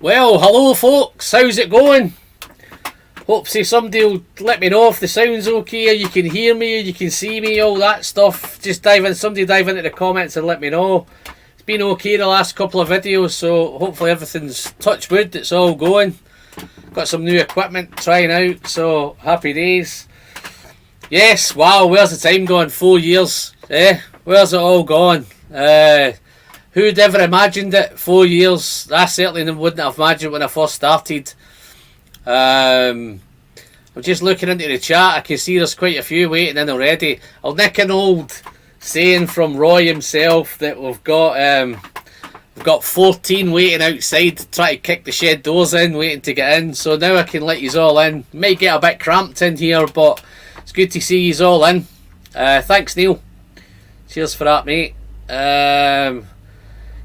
Well, hello folks, how's it going? Hopefully somebody will let me know if the sound's okay, or you can hear me, or you can see me, all that stuff. Just somebody dive into the comments and let me know. It's been okay the last couple of videos, so hopefully everything's touch wood, it's all going. Got some new equipment trying out, so happy days. Yes, wow, where's the time gone? 4 years, where's it all gone? Who'd ever imagined it? 4 years. I certainly wouldn't have imagined when I first started. I'm just looking into the chat. I can see there's quite a few waiting in already. I'll nick an old saying from Roy himself that we've got 14 waiting outside, trying to kick the shed doors in, waiting to get in. So now I can let you all in. Might get a bit cramped in here, but it's good to see you all in. Thanks, Neil. Cheers for that, mate.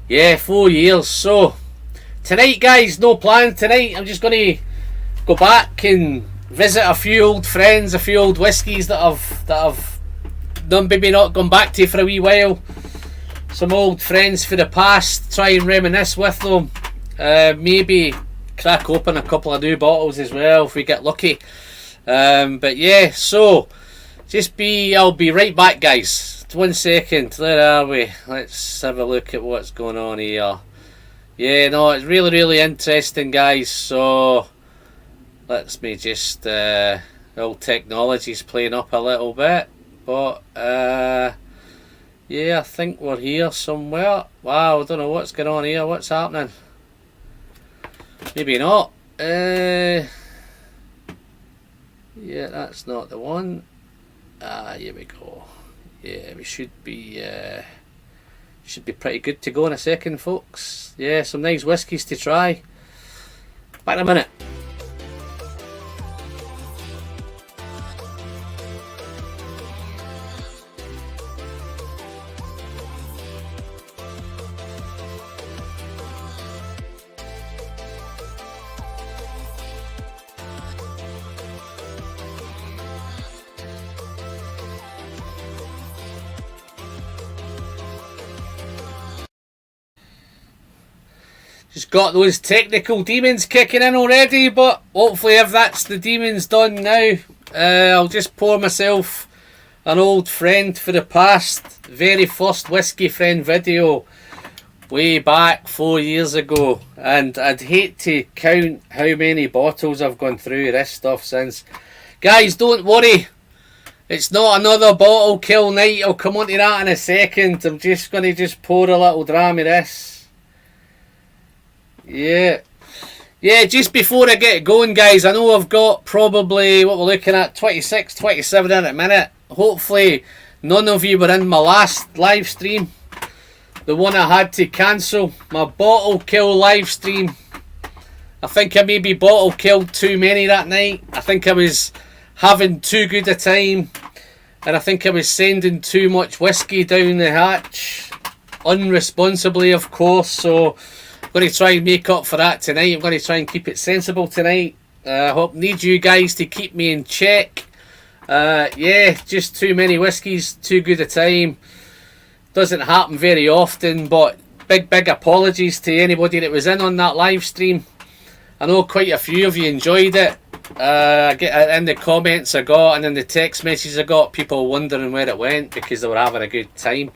Yeah, 4 years. So tonight, guys, no plan tonight. I'm just going to go back and visit a few old friends, a few old whiskies that I've maybe not gone back to for a wee while. Some old friends for the past. Try and reminisce with them. Maybe crack open a couple of new bottles as well if we get lucky. But yeah, so I'll be right back, guys. 1 second, where are we? Let's have a look at what's going on here. Yeah, no, it's really interesting, guys. So let's me just old technology's playing up a little bit, but yeah, I think we're here somewhere. Wow, I don't know what's going on here. What's happening? Maybe not. Yeah, that's not the one. Here we go. Yeah, we should be pretty good to go in a second, folks. Yeah, some nice whiskies to try. Back in a minute. Just got those technical demons kicking in already, but hopefully if that's the demons done now, I'll just pour myself an old friend for the past, very first Whiskey Friend video way back 4 years ago, and I'd hate to count how many bottles I've gone through this stuff since. Guys, don't worry, it's not another bottle kill night. I'll come on to that in a second. I'm just going to pour a little dram of this. Yeah, just before I get going, guys, I know I've got probably, what we're looking at, 26, 27 in a minute. Hopefully none of you were in my last live stream, the one I had to cancel, my bottle kill live stream. I think I maybe bottle killed too many that night. I think I was having too good a time, and I think I was sending too much whiskey down the hatch, unresponsibly of course, so I'm going to try and make up for that tonight. I'm going to try and keep it sensible tonight. I need you guys to keep me in check. Yeah, just too many whiskies, too good a time. Doesn't happen very often, but big apologies to anybody that was in on that live stream. I know quite a few of you enjoyed it. I get in the comments I got and in the text messages I got, people wondering where it went because they were having a good time.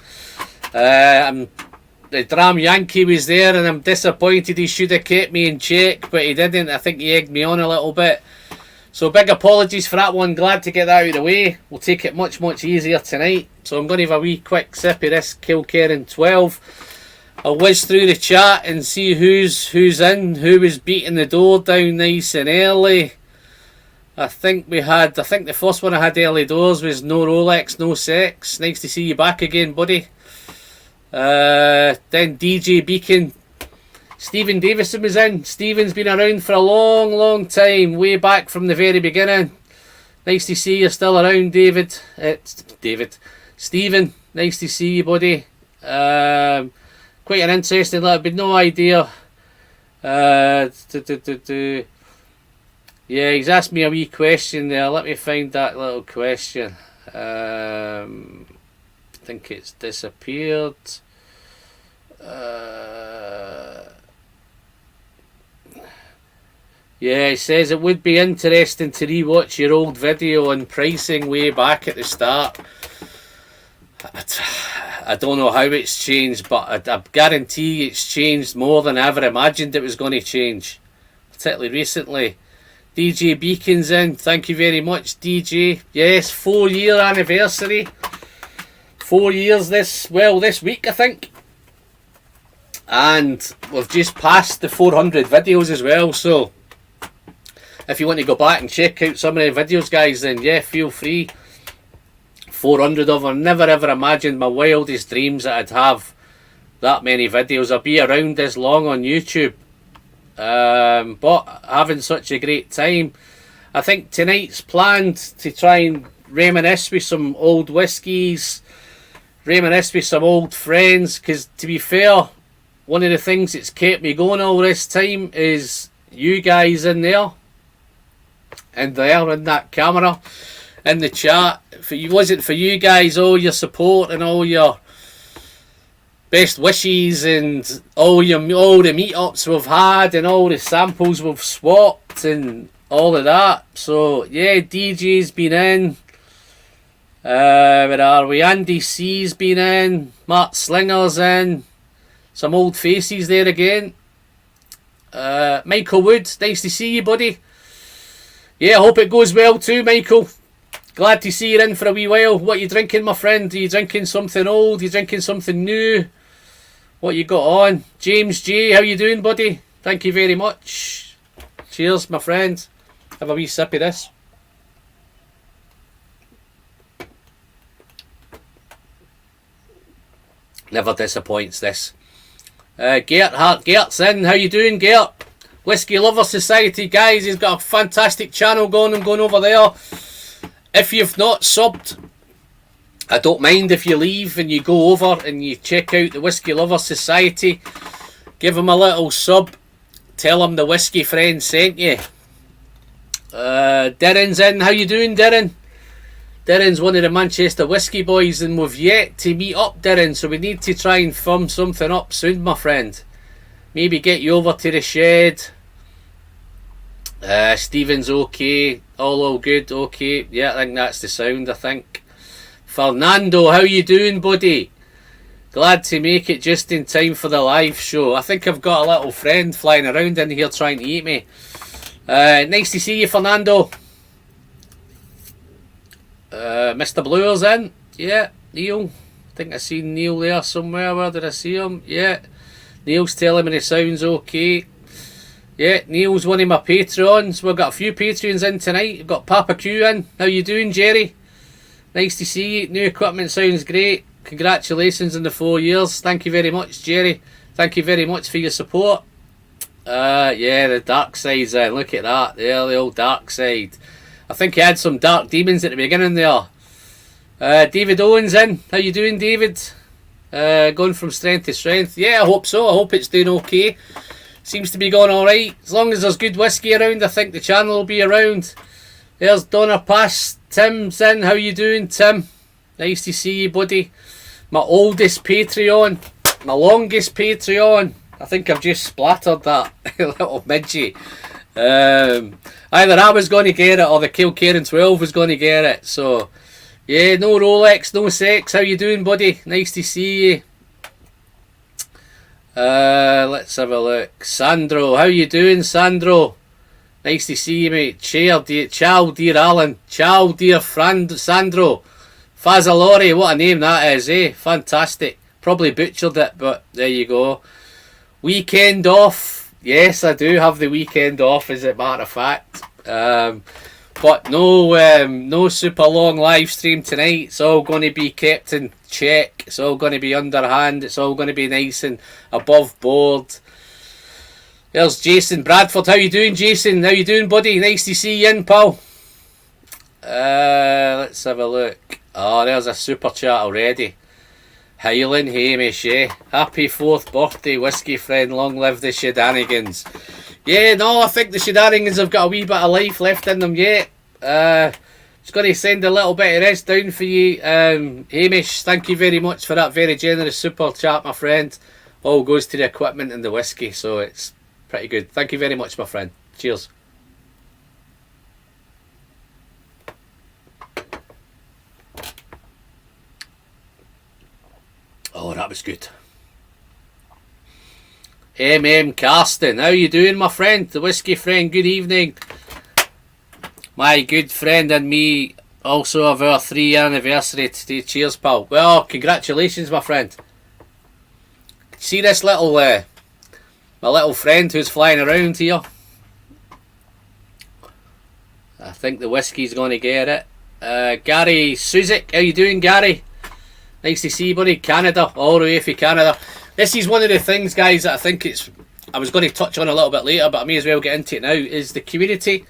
The Dram Yankee was there, and I'm disappointed. He should have kept me in check, but he didn't. I think he egged me on a little bit. So big apologies for that one. Glad to get that out of the way. We'll take it much easier tonight. So I'm going to have a wee quick sip of this Kilkerran 12. I'll whiz through the chat and see who's in, who was beating the door down nice and early. I think the first one I had early doors was No Rolex, No Sex. Nice to see you back again, buddy. Then DJ Beacon, Stephen Davison was in. Stephen's been around for a long time, way back from the very beginning. Nice to see you still around, Stephen, nice to see you, buddy. Quite an interesting little bit, no idea. Yeah, he's asked me a wee question there. Let me find that little question. think it's disappeared. Yeah, he says it would be interesting to rewatch your old video on pricing way back at the start. I don't know how it's changed, but I guarantee it's changed more than I ever imagined it was going to change, particularly recently. DJ Beacon's in, thank you very much, DJ. Yes, 4-year anniversary. 4 years this week, I think. And we've just passed the 400 videos as well, so if you want to go back and check out some of the videos, guys, then yeah, feel free. 400 of them. Never ever imagined my wildest dreams that I'd have that many videos. I'll be around this long on YouTube. But having such a great time. I think tonight's planned to try and reminisce with some old whiskies, reminisce with some old friends, because to be fair, one of the things that's kept me going all this time is you guys in there. And there in that camera, in the chat. If it wasn't for you guys, all your support and all your best wishes and all the meetups we've had and all the samples we've swapped and all of that. So yeah, DJ's been in. Where are we? Andy C's been in. Mark Slinger's in. Some old faces there again. Michael Wood, nice to see you, buddy. Yeah, I hope it goes well too, Michael. Glad to see you in for a wee while. What are you drinking, my friend? Are you drinking something old? Are you drinking something new? What you got on? James J, how you doing, buddy? Thank you very much. Cheers, my friend. Have a wee sip of this. Never disappoints, this. Gert's in. How you doing, Gert? Whiskey Lover Society, guys. He's got a fantastic channel going over there. If you've not subbed, I don't mind if you leave and you go over and you check out the Whiskey Lover Society. Give him a little sub. Tell him the whiskey friend sent you. Darren's in. How you doing, Darren? Darren's one of the Manchester whiskey boys, and we've yet to meet up, Darren, so we need to try and firm something up soon, my friend. Maybe get you over to the shed. Stephen's okay. All good, okay. Yeah, I think that's the sound, I think. Fernando, how you doing, buddy? Glad to make it just in time for the live show. I think I've got a little friend flying around in here trying to eat me. Nice to see you, Fernando. Mr. Bluer's in. Yeah, Neil. I think I seen Neil there somewhere. Where did I see him? Yeah. Neil's telling me the sound's okay. Yeah, Neil's one of my Patreons. We've got a few Patreons in tonight. We've got Papa Q in. How you doing, Jerry? Nice to see you. New equipment sounds great. Congratulations on the 4 years. Thank you very much, Jerry. Thank you very much for your support. Yeah, the dark side's in. Look at that. There, the old dark side. I think he had some dark demons at the beginning there. David Owens in. How you doing, David? Going from strength to strength. Yeah, I hope so. I hope it's doing okay. Seems to be going alright. As long as there's good whiskey around, I think the channel will be around. There's Donna Pass. Tim's in. How you doing, Tim? Nice to see you, buddy. My oldest Patreon. My longest Patreon. I think I've just splattered that little midgie. Either I was going to get it or the Kilkerran 12 was going to get it. So, yeah, no Rolex, no sex. How you doing, buddy? Nice to see you. Let's have a look. Sandro, how you doing, Sandro? Nice to see you, mate. Ciao, dear Alan. Ciao, dear friend Sandro. Fazalori, what a name that is, eh? Fantastic. Probably butchered it, but there you go. Weekend off. Yes, I do have the weekend off, as a matter of fact. But no super long live stream tonight. It's all going to be kept in check. It's all going to be underhand. It's all going to be nice and above board. There's Jason Bradford. How you doing, Jason? How you doing, buddy? Nice to see you in, pal. Let's have a look. Oh, there's a super chat already. Highland Hamish, yeah. Happy 4th birthday, whiskey friend. Long live the shenanigans. Yeah, no, I think the shenanigans have got a wee bit of life left in them yet. Just going to send a little bit of this down for you. Hamish, thank you very much for that very generous super chat, my friend. All goes to the equipment and the whiskey, so it's pretty good. Thank you very much, my friend. Cheers. that was good. Carsten, how you doing, my friend? The whiskey friend, good evening. My good friend and me also have our 3-year anniversary today. Cheers, pal. Well, congratulations, my friend. See this little, my little friend who's flying around here? I think the whiskey's going to get it. Gary Suzik, how you doing, Gary? Nice to see you, buddy. Canada, all the way from Canada. This is one of the things, guys, that I think I was going to touch on a little bit later, but I may as well get into it now, is the community.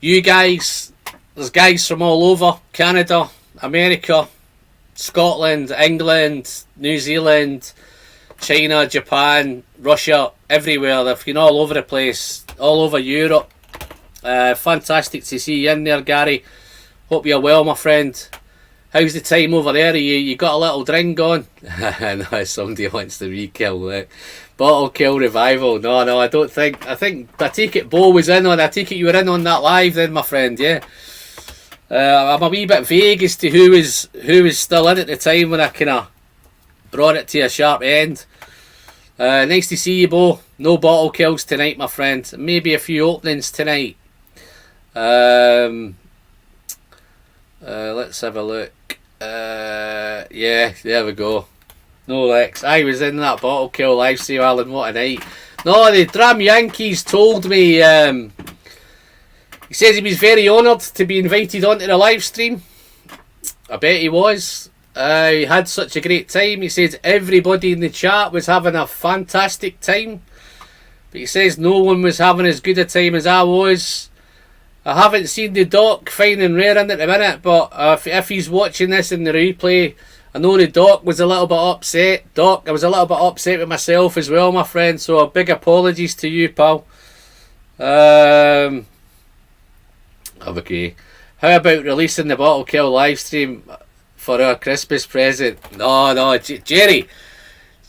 You guys, there's guys from all over, Canada, America, Scotland, England, New Zealand, China, Japan, Russia, everywhere. They've been all over the place, all over Europe. Fantastic to see you in there, Gary. Hope you're well, my friend. How's the time over there? You got a little drink going? No, somebody wants to re-kill it. Bottle kill revival. No, I don't think. I take it Bo was in on. I take it you were in on that live then, my friend. Yeah. I'm a wee bit vague as to who was still in at the time when I kind of brought it to a sharp end. Nice to see you, Bo. No bottle kills tonight, my friend. Maybe a few openings tonight. Let's have a look. Yeah, there we go. No Lex. I was in that bottle kill live stream, Alan. What a night. No, the Dram Yankees told me, he says he was very honoured to be invited onto the live stream. I bet he was. He had such a great time. He says everybody in the chat was having a fantastic time. But he says no one was having as good a time as I was. I haven't seen the doc fine and rare in it at the minute, but if he's watching this in the replay, I know the doc was a little bit upset. Doc, I was a little bit upset with myself as well, my friend, so a big apologies to you, pal. Okay. How about releasing the bottle kill live stream for our Christmas present? No, Jerry,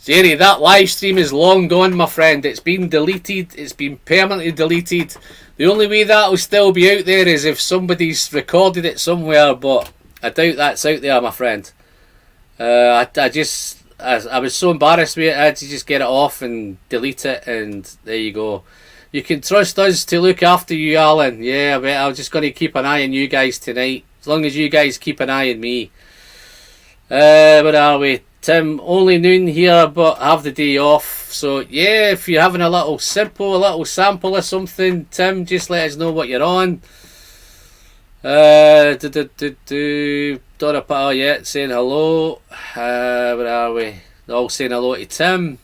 that live stream is long gone, my friend. It's been deleted. It's been permanently deleted. The only way that will still be out there is if somebody's recorded it somewhere, but I doubt that's out there, my friend. I was so embarrassed with it, I had to just get it off and delete it, and there you go. You can trust us to look after you, Alan. Yeah, I'm just going to keep an eye on you guys tonight, as long as you guys keep an eye on me. Where are we? Tim, only noon here, but have the day off. So yeah, if you're having a little sample or something, Tim, just let us know what you're on. Donna Power yet saying hello. Where are we? All saying hello to Tim.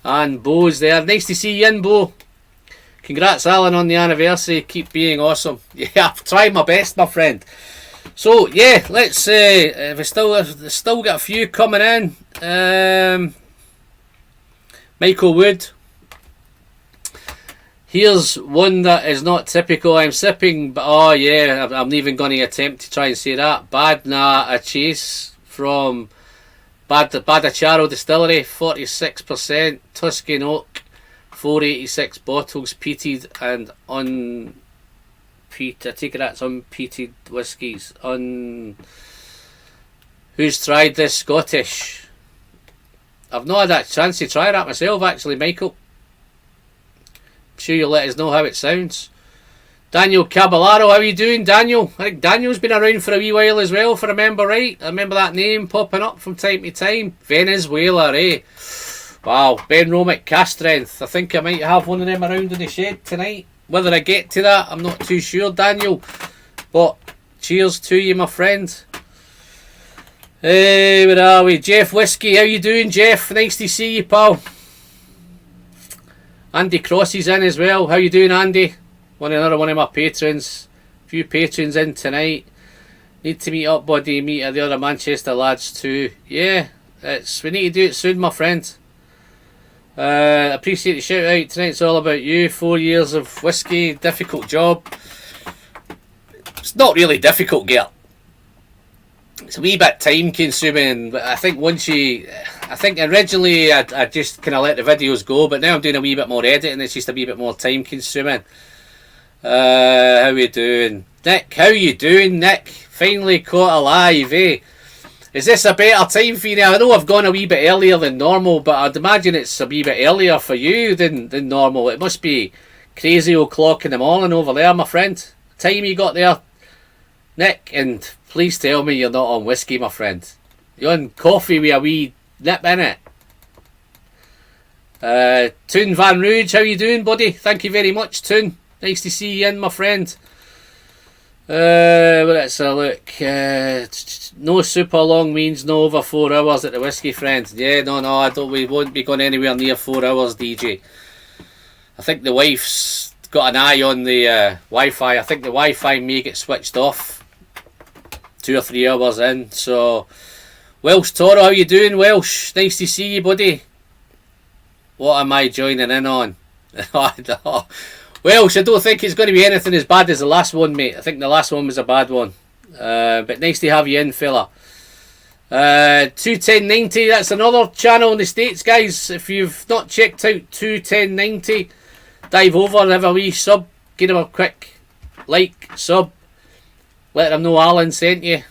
And Bo's there. Nice to see you in, Bo. Congrats, Alan, on the anniversary. Keep being awesome. Yeah, I've tried my best, my friend. So yeah, let's say we still got a few coming in. Michael Wood. Here's one that is not typical. I'm sipping, but oh yeah, I'm not even going to attempt to try and say that. Bunnahabhain from Badacharo Distillery, 46% Tuscan oak, 486 bottles, peated and unpeated. I take it that's unpeated whiskies. Who's tried this Scottish? I've not had a chance to try that myself, actually, Michael. I'm sure you'll let us know how it sounds. Daniel Caballero, how are you doing, Daniel? I think Daniel's been around for a wee while as well, if I remember right. I remember that name popping up from time to time. Venezuela, eh? Wow, Ben Romick, cast strength. I think I might have one of them around in the shed tonight. Whether I get to that, I'm not too sure, Daniel. But cheers to you, my friend. Hey, where are we? Jeff Whiskey, how you doing, Jeff? Nice to see you, pal. Andy Cross is in as well. How you doing, Andy? Another one of my patrons. A few patrons in tonight. Need to meet up, buddy. Meet the other Manchester lads too. Yeah, we need to do it soon, my friend. Appreciate the shout out tonight. It's all about you. 4 years of whiskey, difficult job. It's not really difficult, girl. It's a wee bit time consuming, but I think originally I just kind of let the videos go, but now I'm doing a wee bit more editing. It's just a wee bit more time consuming. How you doing, Nick? How you doing, Nick? Finally caught alive, eh? Is this a better time for you now? I know I've gone a wee bit earlier than normal, but I'd imagine it's a wee bit earlier for you than normal. It must be crazy o'clock in the morning over there, my friend. Time you got there, Nick, and please tell me you're not on whiskey, my friend. You're on coffee with a wee nip in it. Toon Van Rouge, how you doing, buddy? Thank you very much, Toon. Nice to see you in, my friend. Let's have a look. No super long means no over 4 hours at the whiskey, friend. Yeah, no, I don't. We won't be going anywhere near 4 hours, DJ. I think the wife's got an eye on the Wi-Fi. I think the Wi-Fi may get switched off 2 or 3 hours in. So, Welsh Toro, how you doing, Welsh? Nice to see you, buddy. What am I joining in on? Welsh, I don't think it's going to be anything as bad as the last one, mate. I think the last one was a bad one. But nice to have you in, fella. 21090, that's another channel in the States, guys. If you've not checked out 21090, dive over and have a wee sub. Give them a quick like, sub. Let them know Alan sent you.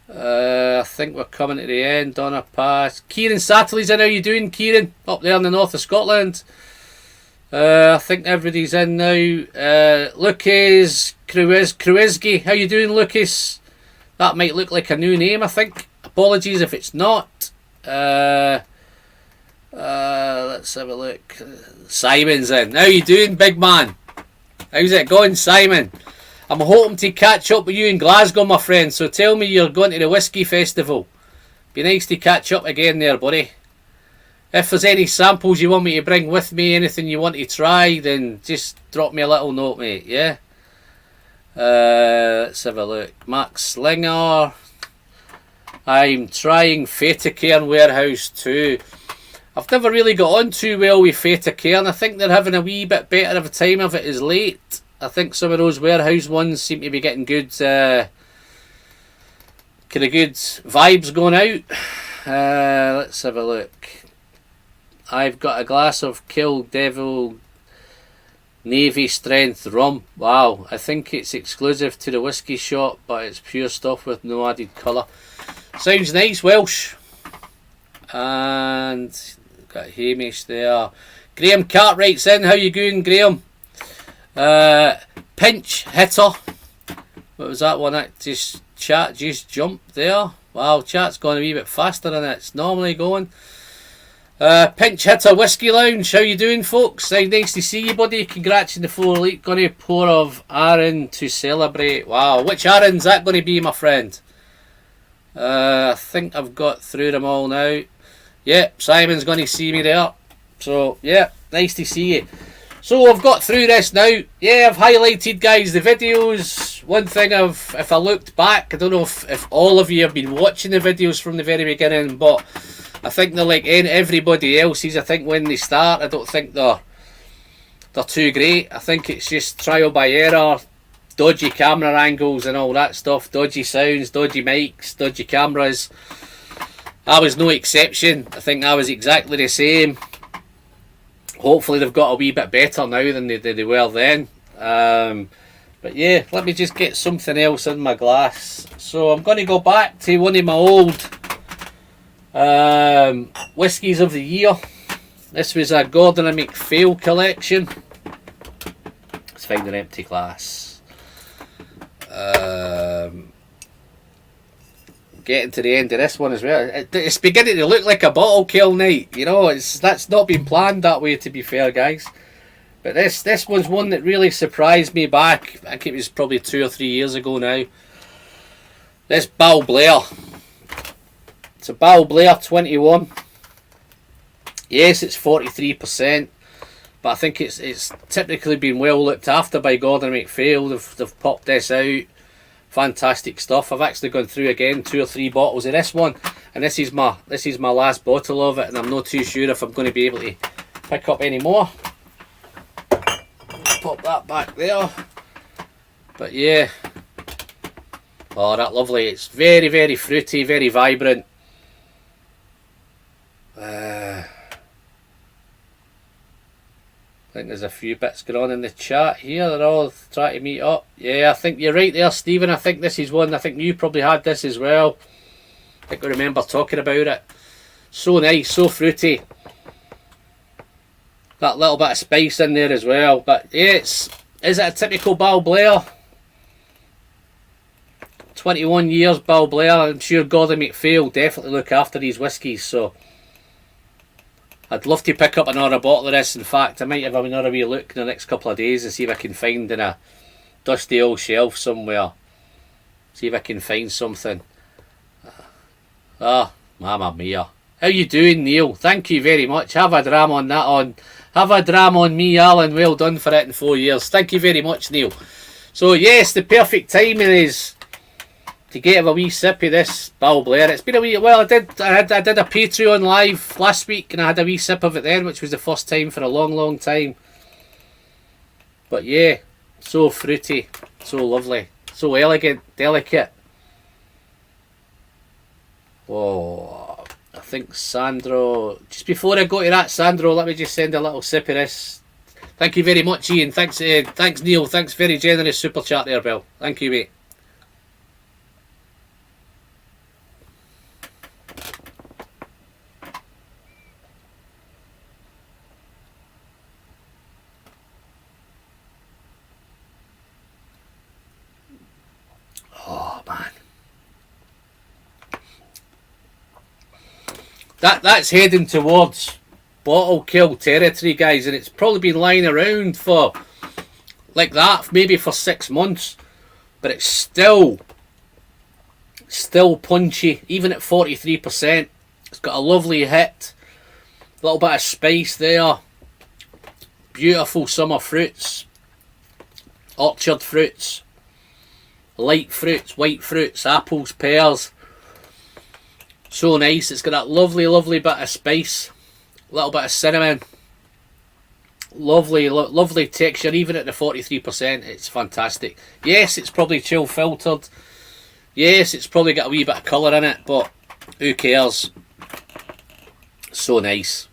I think we're coming to the end. Donna Pass. Kieran Satterley's in. How you doing, Kieran? Up there in the north of Scotland. I think everybody's in now. Lucas Kruizgi. How you doing, Lucas? That might look like a new name, I think. Apologies if it's not. Let's have a look. Simon's in. How you doing, big man? How's it going, Simon? I'm hoping to catch up with you in Glasgow, my friend. So tell me you're going to the Whiskey Festival. Be nice to catch up again there, buddy. If there's any samples you want me to bring with me, anything you want to try, then just drop me a little note, mate, yeah? Let's have a look. Max Slinger. I'm trying Feta Cairn Warehouse too. I've never really got on too well with Feta Cairn. I think they're having a wee bit better of a time of it is late. I think some of those warehouse ones seem to be getting good, kind of good vibes going out. Let's have a look. I've got a glass of Kill Devil Navy Strength rum. Wow, I think it's exclusive to the whiskey shop, but it's pure stuff with no added colour. Sounds nice, Welsh. And got Hamish there. Graham Cartwright's in. How you going, Graham? Pinch Hitter. What was that one? Chat just jumped there. Wow, chat's gone a wee bit faster than it's normally going. Pinch Hitter Whiskey Lounge, how you doing, folks? Nice to see you, buddy. Congrats on the 4 elite. Going to pour of Aaron to celebrate. Wow, which Aaron's that going to be, my friend? I think I've got through them all now. Yep, Simon's going to see me there. So, yeah, nice to see you. So, I've got through this now. Yeah, I've highlighted, guys, the videos. One thing, if I looked back, I don't know if all of you have been watching the videos from the very beginning, but I think they're like everybody else's. I think when they start, I don't think they're too great. I think it's just trial by error, dodgy camera angles and all that stuff, dodgy sounds, dodgy mics, dodgy cameras. I was no exception. I think I was exactly the same. Hopefully they've got a wee bit better now than they were then. But yeah, let me just get something else in my glass. So I'm going to go back to one of my old whiskies of the year. This was a Gordon and MacPhail collection. Let's find an empty glass. Getting to the end of this one as well. It's beginning to look like a bottle kill night. You know, that's not been planned that way, to be fair, guys. But this was one that really surprised me back. I think it was probably 2 or 3 years ago now. This Bal Blair. It's a Bal Blair 21. Yes, it's 43%, but I think it's typically been well looked after by Gordon and MacPhail. They've popped this out. Fantastic stuff. I've actually gone through again 2 or 3 bottles of this one, and this is my last bottle of it, and I'm not too sure if I'm going to be able to pick up any more. Pop that back there. But yeah. Oh, that's lovely. It's very, very fruity, very vibrant. think there's a few bits going on in the chat here. They're all trying to meet up. Yeah, I think you're right there, Stephen. I think this is one. I think you probably had this as well. I think I remember talking about it. So nice, so fruity. That little bit of spice in there as well. But yeah, is it a typical Balblair? 21 years Balblair. I'm sure Gordon McPhail definitely look after these whiskies, so I'd love to pick up another bottle of this. In fact, I might have another wee look in the next couple of days and see if I can find in a dusty old shelf somewhere. See if I can find something. Ah, mamma mia. How you doing, Neil? Thank you very much. Have a dram on that Have a dram on me, Alan. Well done for it in 4 years. Thank you very much, Neil. So yes, the perfect timing is to get a wee sip of this Balblair. It's been a wee... Well, I did a Patreon live last week and I had a wee sip of it then, which was the first time for a long, long time. But yeah, so fruity, so lovely, so elegant, delicate. Oh, I think Sandro... Just before I go to that, Sandro, let me just send a little sip of this. Thank you very much, Ian. Thanks, Neil. Thanks, very generous super chat there, Bill. Thank you, mate. Oh man, that's heading towards bottle kill territory, guys, and it's probably been lying around for like that maybe for 6 months, but it's still punchy even at 43%. It's got a lovely hit, a little bit of spice there, beautiful summer fruits, orchard fruits, light fruits, white fruits, apples, pears. So nice. It's got that lovely, lovely bit of spice, a little bit of cinnamon. Lovely, lovely texture, even at the 43%. It's fantastic. Yes, it's probably chill filtered. Yes, it's probably got a wee bit of colour in it, but who cares? So nice.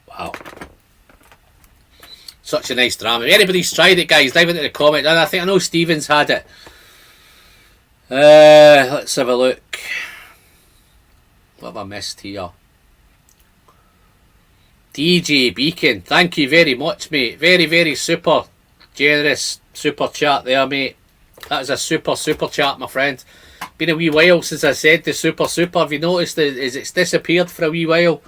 Wow. Such a nice drama. If anybody's tried it, guys, dive into the comments. And I know Stephen's had it. Let's have a look. What have I missed here? DJ Beacon, thank you very much, mate. Very, very super generous super chat there, mate. That was a super chat, my friend. Been a wee while since I said the super. Have you noticed that it's disappeared for a wee while?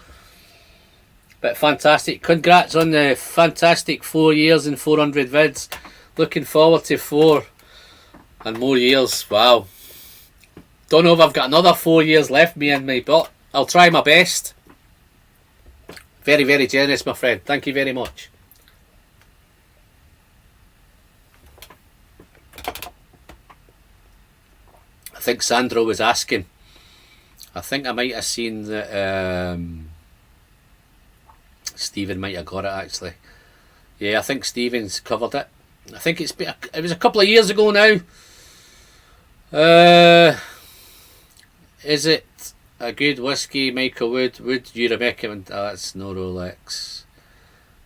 But fantastic. Congrats on the fantastic 4 years and 400 vids. Looking forward to 4 and more years. Wow. Don't know if I've got another 4 years left me in me, but I'll try my best. Very, very generous, my friend. Thank you very much. I think Sandro was asking. I think I might have seen that Stephen might have got it actually. Yeah, I think Stephen's covered it. I think it was a couple of years ago now. Is it a good whiskey, Michael Wood? Would you recommend? Oh, that's no Rolex.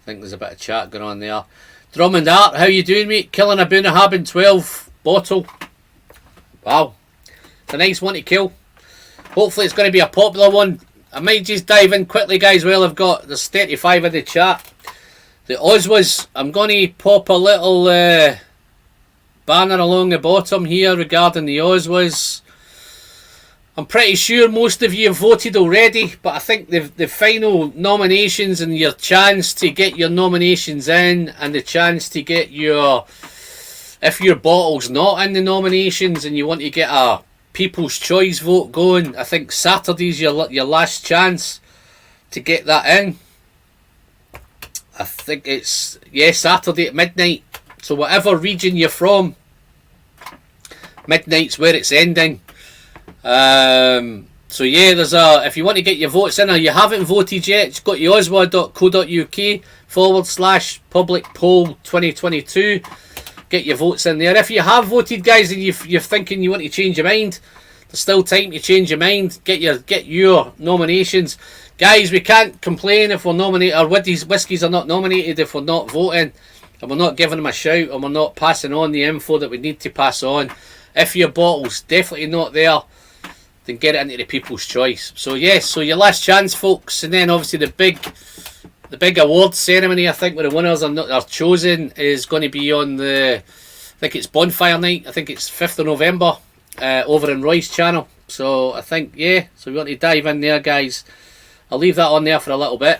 I think there's a bit of chat going on there. Drummond Art, how you doing, mate? Killing a Bunnahabhain 12 bottle. Wow, it's a nice one to kill. Hopefully it's going to be a popular one. I might just dive in quickly, guys. Well, there's 35 in the chat. The Oswas, I'm going to pop a little banner along the bottom here regarding the Oswas. I'm pretty sure most of you have voted already, but I think the final nominations and your chance to get your nominations in, and the chance to get your... If your bottle's not in the nominations and you want to get a People's Choice vote going, I think Saturday's your last chance to get that in. I think it's, yeah, Saturday at midnight. So whatever region you're from, midnight's where it's ending. So yeah, there's if you want to get your votes in or you haven't voted yet, just go to oswa.co.uk /public poll 2022. get your votes in there. If you have voted, guys, and you're thinking you want to change your mind, there's still time to change your mind. Get your nominations. Guys, we can't complain if we're nominated, or whiskies are not nominated if we're not voting, and we're not giving them a shout, and we're not passing on the info that we need to pass on. If your bottle's definitely not there, then get it into the people's choice. So yes, so your last chance, folks, and then obviously the big awards ceremony, I think, where the winners are chosen, is going to be on the, I think it's Bonfire Night, I think it's 5th of November, over in Roy's channel. So I think, yeah, so we want to dive in there, guys. I'll leave that on there for a little bit.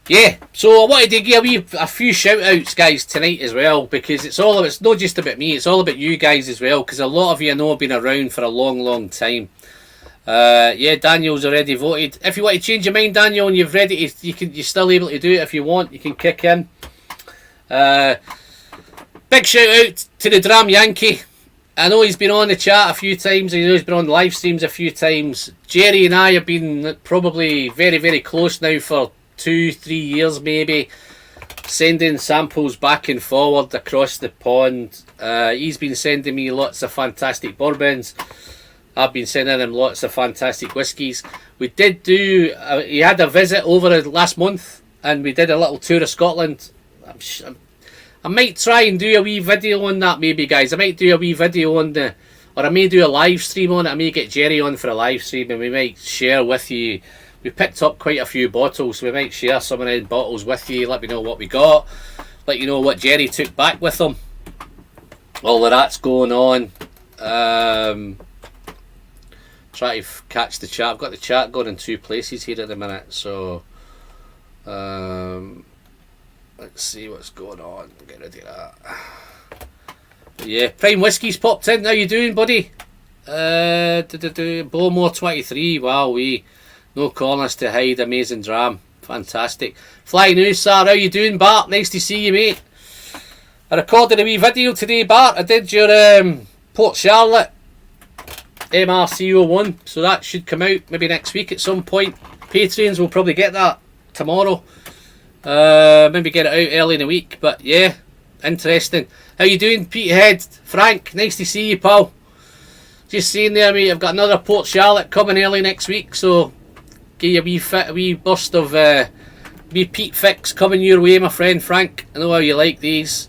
Yeah, so I wanted to give a few shout outs, guys, tonight as well, because it's not just about me, it's all about you guys as well, because a lot of you I know have been around for a long time. Yeah, Daniel's already voted. If you want to change your mind, Daniel, and you've ready to, you're still able to do it if you want, you can kick in. Big shout out to the Dram Yankee. I know he's been on the chat a few times, I know he's been on live streams a few times. Jerry and I have been probably very close now for 2-3 years maybe, sending samples back and forward across the pond. He's been sending me lots of fantastic bourbons. I've been sending him lots of fantastic whiskies. We did do, he had a visit over last month, and we did a little tour of Scotland. I might try and do a wee video on that maybe, guys. I might do a wee video on or I may do a live stream on it. I may get Jerry on for a live stream, and we might share with you. We picked up quite a few bottles, so we might share some of the bottles with you. Let me know what we got. Let you know what Jerry took back with him. All of that's going on. Try to catch the chat. I've got the chat going in 2 places here at the minute, so let's see what's going on. Get rid of that. But yeah, Prime Whiskey's popped in. How you doing, buddy? Bowmore 23. Wow, no corners to hide. Amazing dram. Fantastic. Fly News, sir. How you doing, Bart? Nice to see you, mate. I recorded a wee video today, Bart. I did your Port Charlotte MRC01, so that should come out maybe next week at some point. Patreons will probably get that tomorrow. Maybe get it out early in the week, but yeah, interesting. How you doing, Peterhead? Frank, nice to see you, pal. Just seeing there, mate, I've got another Port Charlotte coming early next week, so give you a wee burst of wee Pete fix coming your way, my friend Frank. I know how you like these.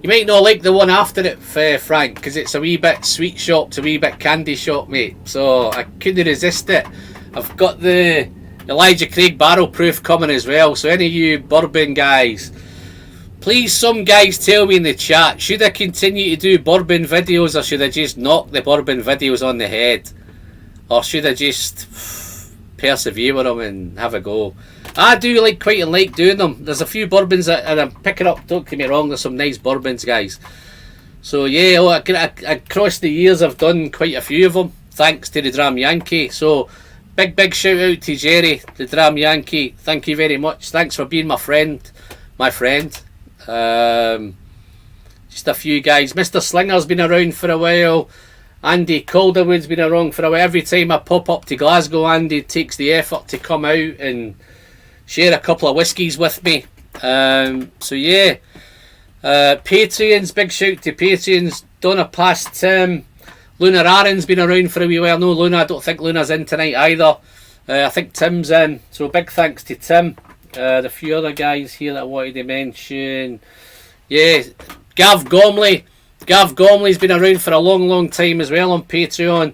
You might not like the one after it, Frank, because it's a wee bit sweet shop, it's a wee bit candy shop, mate. So I couldn't resist it. I've got the Elijah Craig barrel proof coming as well. So any of you bourbon guys, please, some guys tell me in the chat, should I continue to do bourbon videos, or should I just knock the bourbon videos on the head? Or should I just persevere with them and have a go? I do quite like doing them. There's a few bourbons that I'm picking up, don't get me wrong, there's some nice bourbons, guys. So yeah, across the years I've done quite a few of them, thanks to the Dram Yankee. So big shout out to Jerry, the Dram Yankee. Thank you very much. Thanks for being my friend. Just a few guys. Mr. Slinger's been around for a while. Andy Calderwood's been around for a while. Every time I pop up to Glasgow, Andy takes the effort to come out and share a couple of whiskies with me. So yeah, Patreons, big shout to Patreons. Donna Past Tim. Luna Aaron's been around for a wee while. No, Luna, I don't think Luna's in tonight either. I think Tim's in, so big thanks to Tim. The few other guys here that I wanted to mention. Yeah, Gav Gormley. Gav Gormley's been around for a long time as well on Patreon.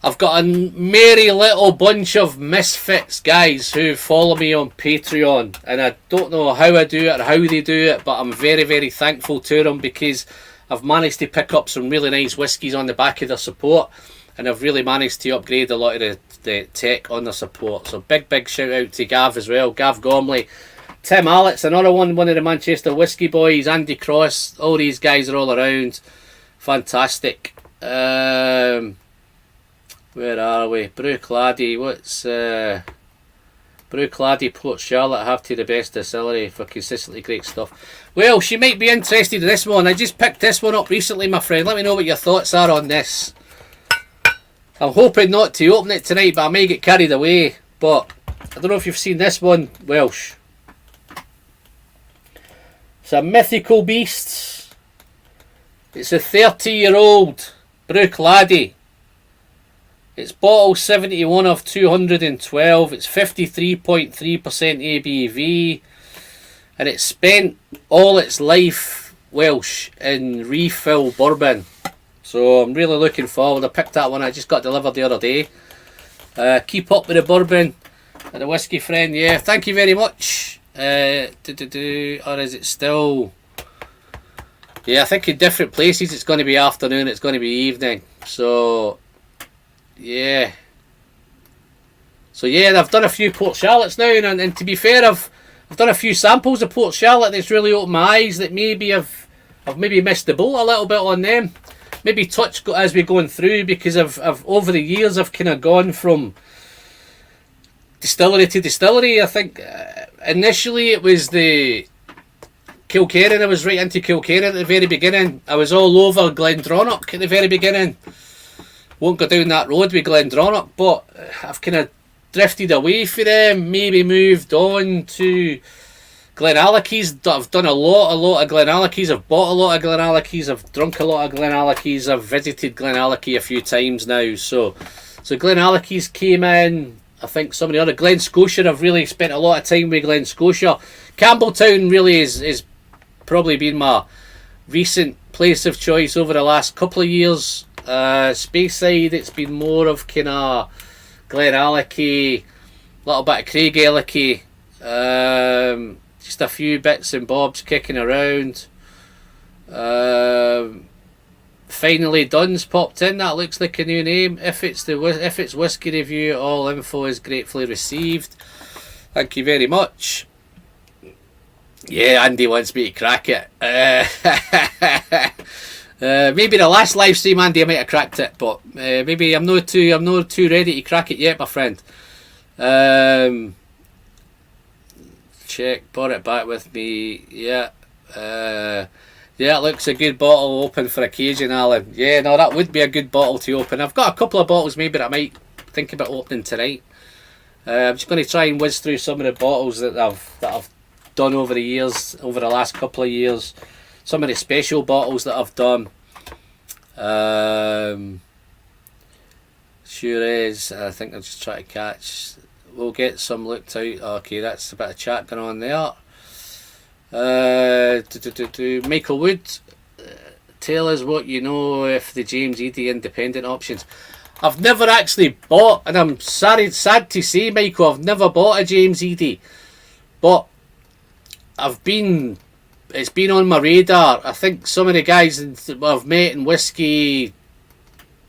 I've got a merry little bunch of misfits, guys, who follow me on Patreon, and I don't know how I do it or how they do it, but I'm very thankful to them, because I've managed to pick up some really nice whiskies on the back of their support, and I've really managed to upgrade a lot of the tech on their support. So big shout out to Gav as well, Gav Gormley. Tim Alex, another one of the Manchester Whiskey Boys. Andy Cross, all these guys are all around. Fantastic. Where are we? Bruichladdich. What's Bruichladdich, Port Charlotte have to the best distillery for consistently great stuff. Well, she might be interested in this one. I just picked this one up recently, my friend. Let me know what your thoughts are on this. I'm hoping not to open it tonight, but I may get carried away. But I don't know if you've seen this one, Welsh. It's a mythical beast. It's a 30-year-old Brook Laddie. It's bottle 71 of 212. It's 53.3% ABV. And it's spent all its life, Welsh, in refill bourbon. So I'm really looking forward. I picked that one. I just got delivered the other day. Keep up with the bourbon and the whiskey friend. Yeah, thank you very much. Or is it still... Yeah, I think in different places it's going to be afternoon, it's going to be evening. So, yeah. So yeah, I've done a few Port Charlottes now, and to be fair, I've done a few samples of Port Charlotte that's really opened my eyes, that maybe I've maybe missed the boat a little bit on them. Maybe touch as we're going through, because I've over the years I've kind of gone from distillery to distillery. I think initially it was the Kilkerran. I was right into Kilkerran at the very beginning. I was all over Glendronach at the very beginning. Won't go down that road with Glendronach, but I've kind of drifted away from them. Maybe moved on to GlenAllachies. I've done a lot of GlenAllachies. I've bought a lot of GlenAllachies. I've drunk a lot of GlenAllachies. I've visited GlenAllachie a few times now. So GlenAllachies came in. I think some of the other Glen Scotia. I've really spent a lot of time with Glen Scotia. Campbelltown really is probably been my recent place of choice over the last couple of years. Speyside, it's been more of kind of GlenAllachie, a little bit of Craigellachie, just a few bits and bobs kicking around. Finally Dunn's popped in. That looks like a new name. If it's whiskey review, all info is gratefully received. Thank you very much. Yeah, Andy wants me to crack it. Maybe the last live stream, Andy, I might have cracked it, but maybe I'm not too ready to crack it yet, my friend. Check, brought it back with me. Yeah, yeah, it looks a good bottle open for occasion, Alan. Yeah, no, that would be a good bottle to open. I've got a couple of bottles maybe that I might think about opening tonight. I'm just going to try and whiz through some of the bottles that I've done over the years, over the last couple of years. Some of the special bottles that I've done. Sure is. I think I'll just try to catch. We'll get some looked out. Okay, that's a bit of chat going on there. Michael Wood, tell us what you know if the James Eadie independent options. I've never actually bought, and I'm sad to say, Michael, I've never bought a James Eadie, but it's been on my radar. I think some of the guys I've met in whiskey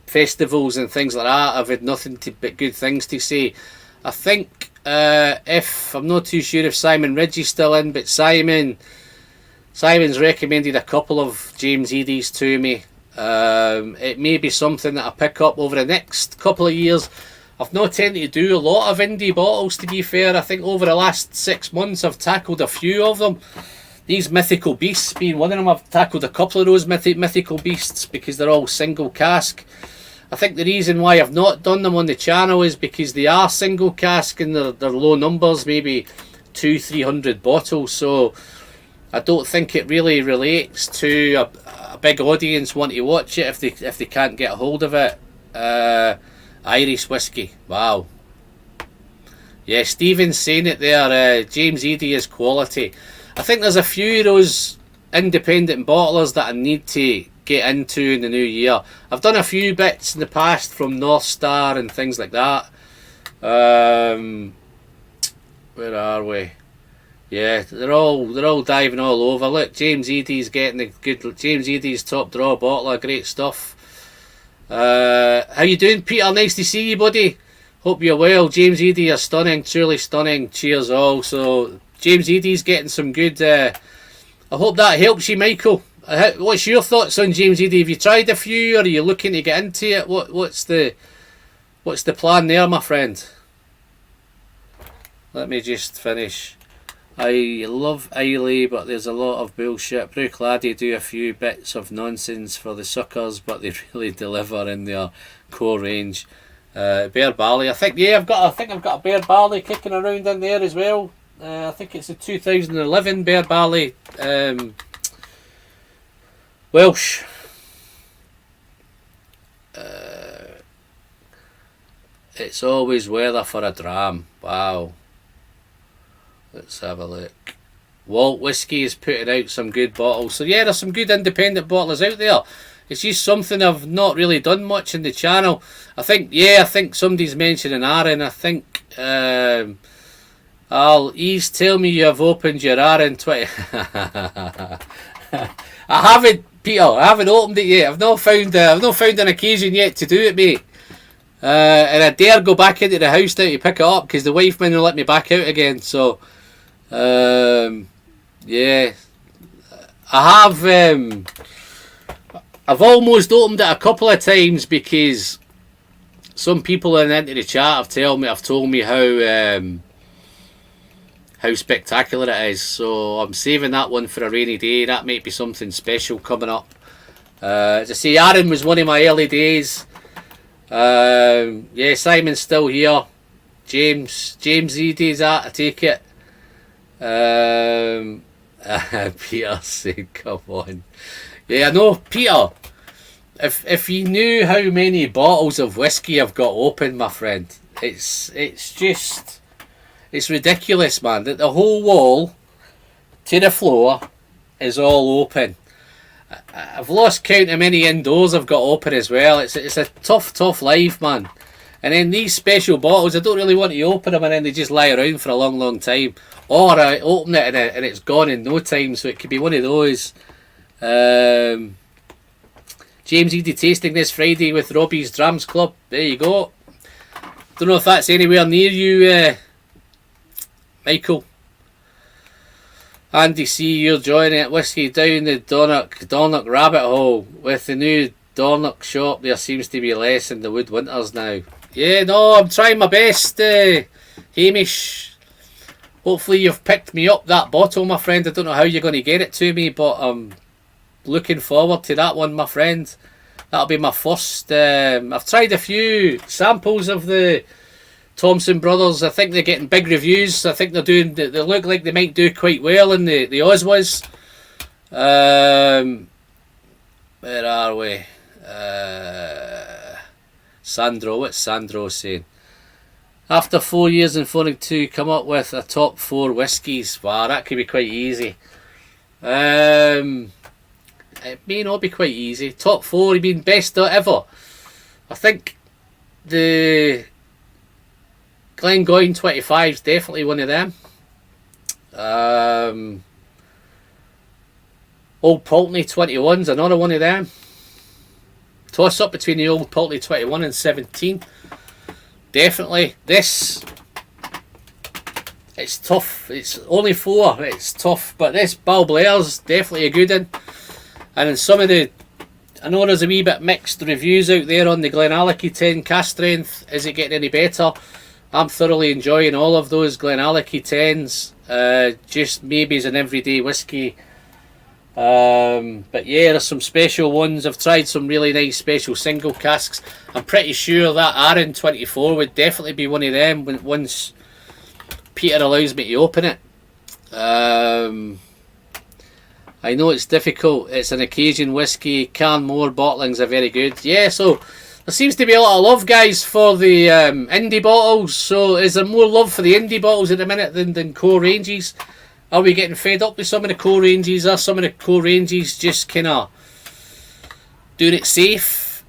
festivals and things like that, I've had nothing but good things to say. I think if I'm not too sure if Simon Ridgey's still in, but Simon's recommended a couple of James Eadies to me. It may be something that I pick up over the next couple of years. I've not tended to do a lot of indie bottles, to be fair. I think over the last 6 months I've tackled a few of them. These mythical beasts being one of them. I've tackled a couple of those mythical beasts because they're all single cask. I think the reason why I've not done them on the channel is because they are single cask and they're low numbers, maybe 200-300 bottles. So I don't think it really relates to a big audience wanting to watch it if they can't get a hold of it. Irish whiskey, wow. Yeah, Stephen's saying it there. James Eadie is quality. I think there's a few of those independent bottlers that I need to get into in the new year. I've done a few bits in the past from North Star and things like that. Where are we? Yeah, they're all diving all over. Look, James Eadie's getting a good. James Eadie's top draw bottler, great stuff. How you doing, Peter? Nice to see you, buddy. Hope you're well. James Eadie are stunning, truly stunning. Cheers all. So James Eadie's getting some good. I hope that helps you, Michael. What's your thoughts on James Eadie? Have you tried a few, or are you looking to get into it? What's the plan there, my friend? Let me just finish. I love Islay, but there's a lot of bullshit. Brook Laddie do a few bits of nonsense for the suckers, but they really deliver in their core range. Bear Barley. I think I've got a Bear Barley kicking around in there as well. I think it's a 2011 Bear Barley Welsh. It's always weather for a dram. Wow. Let's have a look. Walt Whiskey is putting out some good bottles. So yeah, there's some good independent bottlers out there. It's just something I've not really done much in the channel. I think somebody's mentioning Aaron. I think Ease, tell me you have opened your Aaron 20. I haven't, Peter. I haven't opened it yet. I've not found an occasion yet to do it, mate. And I dare go back into the house now to pick it up because the wife won't let me back out again. So, yeah, I have. I've almost opened it a couple of times because some people into the chat have told me how spectacular it is. So I'm saving that one for a rainy day. That might be something special coming up. As I say, Aaron was one of my early days. Yeah, Simon's still here. James Edie's that, I take it. Peter said, come on. Yeah, I know, Peter. If you knew how many bottles of whiskey I've got open, my friend, it's ridiculous, man. That the whole wall to the floor is all open. I've lost count how many indoors I've got open as well. It's a tough life, man. And then these special bottles, I don't really want to open them and then they just lie around for a long time. Or I open it and it's gone in no time, so it could be one of those. James Edie tasting this Friday with Robbie's Drams Club. There you go. Don't know if that's anywhere near you, Michael. Andy C, you're joining it. Whiskey down the Dornoch rabbit hole. With the new Dornoch shop, there seems to be less in the Wood Winters now. Yeah, no, I'm trying my best, Hamish. Hopefully you've picked me up that bottle, my friend. I don't know how you're going to get it to me, but I'm looking forward to that one, my friend. That'll be my first. I've tried a few samples of the Thompson Brothers. I think they're getting big reviews. I think they look like they might do quite well in the Oswas. Where are we? Sandro, what's Sandro saying? After 4 years in 42, come up with a top 4 whiskies. Wow, that could be quite easy. It may not be quite easy. Top 4, you mean best ever? I think the Glengoyne 25 is definitely one of them. Old Pulteney 21 is another one of them. Toss up between the Old Pulteney 21 and 17. Definitely. This, it's tough. It's only 4. It's tough. But this Balblair's definitely a good one. And in some of the, I know there's a wee bit mixed reviews out there on the GlenAllachie 10 cast strength. Is it getting any better? I'm thoroughly enjoying all of those GlenAllachie 10s. Just maybe as an everyday whiskey. But yeah, there's some special ones. I've tried some really nice special single casks. I'm pretty sure that Aaron 24 would definitely be one of them once Peter allows me to open it. I know it's difficult. It's an occasion whiskey. Canmore bottlings are very good. Yeah, so there seems to be a lot of love, guys, for the indie bottles. So is there more love for the indie bottles at the minute than core ranges? Are we getting fed up with some of the core ranges? Are some of the core ranges just kind of doing it safe?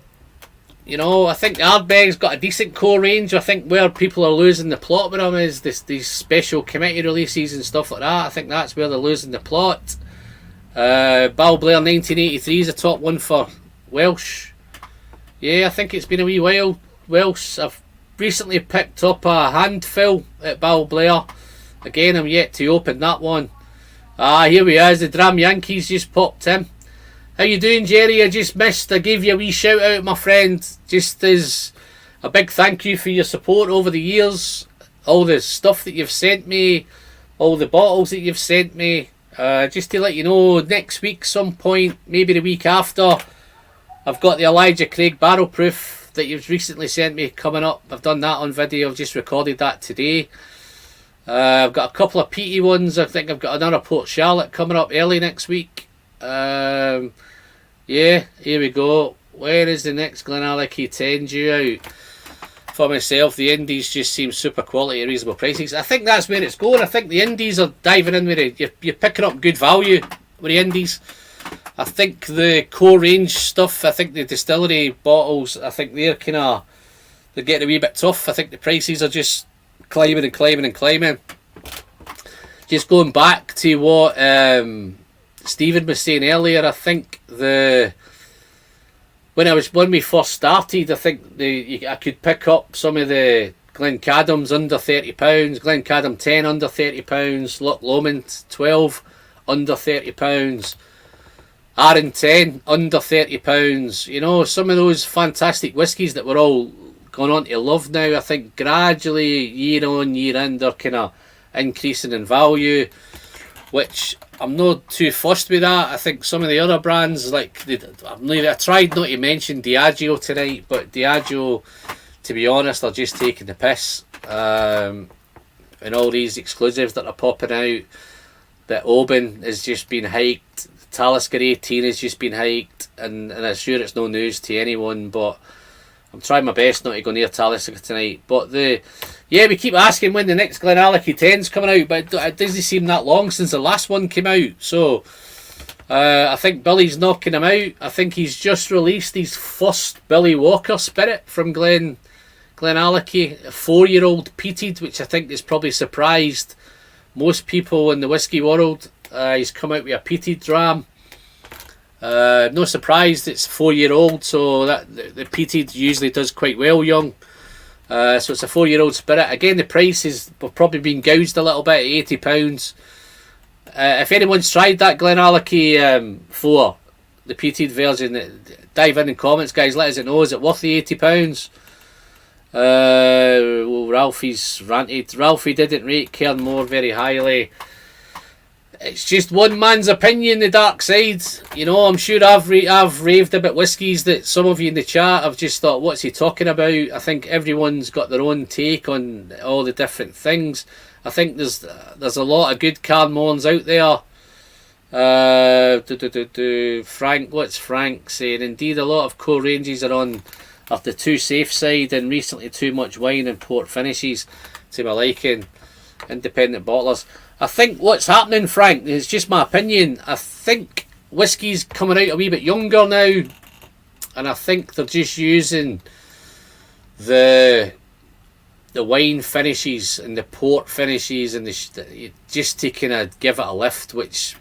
You know, I think Ardbeg's got a decent core range. I think where people are losing the plot with them is these special committee releases and stuff like that. I think that's where they're losing the plot. Balblair 1983 is a top one for Welsh. Yeah, I think it's been a wee while. Welsh, I've recently picked up a handful at Balblair. Again, I'm yet to open that one. Here we are. The Dram Yankees just popped in. How you doing, Jerry? I just missed. I gave you a wee shout out, my friend. Just as a big thank you for your support over the years. All the stuff that you've sent me. All the bottles that you've sent me. Just to let you know, next week, some point, maybe the week after, I've got the Elijah Craig Barrel Proof that you've recently sent me coming up. I've done that on video. I've just recorded that today. I've got a couple of peaty ones. I think I've got another Port Charlotte coming up early next week. Yeah, here we go. Where is the next GlenAllachie 10 due out? For myself, the indies just seem super quality at reasonable prices. I think that's where it's going. I think the indies are diving in with it. You're picking up good value with the indies. I think the core range stuff, I think the distillery bottles, I think they're getting a wee bit tough. I think the prices are just climbing and climbing and climbing. Just going back to what Stephen was saying earlier, I think when we first started, I think I could pick up some of the Glencadams under £30, Glencadam 10 under £30, Loch Lomond 12 under £30, Arran 10 under £30. You know, some of those fantastic whiskies that we're all going on to love now, I think gradually year on year in they're kind of increasing in value, which I'm not too fussed with that. I think some of the other brands, like I tried not to mention Diageo tonight, but Diageo, to be honest, are just taking the piss. And all these exclusives that are popping out, that Bourbon has just been hiked, Talisker 18 has just been hiked, and I'm sure it's no news to anyone, but I'm trying my best not to go near Talisker tonight. But we keep asking when the next GlenAllachie 10's coming out, but it doesn't seem that long since the last one came out. So I think Billy's knocking him out. I think he's just released his first Billy Walker Spirit from GlenAllachie, a 4-year-old peated, which I think has probably surprised most people in the whiskey world. He's come out with a peated dram. No surprise it's 4-year-old, so that the peated usually does quite well young. So it's a 4-year-old spirit. Again, the price is probably been gouged a little bit at £80. If anyone's tried that GlenAllachie 4, the peated version, dive in the comments, guys. Let us know. Is it worth the £80? Well, Ralphie's ranted. Ralphie didn't rate Cairnmore very highly. It's just one man's opinion, the dark side. You know, I'm sure I've raved about whiskies that some of you in the chat have just thought, what's he talking about? I think everyone's got their own take on all the different things. I think there's a lot of good Cairnmores out there. Frank, what's Frank saying? Indeed, a lot of core ranges are on the too safe side, and recently too much wine and port finishes to my liking. Independent bottlers. I think what's happening, Frank, is just my opinion. I think whiskey's coming out a wee bit younger now, and I think they're just using the wine finishes and the port finishes and just to kind of give it a lift, which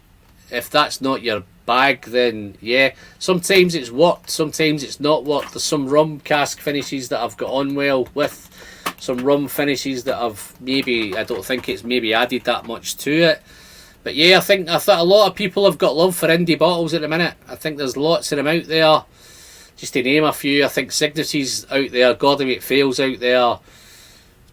if that's not your bag, then yeah, sometimes it's worked, sometimes it's not worked. There's some rum cask finishes that I've got on well with, some rum finishes that I don't think it's maybe added that much to it. But yeah, I think a lot of people have got love for indie bottles at the minute. I think there's lots of them out there. Just to name a few, I think Signity's out there, Gordon MacPhail's out there.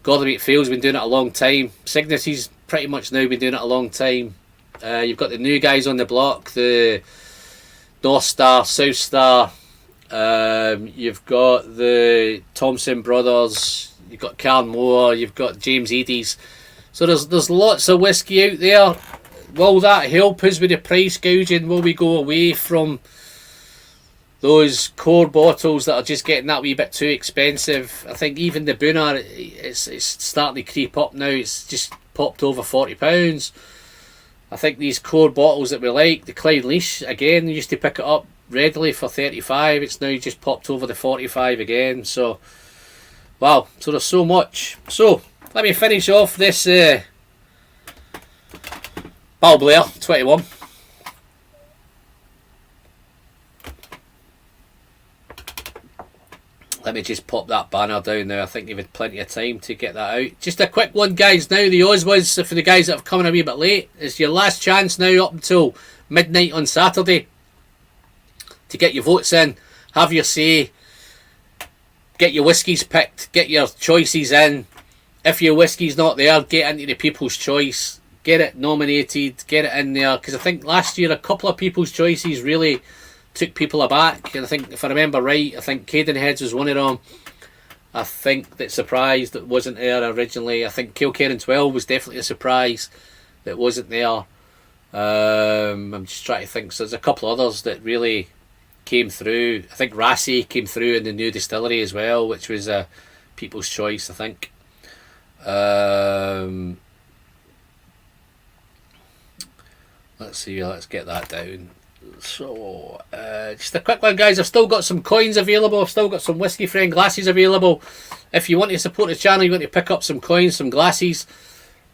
Gordon MacPhail's been doing it a long time. Signity's pretty much now been doing it a long time. You've got the new guys on the block, the North Star, South Star. You've got the Thompson Brothers. You've got Cairnmore. You've got James Eady's. So there's lots of whiskey out there. Will that help us with the price gouging? Will we go away from those core bottles that are just getting that wee bit too expensive? I think even the Bunnahabhain, it's starting to creep up now. It's just popped over £40. I think these core bottles that we like, the Clyde Leash, again, we used to pick it up readily for 35. It's now just popped over the 45 again. So, wow. So there's so much. So, let me finish off this Balblair 21. Let me just pop that banner down now. I think you've had plenty of time to get that out. Just a quick one, guys. Now, the Oswas, for the guys that have come in a wee bit late, it's your last chance now up until midnight on Saturday to get your votes in, have your say, get your whiskies picked, get your choices in. If your whiskey's not there, get into the People's Choice, get it nominated, get it in there. Because I think last year a couple of People's Choices really took people aback. And I think, if I remember right, I think Cadenheads was one of them. I think that surprised that wasn't there originally. I think Kilkerran 12 was definitely a surprise that wasn't there. I'm just trying to think. So there's a couple others that really came through. I think Rassie came through in the new distillery as well, which was a people's choice, I think. Let's see, let's get that down. So, just a quick one, guys. I've still got some coins available. I've still got some Whiskey Friend glasses available. If you want to support the channel, you want to pick up some coins, some glasses.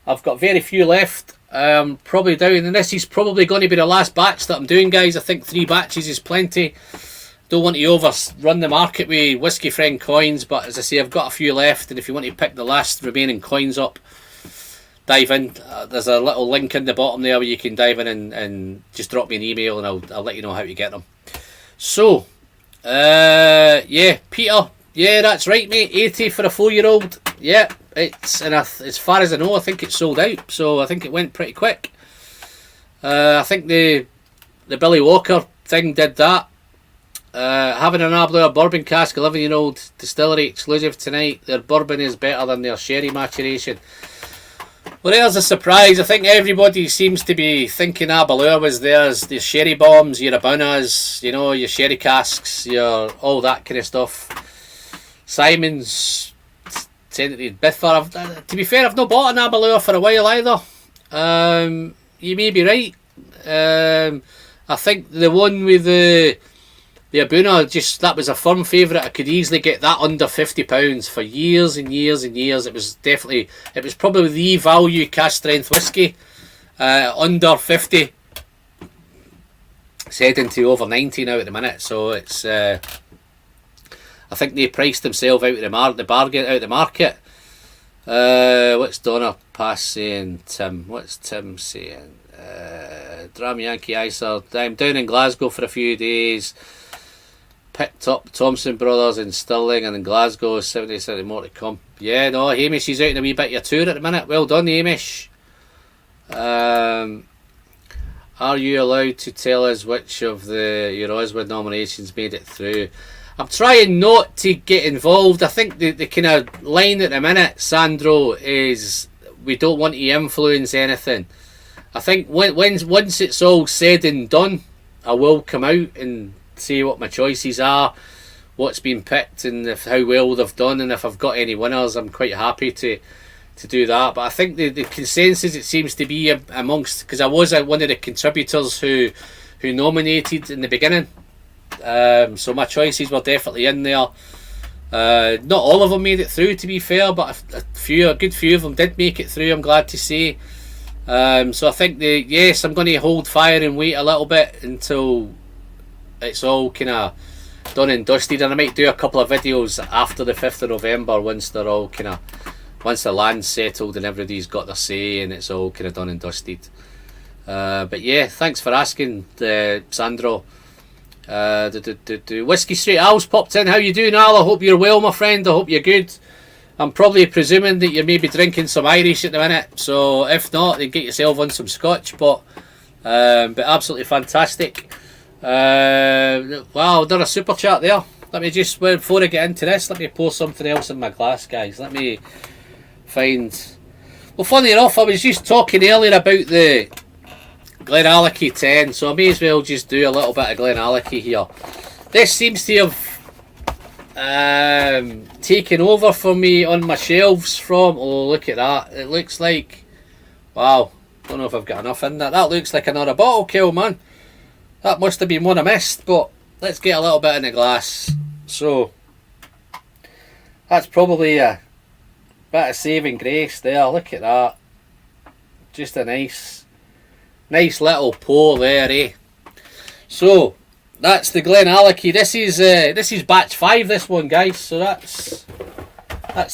I've got very few left. Probably down, and this is probably going to be the last batch that I'm doing, guys. I think 3 batches is plenty. Don't want to overrun the market with Whiskey Friend coins, but as I say, I've got a few left, and if you want to pick the last remaining coins up, dive in. There's a little link in the bottom there where you can dive in and just drop me an email, and I'll let you know how to get them. So, yeah, Peter, yeah, that's right, mate. 80 for a 4-year-old. Yeah, it's, and as far as I know, I think it's sold out. So I think it went pretty quick. I think the Billy Walker thing did that. Having an Arbor bourbon cask, 11-year-old distillery exclusive tonight. Their bourbon is better than their sherry maturation. Well, there's a surprise. I think everybody seems to be thinking Aberlour was theirs. The sherry bombs, your Abunnas, you know, your sherry casks, your all that kind of stuff. Simon's tended Bithar. To be fair, I've not bought an Aberlour for a while either. You may be right. I think the one with the Abuna, just that was a firm favourite. I could easily get that under £50 for years and years and years. It was probably the value cask strength whiskey, under 50. It's heading to over 90 now at the minute. So it's I think they priced themselves out of the bargain out of the market. What's Donna Pass saying, Tim? What's Tim saying? Dram Yankee Icer. I'm down in Glasgow for a few days. Picked up Thompson Brothers in Stirling and in Glasgow, 70 more to come. Yeah, no, Hamish is out in a wee bit of your tour at the minute. Well done, Hamish. Are you allowed to tell us which of your Oswald nominations made it through? I'm trying not to get involved. I think the kind of line at the minute, Sandro, is we don't want to influence anything. I think once it's all said and done, I will come out and see what my choices are, what's been picked, and how well they've done, and if I've got any winners, I'm quite happy to do that. But I think the consensus, it seems to be amongst, because I was one of the contributors who nominated in the beginning, so my choices were definitely in there. Not all of them made it through, to be fair, but a good few of them did make it through, I'm glad to say. So I think yes, I'm going to hold fire and wait a little bit until it's all kind of done and dusted, and I might do a couple of videos after the 5th of November once they're all once the land's settled and everybody's got their say and it's all kind of done and dusted. But yeah, thanks for asking, Sandro. Whiskey Straight Al's popped in. How you doing, Al? I hope you're well, my friend. I hope you're good. I'm probably presuming that you're maybe drinking some Irish at the minute, so if not, then get yourself on some Scotch. But absolutely fantastic. Wow, done a super chat there. Let me just, before I get into this, let me pour something else in my glass, guys. Let me find. Well, funny enough, I was just talking earlier about the GlenAllachie 10, so I may as well just do a little bit of GlenAllachie here. This seems to have taken over for me on my shelves from. Oh, look at that! It looks like, wow. Don't know if I've got enough in there. That looks like another bottle kill, man. That must have been one I missed, but let's get a little bit in the glass. So, that's probably a bit of saving grace there. Look at that. Just a nice little pour there, eh? So, that's the GlenAllachie. This is batch 5, this one, guys. So that's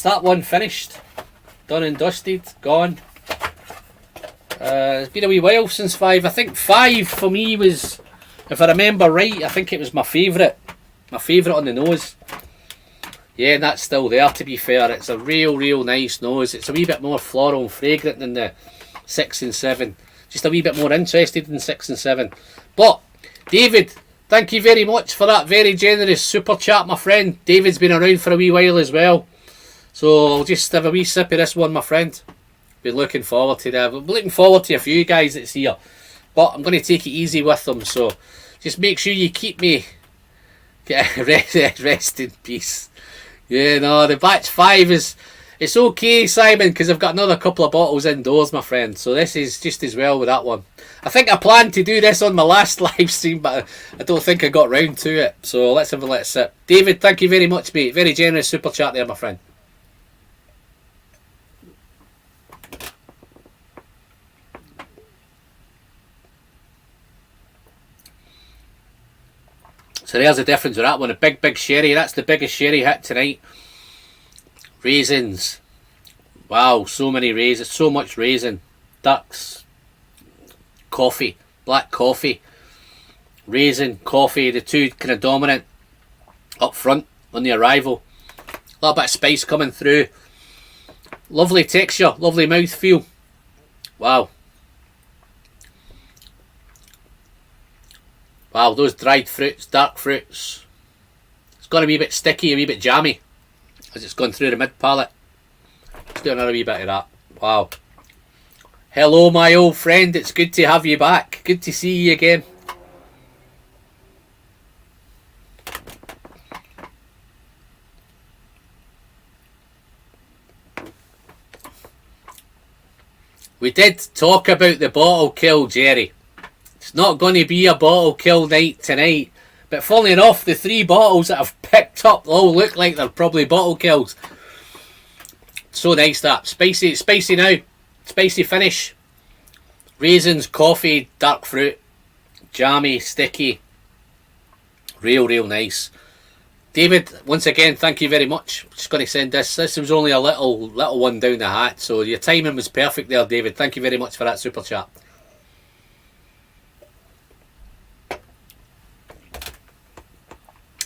that one finished. Done and dusted. Gone. It's been a wee while since 5. I think 5 for me was, if I remember right, I think it was my favourite on the nose. Yeah, and that's still there, to be fair. It's a real nice nose. It's a wee bit more floral and fragrant than the 6 and 7. Just a wee bit more interested in 6 and 7. But, David, thank you very much for that very generous super chat, my friend. David's been around for a wee while as well. So I'll just have a wee sip of this one, my friend. Been looking forward to that. I'm looking forward to a few guys that's here. But I'm going to take it easy with them. So just make sure you keep me. Rest in peace. Yeah, no, the batch 5 is... It's okay, Simon, because I've got another couple of bottles indoors, my friend. So this is just as well with that one. I think I planned to do this on my last live stream, but I don't think I got round to it. So let's have a little sip. David, thank you very much, mate. Very generous super chat there, my friend. So there's the difference with that one. A big sherry. That's the biggest sherry hit tonight. Raisins. Wow, so many raisins. So much raisin. Ducks. Coffee. Black coffee. Raisin, coffee. The two kind of dominant up front on the arrival. A little bit of spice coming through. Lovely texture. Lovely mouthfeel. Wow. Wow, those dried fruits, dark fruits. It's going to be a bit sticky, a wee bit jammy as it's gone through the mid palate. Let's do another wee bit of that. Wow. Hello, my old friend. It's good to have you back. Good to see you again. We did talk about the bottle kill, Jerry. It's not going to be a bottle kill night tonight. But funnily enough, the 3 bottles that I've picked up all look like they're probably bottle kills. So nice that. Spicy now. Spicy finish. Raisins, coffee, dark fruit. Jammy, sticky. Real nice. David, once again, thank you very much. Just going to send this. This was only a little one down the hat. So your timing was perfect there, David. Thank you very much for that super chat.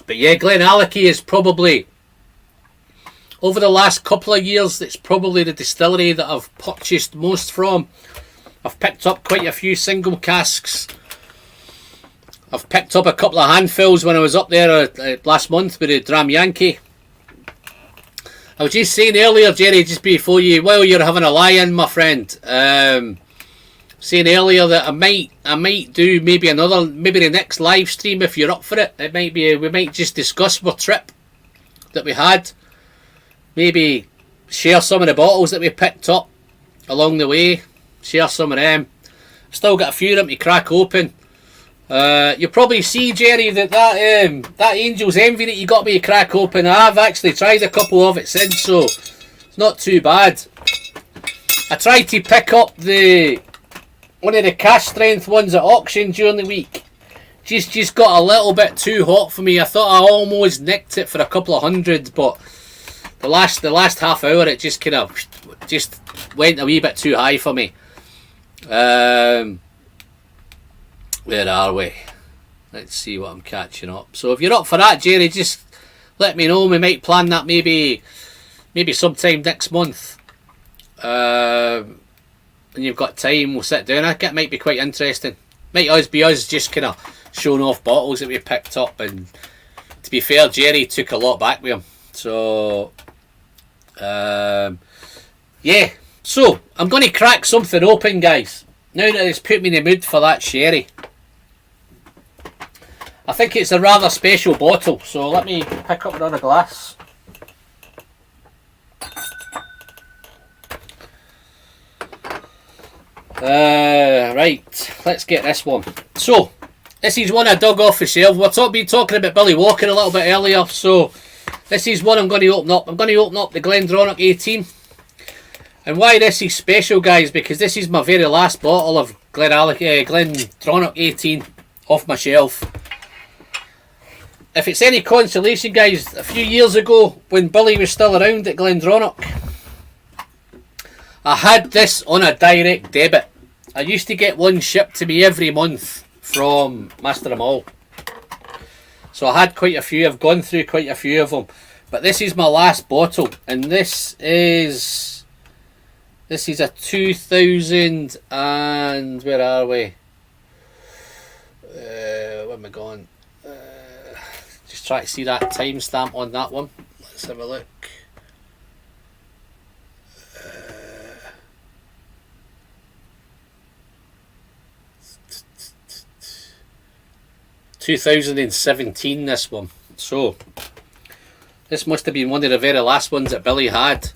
But yeah, GlenAllachie is probably, over the last couple of years, it's probably the distillery that I've purchased most from. I've picked up quite a few single casks. I've picked up a couple of handfuls when I was up there last month with the Dram Yankee. I was just saying earlier, Jerry, just before while you're having a lie-in, my friend, saying earlier that I might do maybe the next live stream if you're up for it. It might be we might just discuss our trip that we had. Maybe share some of the bottles that we picked up along the way. Share some of them. Still got a few of them to crack open. You'll probably see, Jerry, that Angel's Envy that you got me to crack open. I've actually tried a couple of it since, so it's not too bad. I tried to pick up one of the cash strength ones at auction during the week. Just got a little bit too hot for me. I thought I almost nicked it for a couple of hundred, but the last half hour it just kind of just went a wee bit too high for me. Where are we? Let's see what I'm catching up. So if you're up for that, Jerry, just let me know. We might plan that maybe sometime next month. And you've got time, we'll sit down. I think it might be quite interesting. Might be us just kind of showing off bottles that we picked up. And to be fair, Jerry took a lot back with him. So, yeah. So, I'm going to crack something open, guys. Now that it's put me in the mood for that sherry. I think it's a rather special bottle. So, let me pick up another glass. Right, let's get this one. So, this is one I dug off the shelf. We've been talking about Billy Walker a little bit earlier, so this is one I'm going to open up. I'm going to open up the Glendronach 18. And why this is special, guys, because this is my very last bottle of Glendronach 18 off my shelf. If it's any consolation, guys, a few years ago, when Billy was still around at Glendronach, I had this on a direct debit. I used to get one shipped to me every month from Master of All. So I had quite a few. I've gone through quite a few of them. But this is my last bottle. And this is a 2000 and... Where are we? Where am I going? just try to see that timestamp on that one. Let's have a look. 2017, this one. So this must have been one of the very last ones that Billy had.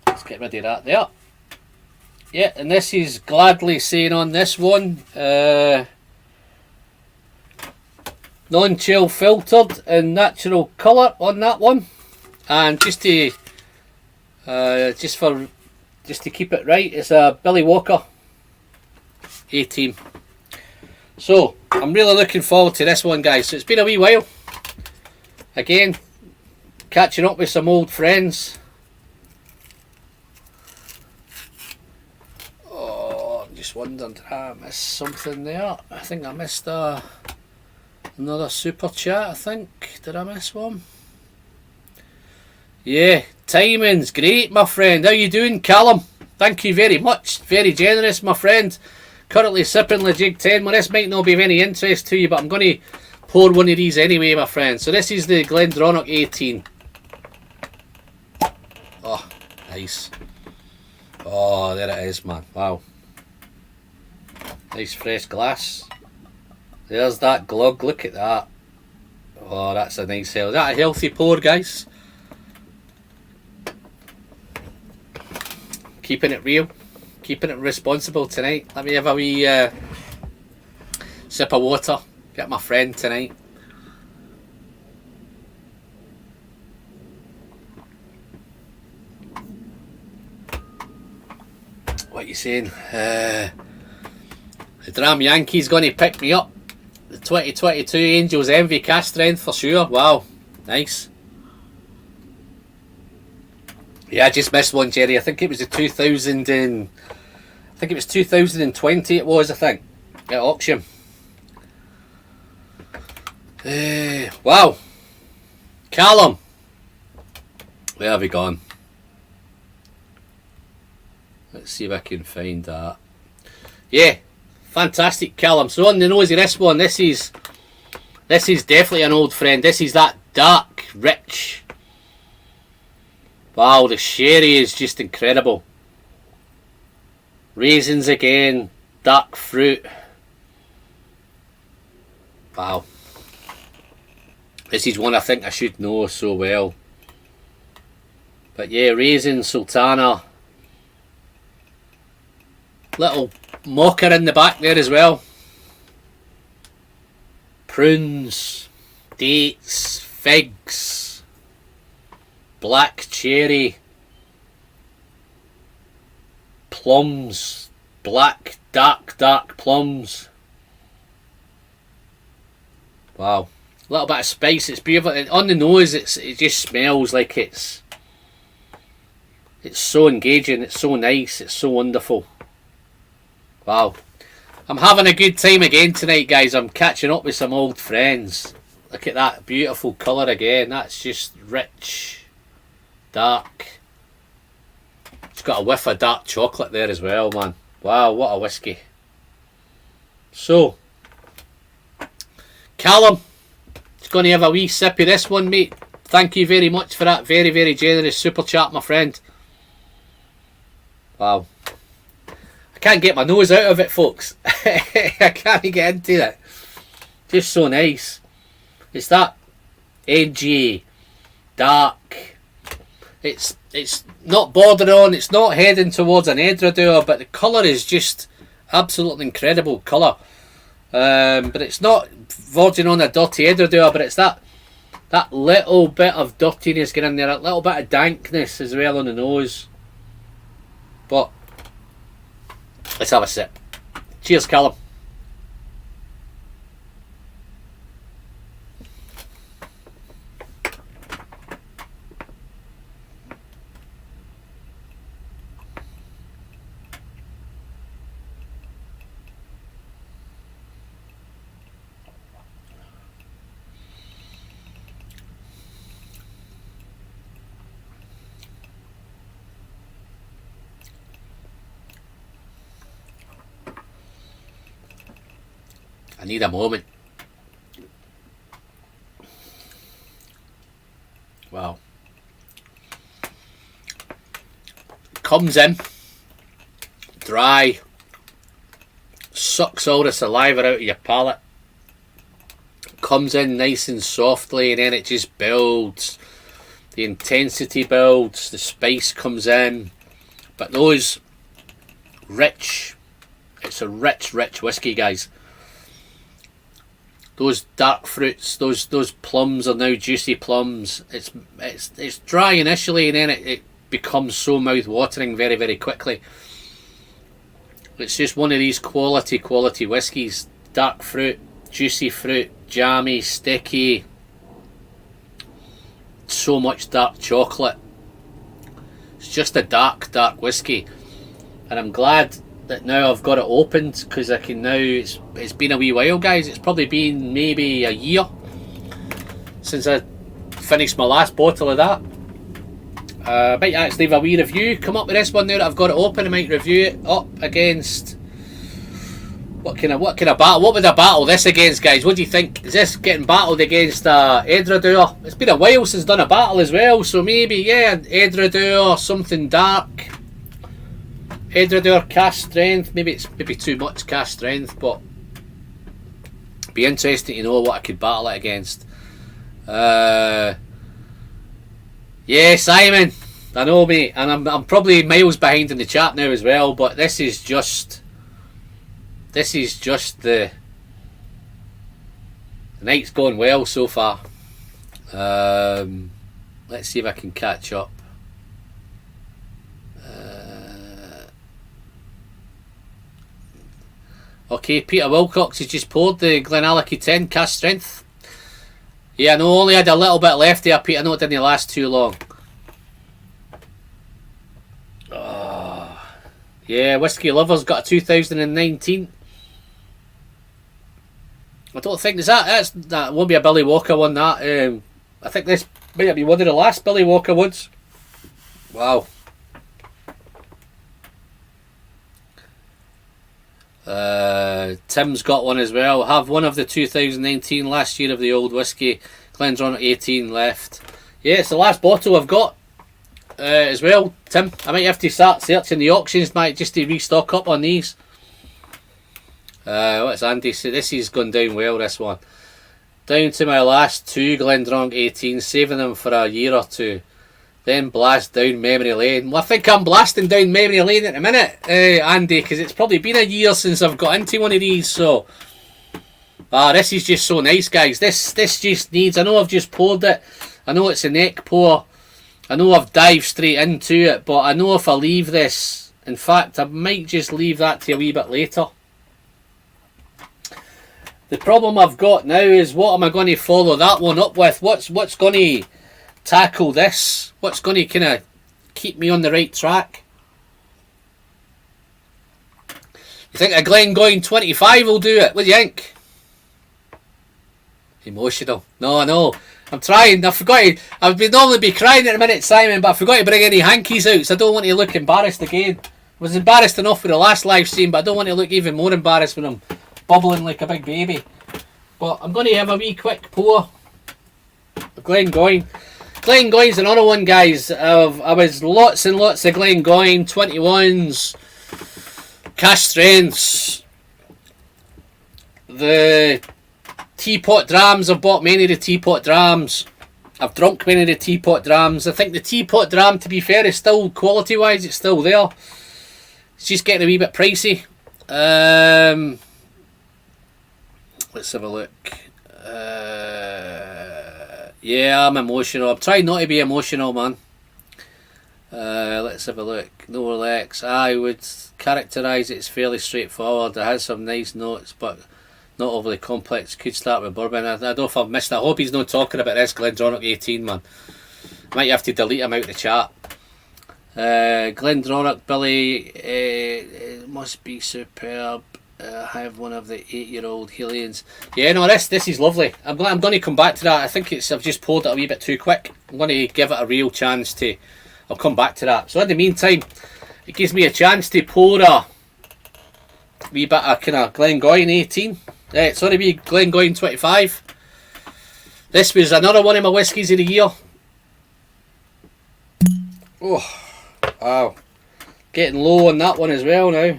Let's get rid of that there. Yeah, and this is gladly saying on this one, non-chill filtered and natural colour on that one. And just to keep it right, it's a Billy Walker 18. So I'm really looking forward to this one, guys. So it's been a wee while. Again, catching up with some old friends. Oh, I'm just wondering, did I miss something there? I think I missed another super chat, I think. Did I miss one? Yeah, timing's great, my friend. How you doing, Callum? Thank you very much. Very generous, my friend. Currently sipping the Jig 10. Well, this might not be of any interest to you, but I'm going to pour one of these anyway, my friend. So this is the Glendronach 18. Oh, nice. Oh, there it is, man. Wow. Nice fresh glass. There's that glug. Look at that. Oh, that's a nice health. Is that a healthy pour, guys? Keeping it real, keeping it responsible tonight. Let me have a wee sip of water. Get my friend tonight. What are you saying? The Dram Yankee's going to pick me up. The 2022 Angels Envy cast strength for sure. Wow, nice. Yeah, I just missed one, Jerry. I think it was the 2020. It was, I think, at auction. Wow, Callum, where have we gone? Let's see if I can find that. Yeah, fantastic, Callum. So on the nose of this one, this is definitely an old friend. This is that dark, rich. Wow, the sherry is just incredible. Raisins again, dark fruit. Wow. This is one I think I should know so well. But yeah, raisin, sultana. Little mocha in the back there as well. Prunes, dates, figs. Black cherry, plums, black dark plums. Wow, a little bit of spice. It's beautiful. And on the nose, it just smells like it's so engaging. It's so nice. It's so wonderful. Wow, I'm having a good time again tonight, guys. I'm catching up with some old friends. Look at that beautiful colour again. That's just rich. Dark. It's got a whiff of dark chocolate there as well, man. Wow, what a whiskey. So, Callum, just going to have a wee sip of this one, mate. Thank you very much for that very, very generous super chat, my friend. Wow. I can't get my nose out of it, folks. I can't get into it. Just so nice. It's that edgy, dark. It's not bordered on, it's not heading towards an Edradour, but the colour is just absolutely incredible colour. But it's not verging on a dirty Edradour, but it's that little bit of dirtiness getting in there, a little bit of dankness as well on the nose. But let's have a sip. Cheers, Callum. I need a moment. Wow. Comes in dry, sucks all the saliva out of your palate, comes in nice and softly, and then it just builds. The intensity builds, the spice comes in, but those rich, it's a rich whiskey, guys. Those dark fruits, those plums are now juicy plums. It's dry initially, and then it becomes so mouth-watering very, very quickly. It's just one of these quality whiskies. Dark fruit, juicy fruit, jammy, sticky. So much dark chocolate. It's just a dark whiskey, and I'm glad that now I've got it opened, because I can now. It's been a wee while, guys. It's probably been maybe a year since I finished my last bottle of that. I might actually leave a wee review. Come up with this one now that I've got it open. I might review it up against what kind of battle? What would I battle this against, guys? What do you think? Is this getting battled against Edradour? It's been a while since I've done a battle as well, so maybe, yeah, Edradour, something dark. Edradour cast strength. Maybe it's too much cast strength, but it'd be interesting to know what I could battle it against. Yeah, Simon, I know, mate, and I'm probably miles behind in the chat now as well, but this is just the night's going well so far. Let's see if I can catch up. Okay, Peter Wilcox has just poured the GlenAllachie 10 cast strength. Yeah, I know, only had a little bit left there, Peter. I know it didn't last too long. Oh, yeah, Whiskey Lover's got a 2019. I don't think that won't be a Billy Walker one. That I think this might be one of the last Billy Walker ones. Wow. Tim's got one as well. Have one of the 2019 last year of the old whiskey. Glendronach 18 left. Yeah, it's the last bottle I've got as well, Tim. I might have to start searching the auctions, mate, just to restock up on these. What's Andy say? This is gone down well, this one. Down to my last two Glendronach 18, saving them for a year or two. Then blast down memory lane. Well, I think I'm blasting down memory lane at the minute, Andy, because it's probably been a year since I've got into one of these, so... this is just so nice, guys. This just needs... I know I've just poured it. I know it's a neck pour. I know I've dived straight into it, but I know if I leave this... In fact, I might just leave that to a wee bit later. The problem I've got now is, what am I going to follow that one up with? What's going to tackle this? What's going to kind of keep me on the right track? You think a Glengoyne 25 will do it? What do you think? Emotional. No. I'm trying. I forgot to, I would normally be crying at a minute, Simon, but I forgot to bring any hankies out, so I don't want to look embarrassed again. I was embarrassed enough with the last live stream, but I don't want to look even more embarrassed when I'm bubbling like a big baby. But I'm going to have a wee quick pour of Glengoyne. Glengoyne's another one, guys. I was lots and lots of Glengoyne 21s, cash strengths. The teapot drams, I've bought many of the teapot drams. I've drunk many of the teapot drams. I think the teapot dram, to be fair, is still, quality wise, it's still there. It's just getting a wee bit pricey. Let's have a look. Yeah, I'm emotional. I'm trying not to be emotional, man. Let's have a look. No relax. I would characterise it as fairly straightforward. It has some nice notes, but not overly complex. Could start with bourbon. I don't know if I've missed it. I hope he's not talking about this Glendronach 18, man. Might have to delete him out of the chat. Glendronach Billy, it must be superb. I have one of the 8-year-old Hellions. Yeah, no, this is lovely. I'm going to come back to that. I think I've just poured it a wee bit too quick. I'm going to give it a real chance to... I'll come back to that. So in the meantime, it gives me a chance to pour a wee bit of kind of Glengoyne 18. Right, sorry, me Glengoyne 25. This was another one of my whiskies of the year. Oh, wow. Getting low on that one as well now.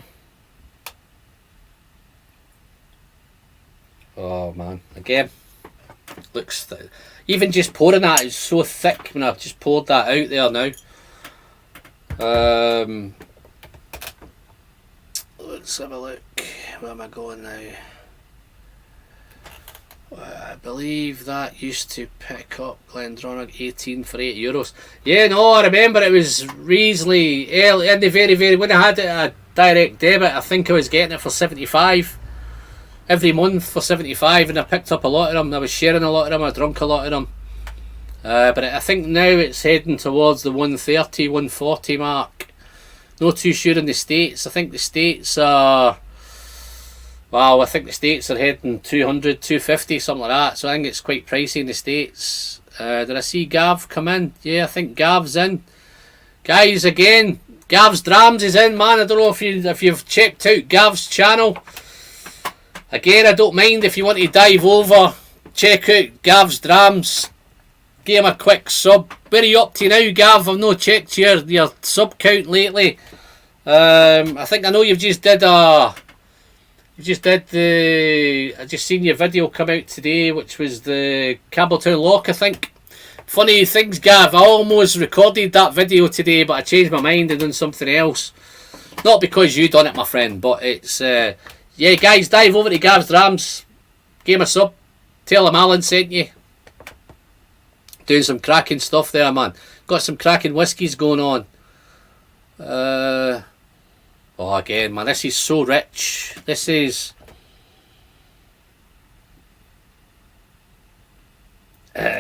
Oh man, again, looks even just pouring that is so thick when I've just poured that out there now. Let's have a look. Where am I going now? I believe that used to pick up Glendronach 18 for €8. Yeah, no, I remember it was reasonably early in the very when I had it a direct debit. I think I was getting it for 75 every month for 75, and I picked up a lot of them. I was sharing a lot of them. I drunk a lot of them. But I think now it's heading towards the 130, 140 mark. Not too sure in the States. I think the States are... Wow, I think the States are heading 200, 250, something like that. So I think it's quite pricey in the States. Did I see Gav come in? Yeah, I think Gav's in. Guys, again, Gav's Drams is in, man. I don't know if you've checked out Gav's channel. Again, I don't mind if you want to dive over, check out Gav's Drams. Give him a quick sub. Where are you up to now, Gav? I've not checked your sub count lately. I think I know you've just did a... I just seen your video come out today, which was the Campbelltown Lock, I think. Funny things, Gav, I almost recorded that video today, but I changed my mind and done something else. Not because you done it, my friend, but it's... yeah, guys, dive over to Gav's Drams. Give him a sub. Tell him Alan sent you. Doing some cracking stuff there, man. Got some cracking whiskies going on. Oh, again, man, this is so rich. This is...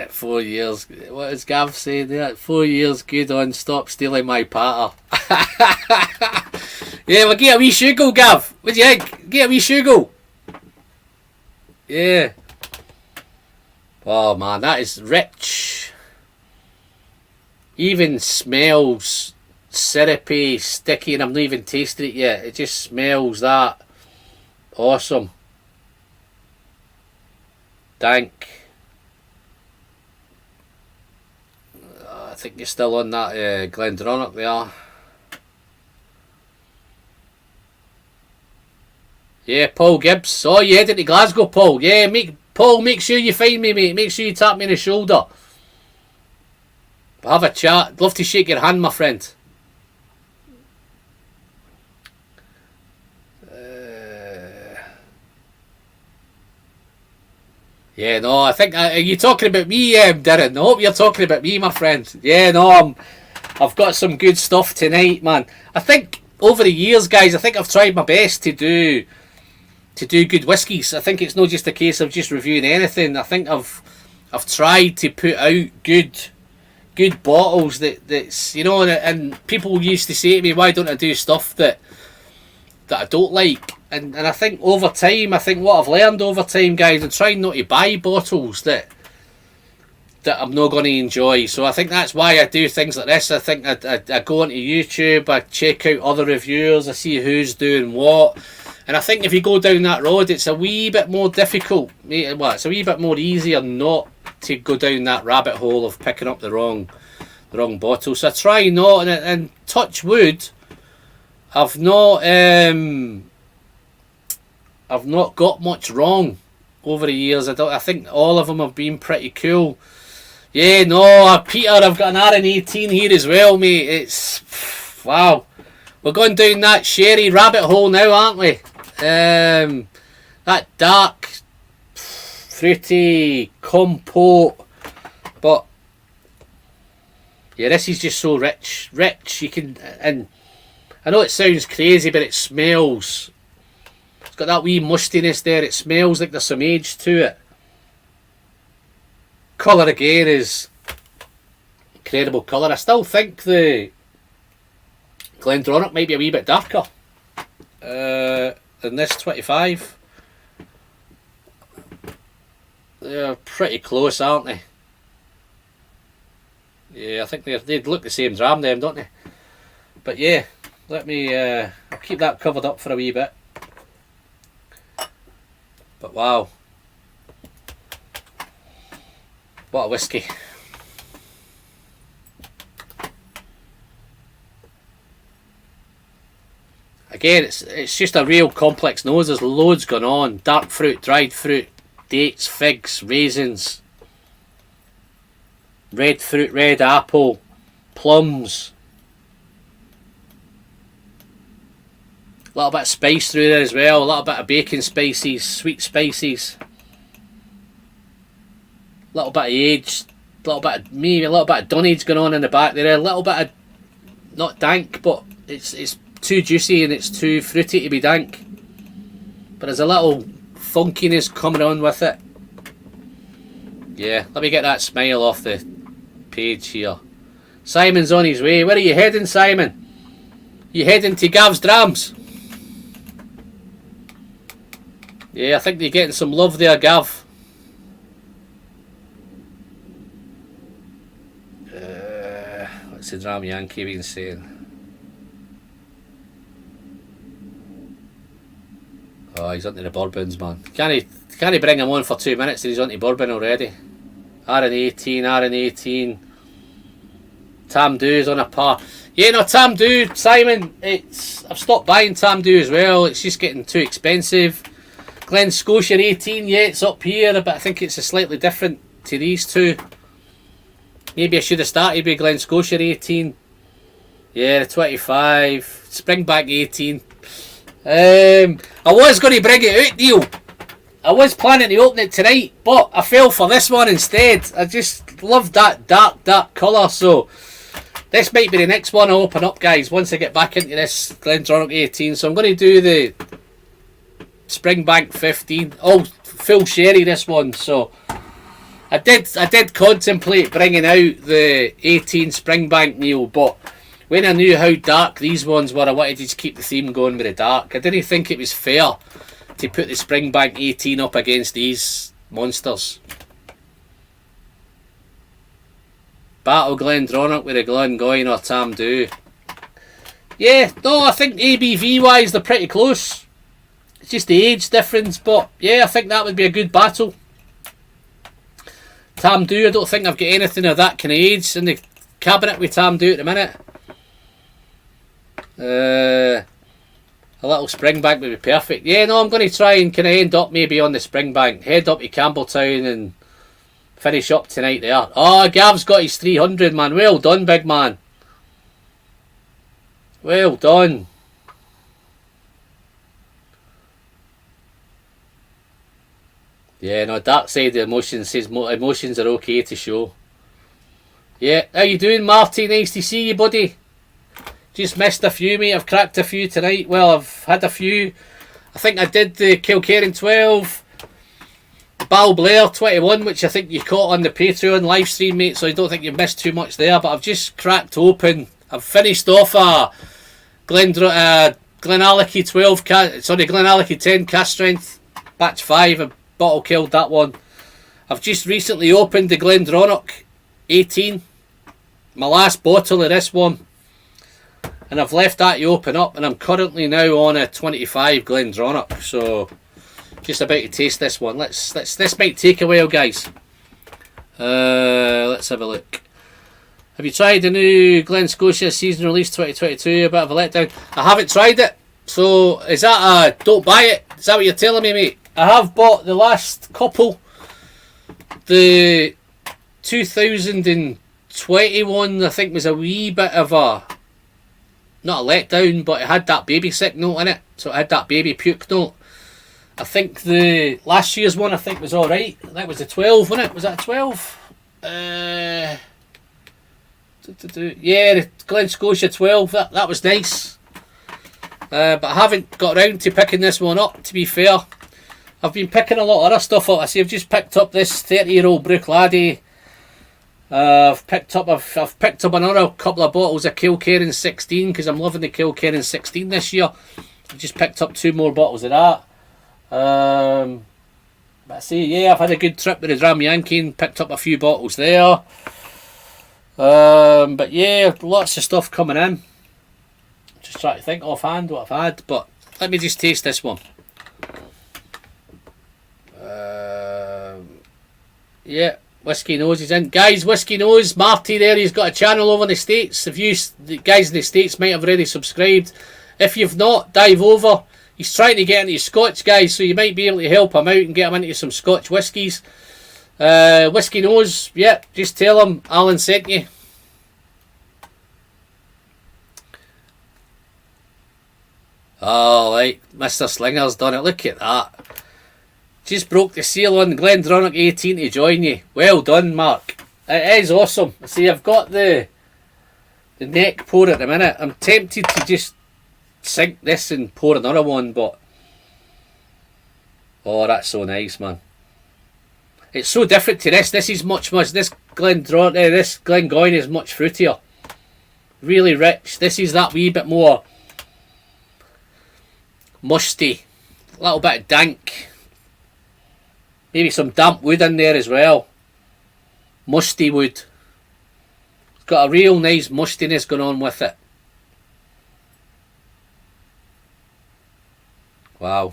4 years. What is Gav saying there? 4 years, good on. Stop stealing my patter. Yeah, we'll get a wee shugo, Gav. What do you think? Get a wee shugo. Yeah. Oh, man, that is rich. Even smells... syrupy, sticky, and I'm not even tasted it yet. It just smells that awesome. Dank. I think you're still on that Glendronach there. Yeah, Paul Gibbs. Oh, you headed to Glasgow, Paul. Yeah, Paul, make sure you find me, mate. Make sure you tap me on the shoulder. Have a chat. Love to shake your hand, my friend. Yeah, no, I think are you talking about me, Darren? I hope you're talking about me, my friend. Yeah, no, I've got some good stuff tonight, man. I think over the years, guys, I think I've tried my best to do good whiskies. I think it's not just a case of just reviewing anything. I think I've tried to put out good bottles that's, you know, and people used to say to me, why don't I do stuff that I don't like? And I think over time, I think what I've learned over time, guys, I'm trying not to buy bottles that I'm not going to enjoy. So I think that's why I do things like this. I think I go onto YouTube, I check out other reviewers, I see who's doing what. And I think if you go down that road, it's a wee bit more difficult. Well, it's a wee bit more easier not to go down that rabbit hole of picking up the wrong bottle. So I try not, and touch wood, I've not got much wrong over the years. I think all of them have been pretty cool. Yeah, no, Peter, I've got an RN18 here as well, mate. It's... wow. We're going down that sherry rabbit hole now, aren't we? That dark, fruity compote. But, yeah, this is just so rich. You can... and I know it sounds crazy, but it smells... it's got that wee mustiness there. It smells like there's some age to it. Colour again is incredible colour. I still think the Glendronach might be a wee bit darker than this 25. They're pretty close, aren't they? Yeah, I think they'd look the same dram them, don't they? But yeah, let me I'll keep that covered up for a wee bit. But wow, what a whiskey. Again, it's just a real complex nose. There's loads going on. Dark fruit, dried fruit, dates, figs, raisins, red fruit, red apple, plums. A little bit of spice through there as well. A little bit of baking spices, sweet spices. A little bit of aged. A little bit of maybe a little bit of dunnage going on in the back there. A little bit of not dank, but it's too juicy and it's too fruity to be dank. But there's a little funkiness coming on with it. Yeah, let me get that smile off the page here. Simon's on his way. Where are you heading, Simon? You heading to Gav's Drams? Yeah, I think you're getting some love there, Gav. What's the Dram Yankee been saying? Oh, he's onto the Bourbons, man. Can't he bring him on for 2 minutes and he's onto Bourbon already? RN18, RN18. Tamdoo's on a par. Yeah, no, Tamdoo, Simon, I've stopped buying Tamdoo as well. It's just getting too expensive. Glen Scotia 18, yeah, it's up here, but I think it's a slightly different to these two. Maybe I should have started with Glen Scotia 18. Yeah, the 25. Springbank 18. I was going to bring it out, Neil. I was planning to open it tonight, but I fell for this one instead. I just love that dark colour, so this might be the next one I open up, guys, once I get back into this Glendronach 18. So I'm going to do the Springbank 15. Oh, full sherry this one. So I did contemplate bringing out the 18 Springbank, Neil, but when I knew how dark these ones were, I wanted to just keep the theme going with the dark. I didn't think it was fair to put the Springbank 18 up against these monsters. Battle Glendronach with a Glengoyne or Tamdoo. Yeah, no, I think ABV wise they're pretty close. It's just the age difference, but yeah, I think that would be a good battle. Tamdoo, I don't think I've got anything of that kind of age in the cabinet with Tamdoo at the minute. A little Springbank would be perfect. Yeah, no, I'm going to try and kind of end up maybe on the Springbank. Head up to Campbelltown and finish up tonight there. Oh, Gav's got his 300, man. Well done, big man. Well done. Yeah, no, dark side of the emotions says emotions are okay to show. Yeah, how you doing, Marty? Nice to see you, buddy. Just missed a few, mate. I've cracked a few tonight. Well, I've had a few. I think I did the Kilkerran 12, Balblair 21, which I think you caught on the Patreon live stream, mate, so I don't think you've missed too much there. But I've just cracked open. I've finished off a GlenAllachie 12, GlenAllachie 10 cast strength, batch 5. I bottle killed that one. I've just recently opened the Glendronach 18, my last bottle of this one. And I've left that to open up, and I'm currently now on a 25 Glendronach, so just about to taste this one. This might take a while, guys. Let's have a look. Have you tried the new Glen Scotia season release 2022? A bit of a letdown. I haven't tried it, so is that a don't buy it? Is that what you're telling me, mate? I have bought the last couple. The 2021, I think, was a wee bit of a, not a letdown, but it had that baby sick note in it, so it had that baby puke note. I think the last year's one, I think, was alright. That was a 12, wasn't it? Was that a 12? Yeah, the Glen Scotia 12, that was nice. But I haven't got around to picking this one up, to be fair. I've been picking a lot of other stuff up. I see I've just picked up this 30-year-old Bruichladdich. I've picked up another couple of bottles of Kilkerran 16 because I'm loving the Kilkerran 16 this year. I've just picked up 2 more bottles of that. But I see, yeah, I've had a good trip with the Dram Yankee and picked up a few bottles there. But yeah, lots of stuff coming in. Just trying to think offhand what I've had, but let me just taste this one. Yeah, Whiskey Nose is in. Guys, Whiskey Nose, Marty there, he's got a channel over in the States. If you the guys in the States might have already subscribed. If you've not, dive over. He's trying to get into Scotch, guys, so you might be able to help him out and get him into some Scotch whiskies. Whiskey Nose, yeah, just tell him Alan sent you. Oh, like Mr. Slinger's done it. Look at that. Just broke the seal on Glendronach 18 to join you. Well done, Mark. It is awesome. See, I've got the neck pour at the minute. I'm tempted to just sink this and pour another one, but oh, that's so nice, man. It's so different to this. This is much this Glendronach, this Glengoyne is much fruitier. Really rich. This is that wee bit more musty, a little bit of dank, maybe some damp wood in there as well. Musty wood. It's got a real nice mustiness going on with it. Wow.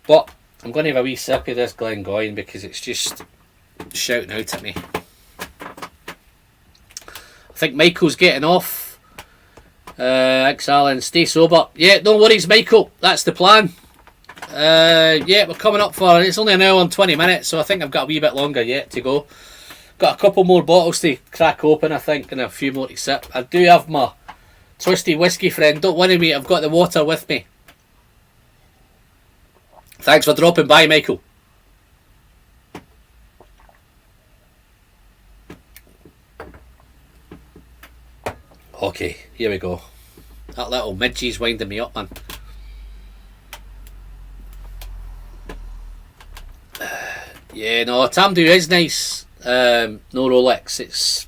But I'm going to have a wee sip of this Glengoyne because it's just shouting out at me. I think Michael's getting off. Thanks, Alan. Stay sober. Yeah, no worries, Michael. That's the plan. Yeah, we're coming up for... It's only an hour and 20 minutes, so I think I've got a wee bit longer yet to go. Got a couple more bottles to crack open, I think, and a few more to sip. I do have my trusty whiskey friend. Don't worry, mate. I've got the water with me. Thanks for dropping by, Michael. Okay, here we go. That little midgie's winding me up, man. Yeah, no, Tamdu is nice. No Rolex, it's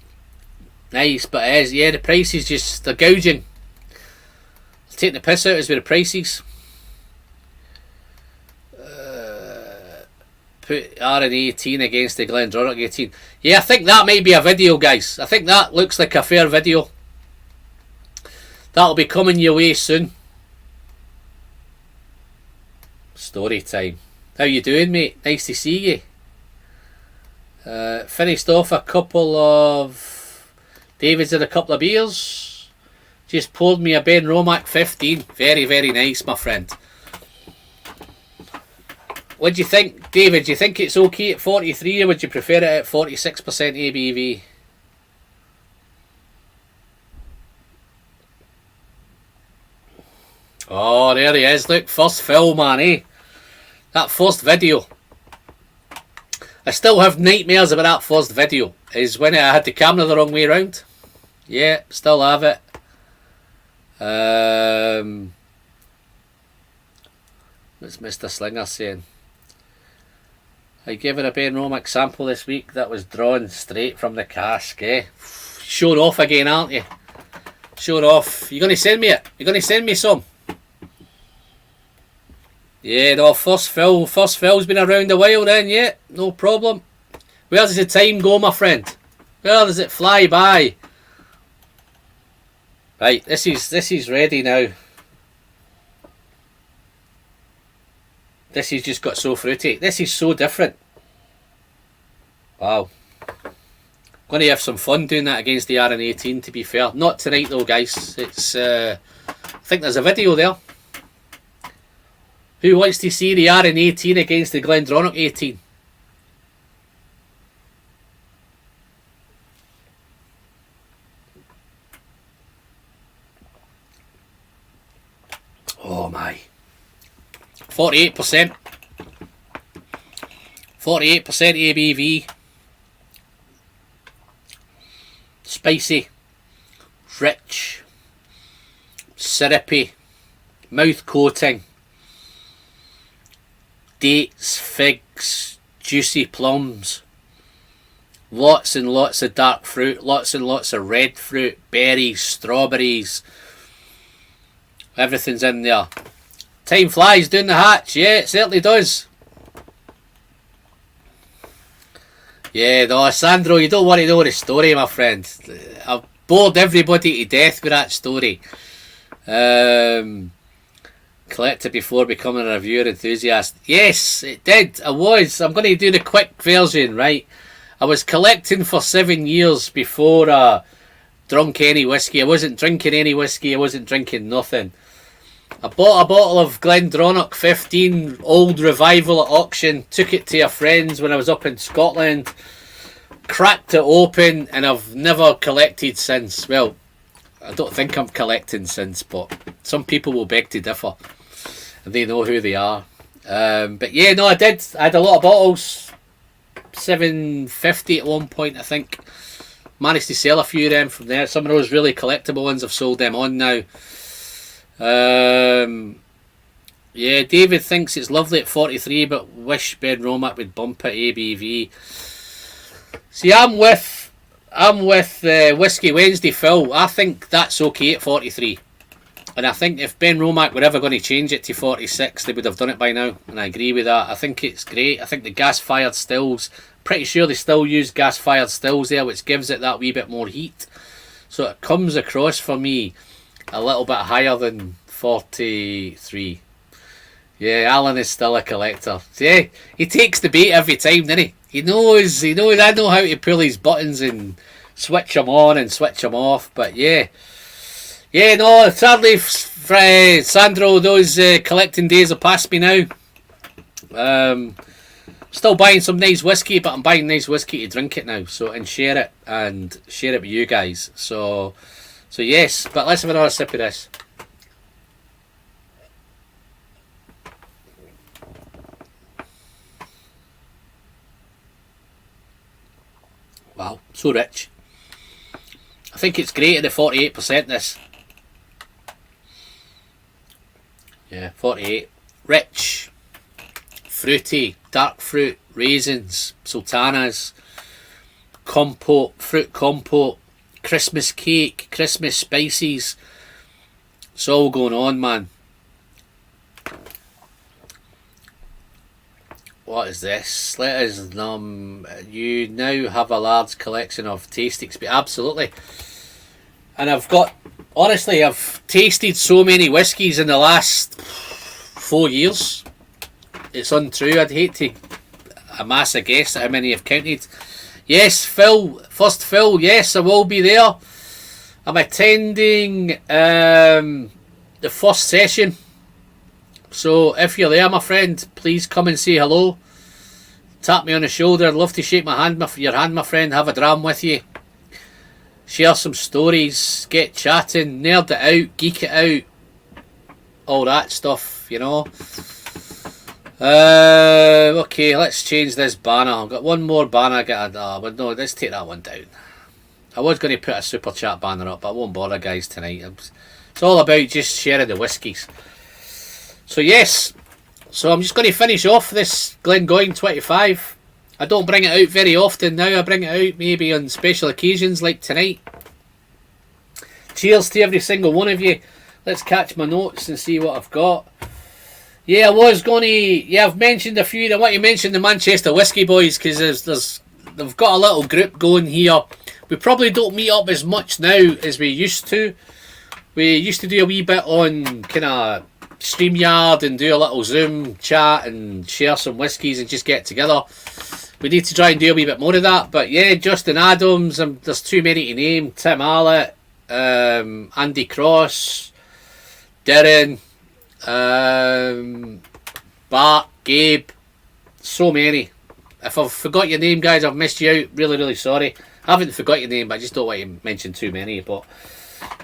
nice, but it is, yeah, the price is just, they're gouging. Taking the piss out is with the prices. Put RN18 against the Glendronach 18. Yeah, I think that might be a video, guys. I think that looks like a fair video. That'll be coming your way soon. Story time. How you doing, mate? Nice to see you. Finished off a couple of David's and a couple of beers. Just poured me a Ben Romack 15. Very, very nice, my friend. What do you think, David? Do you think it's okay at 43 or would you prefer it at 46% ABV? Oh, there he is. Look, first fill, man, eh? That first video. I still have nightmares about that first video. Is when I had the camera the wrong way around. Yeah, still have it. What's Mr. Slinger saying? I gave her a Ben Romack sample this week that was drawn straight from the cask, eh? Showing off again, aren't you? Showing off. You going to send me it? You going to send me some? Yeah, no, first fill's been around a while then, yeah, no problem. Where does the time go, my friend? Where does it fly by? Right, this is ready now. This has just got so fruity. This is so different. Wow. Going to have some fun doing that against the RN18, to be fair. Not tonight though, guys. It's I think there's a video there. Who wants to see the RN18 against the Glendronach 18? Oh my. 48%. 48% ABV. Spicy. Rich. Syrupy. Mouth coating. Dates, figs, juicy plums. Lots and lots of dark fruit. Lots and lots of red fruit. Berries, strawberries. Everything's in there. Time flies down the hatch. Yeah, it certainly does. Yeah, no, Sandro, you don't want to know the story, my friend. I've bored everybody to death with that story. Can't Collected before becoming a reviewer enthusiast. Yes, it did. I was. I'm going to do the quick version, right? I was collecting for 7 years before I drunk any whiskey. I wasn't drinking any whiskey. I wasn't drinking nothing. I bought a bottle of Glendronach 15 old revival at auction. Took it to a friend's when I was up in Scotland. Cracked it open, and I've never collected since. Well, I don't think I'm collecting since, but some people will beg to differ. And they know who they are. But yeah, no, I did. I had a lot of bottles. 750 at one point, I think. Managed to sell a few of them from there. Some of those really collectible ones, I've sold them on now. Yeah, David thinks it's lovely at 43, but wish BenRomac would bump it ABV. See, I'm with Whiskey Wednesday Phil. I think that's okay at 43. And I think if BenRomac were ever going to change it to 46, they would have done it by now. And I agree with that. I think it's great. I think the gas-fired stills, pretty sure they still use gas-fired stills there, which gives it that wee bit more heat. So it comes across for me a little bit higher than 43. Yeah, Alan is still a collector. Yeah, he takes the bait every time, doesn't he? He knows, I know how to pull his buttons and switch them on and switch them off. But yeah. Yeah, no, sadly, Sandro, those collecting days are past me now. Still buying some nice whiskey, but I'm buying nice whiskey to drink it now, so and share it with you guys. So yes, but let's have another sip of this. Wow, so rich. I think it's great at the 48% this. Yeah, 48. Rich, fruity, dark fruit, raisins, sultanas, compote, fruit compote, Christmas cake, Christmas spices. It's all going on, man. What is this? Let us you now have a large collection of taste experience. Absolutely. And honestly, I've tasted so many whiskies in the last 4 years. It's untrue. I'd hate to amass a guess at how many I've counted. Yes, Phil. Yes, I will be there. I'm attending the first session. So if you're there, my friend, please come and say hello. Tap me on the shoulder. I'd love to shake your hand, my friend. Have a dram with you. Share some stories. Get chatting. Nerd it out. Geek it out. All that stuff, you know. Okay, let's change this banner. I've got one more banner. But no, let's take that one down. I was going to put a super chat banner up, but I won't bother guys tonight. It's all about just sharing the whiskies. So yes, so I'm just going to finish off this Glengoyne 25. I don't bring it out very often now. I bring it out maybe on special occasions like tonight. Cheers to every single one of you. Let's catch my notes and see what I've got. Yeah, I've mentioned a few. I want to mention the Manchester Whiskey Boys because they've got a little group going here. We probably don't meet up as much now as we used to. We used to do a wee bit on kind of StreamYard and do a little Zoom chat and share some whiskies and just get together. We need to try and do a wee bit more of that. But yeah, Justin Adams, there's too many to name. Tim Allett, Andy Cross, Darren, Bart, Gabe, so many. If I've forgot your name, guys, I've missed you out. Really, really sorry. I haven't forgot your name, but I just don't want to mention too many. But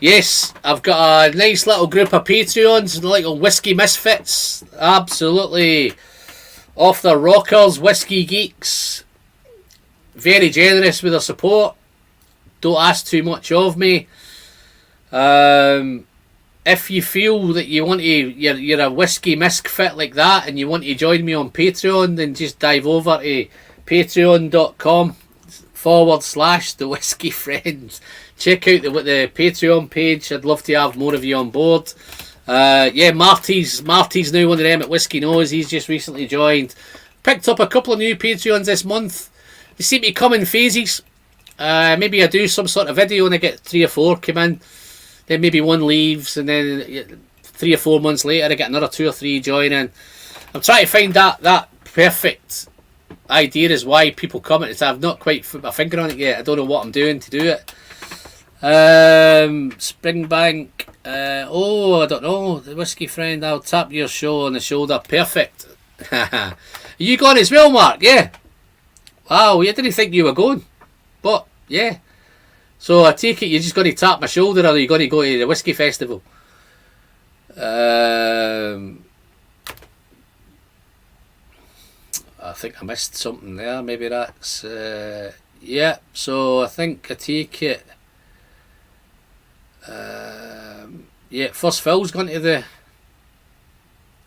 yes, I've got a nice little group of Patreons, little whiskey misfits. Absolutely off the rockers, whiskey geeks. Very generous with their support. Don't ask too much of me. If you feel that you want to, you're a whiskey misfit like that and you want to join me on Patreon, then just dive over to patreon.com/the whiskey friends. Check out the Patreon page. I'd love to have more of you on board. Yeah, Marty's now one of them at Whiskey Knows. He's just recently joined. Picked up a couple of new Patreons this month. They seem to come in phases. Maybe I do some sort of video and I get 3 or 4 come in. Then maybe one leaves, and then 3 or 4 months later I get another 2 or 3 joining. I'm trying to find that perfect idea is why people comment. I've not quite put my finger on it yet. I don't know what I'm doing to do it. Springbank. I don't know. The whiskey friend, I'll tap your show on the shoulder. Perfect. Are you going as well, Mark? Yeah. Wow, I didn't think you were going. But, yeah. So I take it you're just going to tap my shoulder, or are you going to go to the whiskey festival? I think I missed something there. Maybe that's... yeah, so I think I take it... yeah, first Phil's gone to the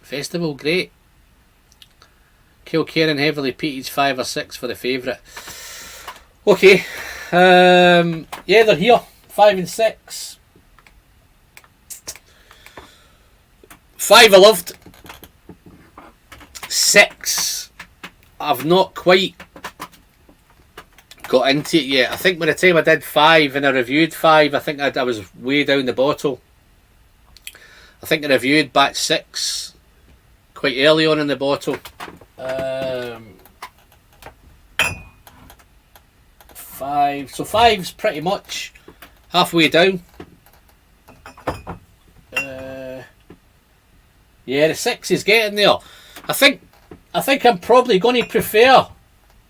festival. Great. Kilkerran heavily peated 5 or 6 for the favourite. Okay. Yeah, they're here. 5 and 6. 5 I loved. 6 I've not quite got into it yet. I think by the time I did 5 and I reviewed 5, I think I was way down the bottle. I think I reviewed batch 6 quite early on in the bottle. 5. So 5's pretty much halfway down. Yeah, the 6 is getting there. I think I'm probably going to prefer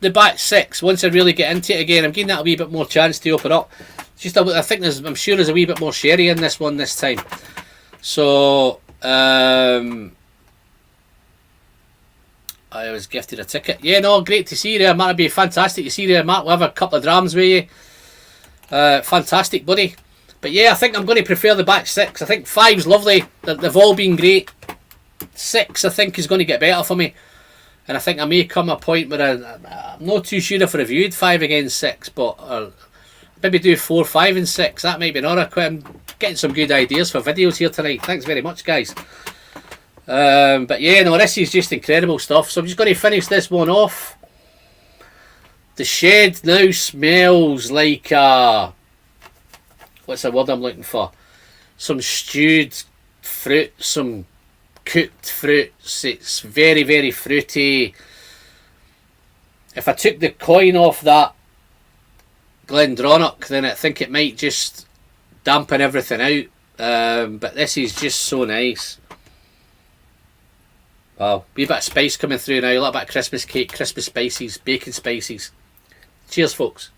the batch 6 once I really get into it again. I'm giving that a wee bit more chance to open up. It's just I think I'm sure there's a wee bit more sherry in this one this time. So I was gifted a ticket. Yeah, no, great to see you there, Mark. It'd be fantastic to see you there, Mark. We'll have a couple of drams with you. Fantastic, buddy. But yeah, I think I'm going to prefer the batch 6. I think 5's lovely. They've all been great. 6 I think is going to get better for me. And I think I may come a point where I'm not too sure if I reviewed 5 against 6, but maybe do 4, 5 and 6. That might be another. I'm getting some good ideas for videos here tonight. Thanks very much, guys. But yeah, no, this is just incredible stuff. So I'm just going to finish this one off. The shed now smells like what's the word I'm looking for? Some stewed fruit, some cooked fruits. It's very, very fruity. If I took the coin off that Glendronach, then I think it might just dampen everything out. But this is just so nice. Wow, wee bit of spice coming through now, a little bit of Christmas cake, Christmas spices, bacon spices. Cheers, folks.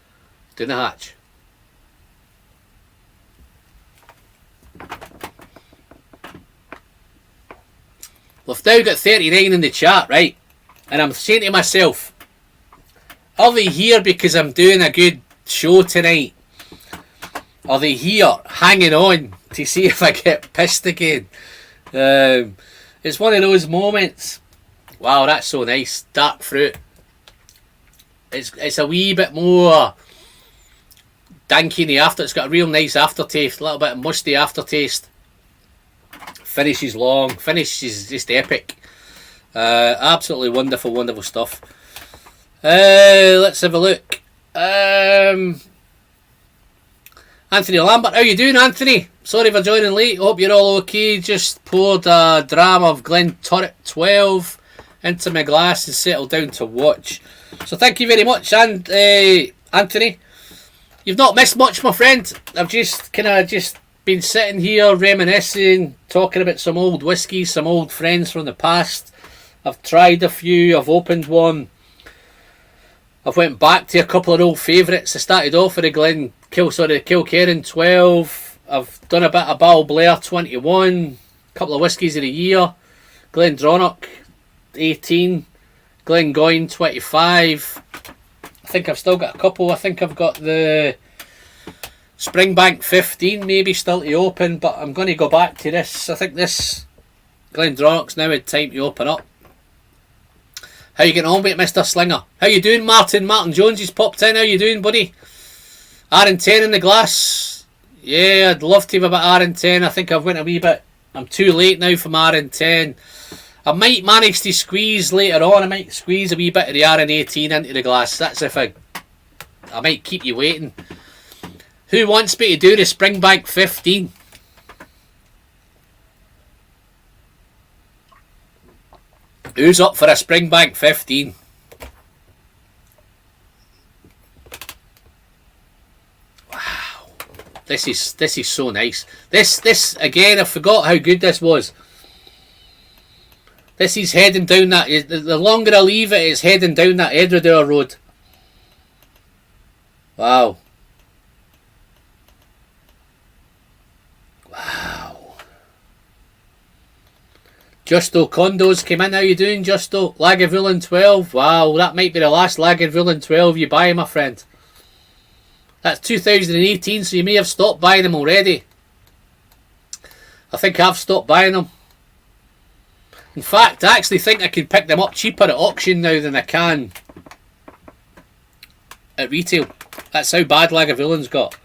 Down the hatch. We've now got 39 in the chat, right? And I'm saying to myself, are they here because I'm doing a good show tonight? Are they here hanging on to see if I get pissed again? It's one of those moments. Wow, that's so nice. Dark fruit. It's a wee bit more danky in the after. It's got a real nice aftertaste. A little bit of musty aftertaste. Finish is long. Finish is just epic. Absolutely wonderful, wonderful stuff. Let's have a look. Anthony Lambert, how you doing, Anthony? Sorry for joining late. Hope you're all okay. Just poured a dram of Glenfarclas 12 into my glass and settled down to watch. So thank you very much, and Anthony. You've not missed much, my friend. I've just been sitting here reminiscing, talking about some old whiskies, some old friends from the past. I've tried a few. I've opened one. I've went back to a couple of old favourites. I started off with the Kilkerran 12. I've done a bit of Balblair 21. A couple of whiskies of the year. Glendronach 18. Glengoyne 25. I think I've still got a couple. I think I've got the Springbank 15 maybe still to open, but I'm going to go back to this. I think this Glendronach's now had time to open up. How you getting on with it, Mr. Slinger? How you doing, Martin? Martin Jones, he's popped in. How you doing, buddy? R10 in the glass. Yeah, I'd love to have a bit R10. I think I've went a wee bit. I'm too late now from R10. I might manage to squeeze later on. I might squeeze a wee bit of the R18 into the glass. That's if I might keep you waiting. Who wants me to do the Springbank 15? Who's up for a Springbank 15? Wow, this is so nice. This again, I forgot how good this was. This is heading down that. The longer I leave it, it's heading down that Edredale road. Wow. Wow. Justo Condos came in. How you doing, Justo? Lagavulin 12. Wow, that might be the last Lagavulin 12 you buy, my friend. That's 2018, so you may have stopped buying them already. I think I've stopped buying them. In fact, I actually think I can pick them up cheaper at auction now than I can at retail. That's how bad Lagavulin's got.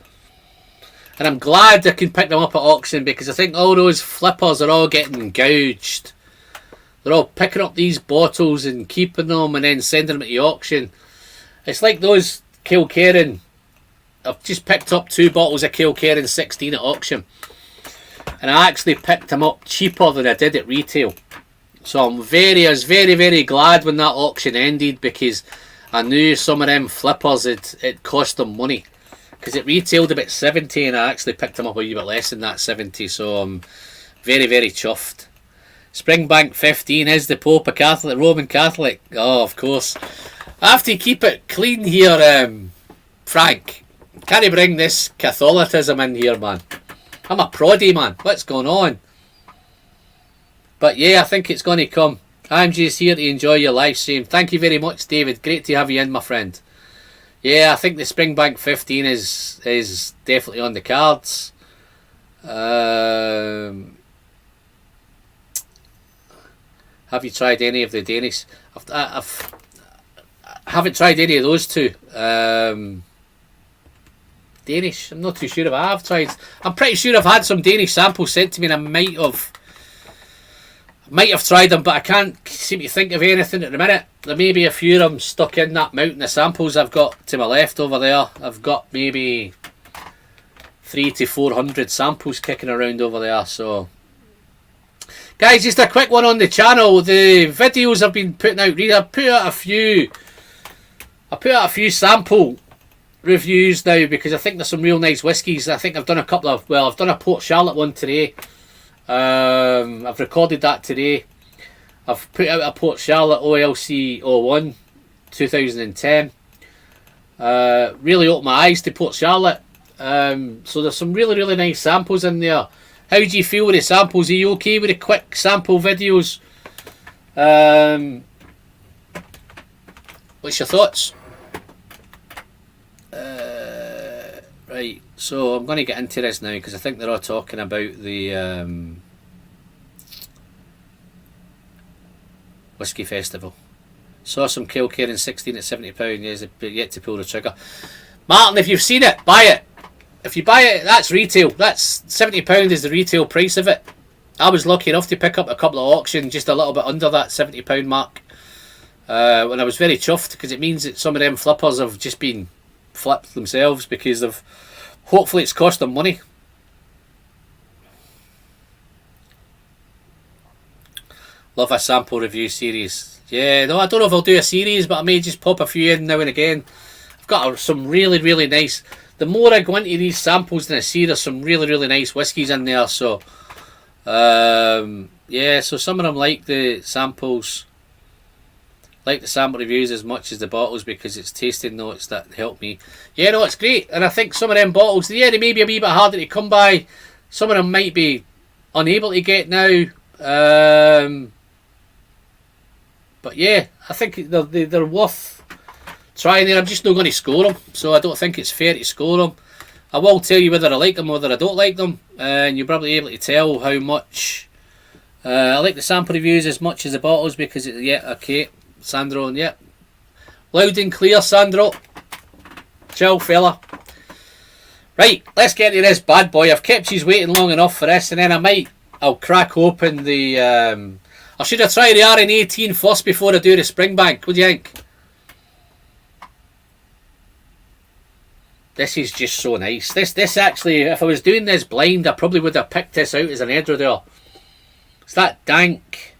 And I'm glad I can pick them up at auction, because I think all those flippers are all getting gouged. They're all picking up these bottles and keeping them and then sending them to the auction. It's like those Kilkerran. I've just picked up 2 bottles of Kilkerran 16 at auction. And I actually picked them up cheaper than I did at retail. So I was very, very glad when that auction ended, because I knew some of them flippers, it cost them money. Because it retailed about 70 and I actually picked them up a wee bit less than that 70, so I'm very, very chuffed. Springbank 15, is the Pope a Catholic, Roman Catholic? Oh, of course. I have to keep it clean here, Frank. Can't you bring this Catholicism in here, man? I'm a proddy, man. What's going on? But yeah, I think it's going to come. I'm just here to enjoy your live stream. Thank you very much, David. Great to have you in, my friend. Yeah, I think the Springbank 15 is definitely on the cards. Have you tried any of the Danish? I haven't tried any of those two. Danish, I'm not too sure if I have tried. I'm pretty sure I've had some Danish samples sent to me and I might have tried them, but I can't seem to think of anything at the minute. There may be a few of them stuck in that mountain of samples I've got to my left over there. I've got maybe 300 to 400 samples kicking around over there. So, guys, just a quick one on the channel. The videos I've been putting out, I put out a few sample reviews now, because I think there's some real nice whiskies. I think I've done a couple of, well, I've done a Port Charlotte one today. I've recorded that today. I've put out a Port Charlotte OLC 01 2010. Really opened my eyes to Port Charlotte. So there's some really, really nice samples in there. How do you feel with the samples? Are you okay with the quick sample videos? What's your thoughts? Right, so I'm going to get into this now, because I think they're all talking about the Whiskey Festival. Saw some Kilkerran 16 at £70, yes, but yet to pull the trigger. Martin, if you've seen it, buy it. If you buy it, that's retail. That's £70 is the retail price of it. I was lucky enough to pick up a couple of auctions just a little bit under that £70 mark. And I was very chuffed, because it means that some of them flippers have just been flipped themselves, because of hopefully it's cost them money. Love a sample review series. Yeah, no, I don't know if I'll do a series, but I may just pop a few in now and again. I've got some really, really nice. The more I go into these samples than I see, there's some really, really nice whiskies in there. So, yeah, so some of them like the samples. Like the sample reviews as much as the bottles, because it's tasting notes that help me. Yeah, no, it's great. And I think some of them bottles, yeah, they may be a wee bit harder to come by. Some of them might be unable to get now. But yeah, I think they're worth trying there. I'm just not going to score them, so I don't think it's fair to score them. I will tell you whether I like them or whether I don't like them, and you'll probably be able to tell how much. I like the sample reviews as much as the bottles, because yeah, okay. Sandro, yeah. Loud and clear, Sandro. Chill, fella. Right, let's get to this bad boy. I've kept you waiting long enough for this, and then I'll crack open the... I should have tried the RN18 first before I do the Springbank. What do you think? This is just so nice. This actually, if I was doing this blind, I probably would have picked this out as an Edredale. It's that dank...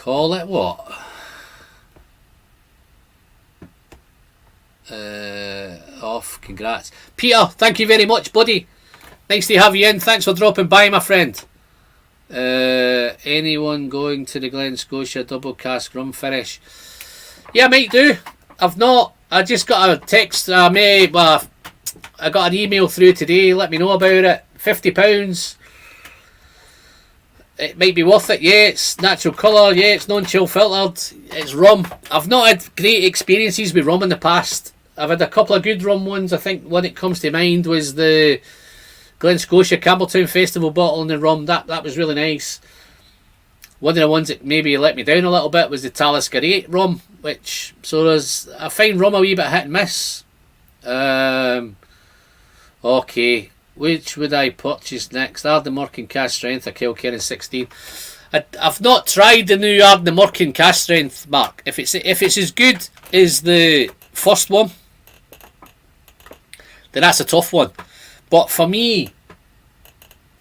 call it? What? Off. Congrats. Peter, thank you very much, buddy. Nice to have you in. Thanks for dropping by, my friend. Anyone going to the Glen Scotia double cask rum finish? Yeah, I might do. I've not. I just got a text. I got an email through today. Let me know about it. £50. It might be worth it. Yeah, it's natural colour. Yeah, it's non-chill filtered. It's rum. I've not had great experiences with rum in the past. I've had a couple of good rum ones. I think one that comes to mind was the Glen Scotia Campbelltown Festival bottle and the rum. That was really nice. One of the ones that maybe let me down a little bit was the Talisker 8 rum, which, so there's, I find rum a wee bit hit and miss. Okay, which would I purchase next? Ardnamurchan Cast Strength or Kilkerran 16? I've not tried the new Ardnamurchan Cast Strength, Mark. If it's as good as the first one, then that's a tough one. But for me,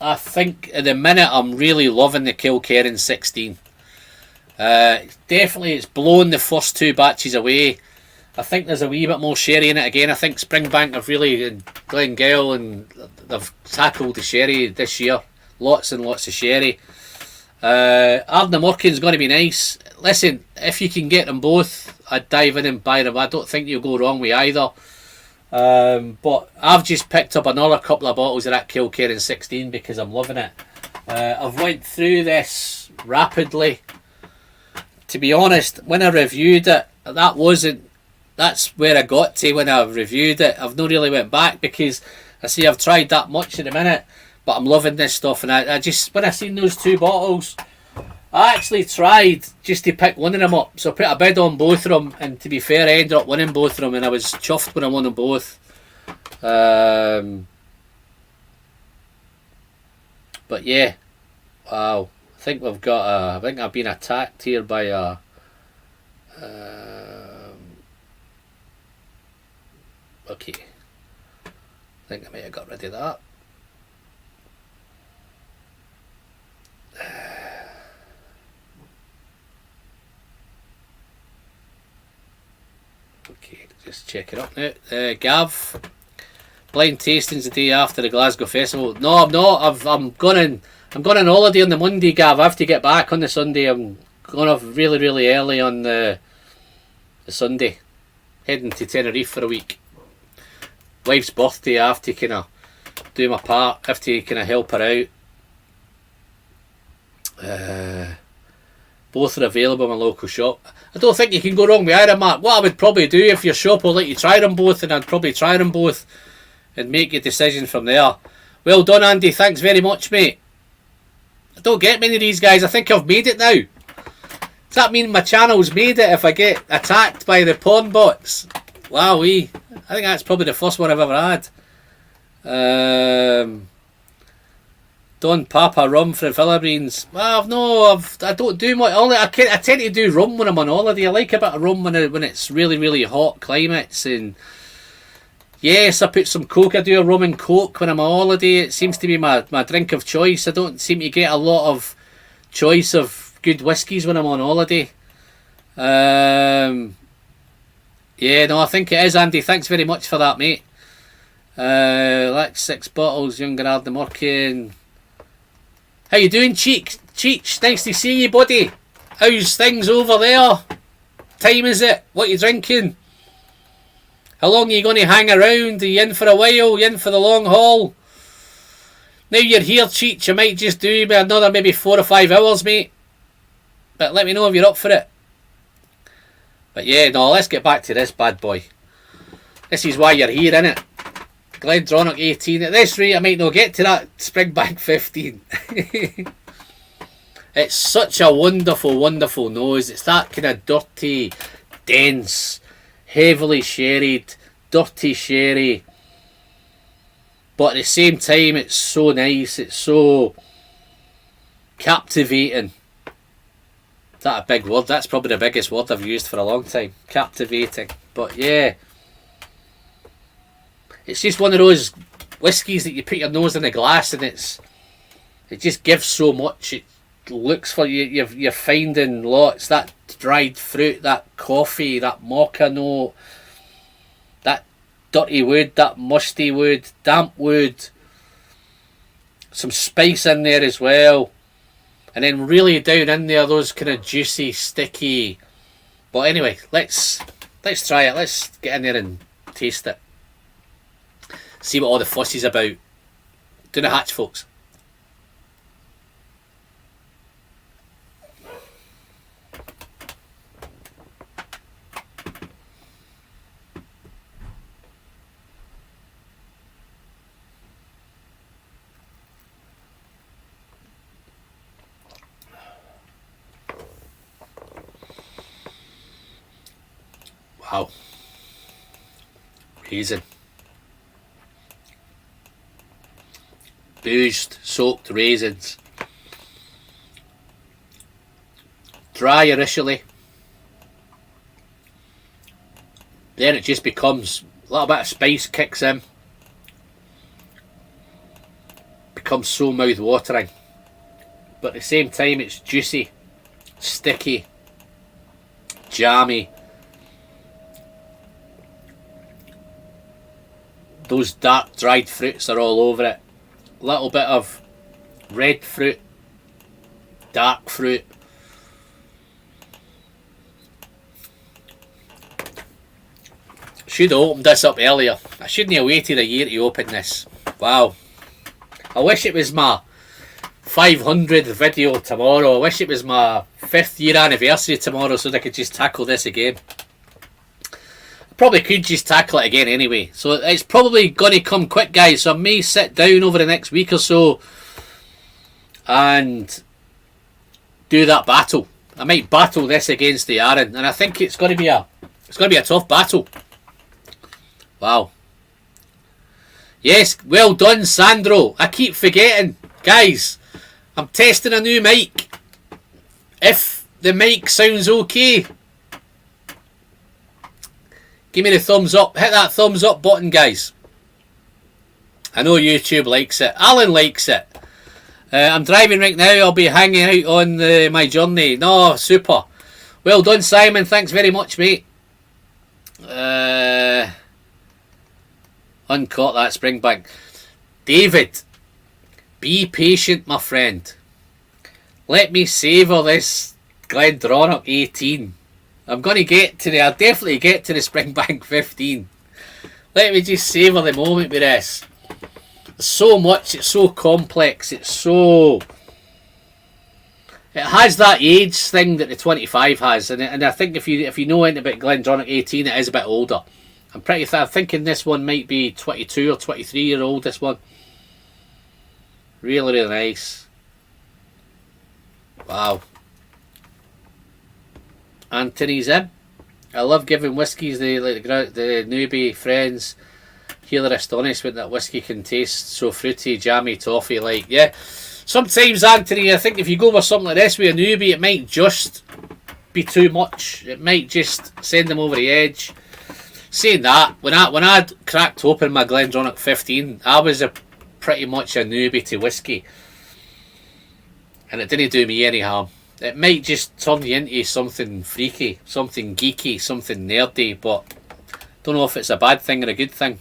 I think at the minute I'm really loving the Kilkerran 16. Definitely it's blown the first two batches away. I think there's a wee bit more sherry in it again. I think Springbank have really, and Glengale, and they've tackled the sherry this year. Lots and lots of sherry. Ardnamurchan's going to be nice. Listen, if you can get them both, I'd dive in and buy them. I don't think you'll go wrong with either. But I've just picked up another couple of bottles of that Kilkerran 16 because I'm loving it. I've went through this rapidly. To be honest, when I reviewed it, that's where I got to when I reviewed it. I've not really went back because I see I've tried that much in a minute, but I'm loving this stuff. And I just, when I seen those two bottles, I actually tried just to pick one of them up. So I put a bid on both of them, and to be fair, I ended up winning both of them, and I was chuffed when I won them both. But yeah, wow. I think we've got I think I've been attacked here by a okay. I think I might have got rid of that. Okay, just check it up now. Gav, blind tastings the day after the Glasgow Festival. No, I'm not. I'm going on holiday on the Monday, Gav. I have to get back on the Sunday. I'm going off really, really early on the Sunday, heading to Tenerife for a week. Wife's birthday. I have to kind of do my part. I have to kind of help her out. Both are available in my local shop. I don't think you can go wrong with either, Mark. What I would probably do, if your shop will let you try them both, and I'd probably try them both and make your decision from there. Well done, Andy. Thanks very much, mate. I don't get many of these guys. I think I've made it now. Does that mean my channel's made it if I get attacked by the porn bots? Wowee. I think that's probably the first one I've ever had. Don Papa rum for the Philippines. Well, I don't do much. I tend to do rum when I'm on holiday. I like a bit of rum when it's really, really hot climates. And yes, I put some Coke. I do a rum and Coke when I'm on holiday. It seems to be my drink of choice. I don't seem to get a lot of choice of good whiskies when I'm on holiday. Yeah, no, I think it is, Andy. Thanks very much for that, mate. Like 6 bottles, younger Ardnamurchan. How you doing, Cheech? Nice to see you, buddy. How's things over there? Time is it? What you drinking? How long are you going to hang around? Are you in for a while? Are you in for the long haul? Now you're here, Cheech, I might just do another maybe 4 or 5 hours, mate. But let me know if you're up for it. But yeah, no, let's get back to this bad boy. This is why you're here, innit? Glendronach 18. At this rate, I might not get to that Springbank 15. It's such a wonderful, wonderful nose. It's that kind of dirty, dense, heavily sherried, dirty sherry. But at the same time, it's so nice. It's so captivating. Is that a big word? That's probably the biggest word I've used for a long time. Captivating. But yeah. It's just one of those whiskies that you put your nose in a glass and it just gives so much. looks for you. You're finding lots that dried fruit, that coffee, that mocha note, that dirty wood, that musty wood, damp wood, some spice in there as well, and then really down in there those kind of juicy, sticky. But anyway, let's try it. Let's get in there and taste it. See what all the fuss is about. Do the hatch, folks. Wow. Raisin. Boozed, soaked raisins. Dry initially. Then it just becomes a little bit of spice kicks in. Becomes so mouth-watering. But at the same time it's juicy, sticky, jammy. Those dark dried fruits are all over it. A little bit of red fruit, dark fruit. Should have opened this up earlier. I shouldn't have waited a year to open this. Wow. I wish it was my 500th video tomorrow. I wish it was my 5th year anniversary tomorrow so that I could just tackle this again. Probably could just tackle it again anyway, so it's probably going to come quick, guys, so I may sit down over the next week or so and do that battle. I might battle this against the Aaron, and I think it's going to be a tough battle. Wow. Yes, well done, Sandro. I keep forgetting, guys, I'm testing a new mic. If the mic sounds okay, give me the thumbs up. Hit that thumbs up button, guys. I know YouTube likes it. Alan likes it. I'm driving right now. I'll be hanging out on my journey. No, super. Well done, Simon. Thanks very much, mate. Uncaught that Springbank. David, be patient, my friend. Let me savour this Glendronach 18. I'm going to get to I'll definitely get to the Springbank 15. Let me just savour the moment with this. So much, it's so complex, it has that age thing that the 25 has, and I think if you know anything about Glendronach 18, it is a bit older. I'm thinking this one might be 22 or 23 year old, this one. Really, really nice. Wow. Anthony's in. I love giving whiskies the newbie friends. Here they're astonished when that whiskey can taste so fruity, jammy, toffee like. Yeah, sometimes, Anthony, I think if you go with something like this with a newbie, it might just be too much. It might just send them over the edge. Saying that, when I cracked open my Glendronach 15, I was pretty much a newbie to whiskey, and it didn't do me any harm. It might just turn you into something freaky, something geeky, something nerdy, but don't know if it's a bad thing or a good thing.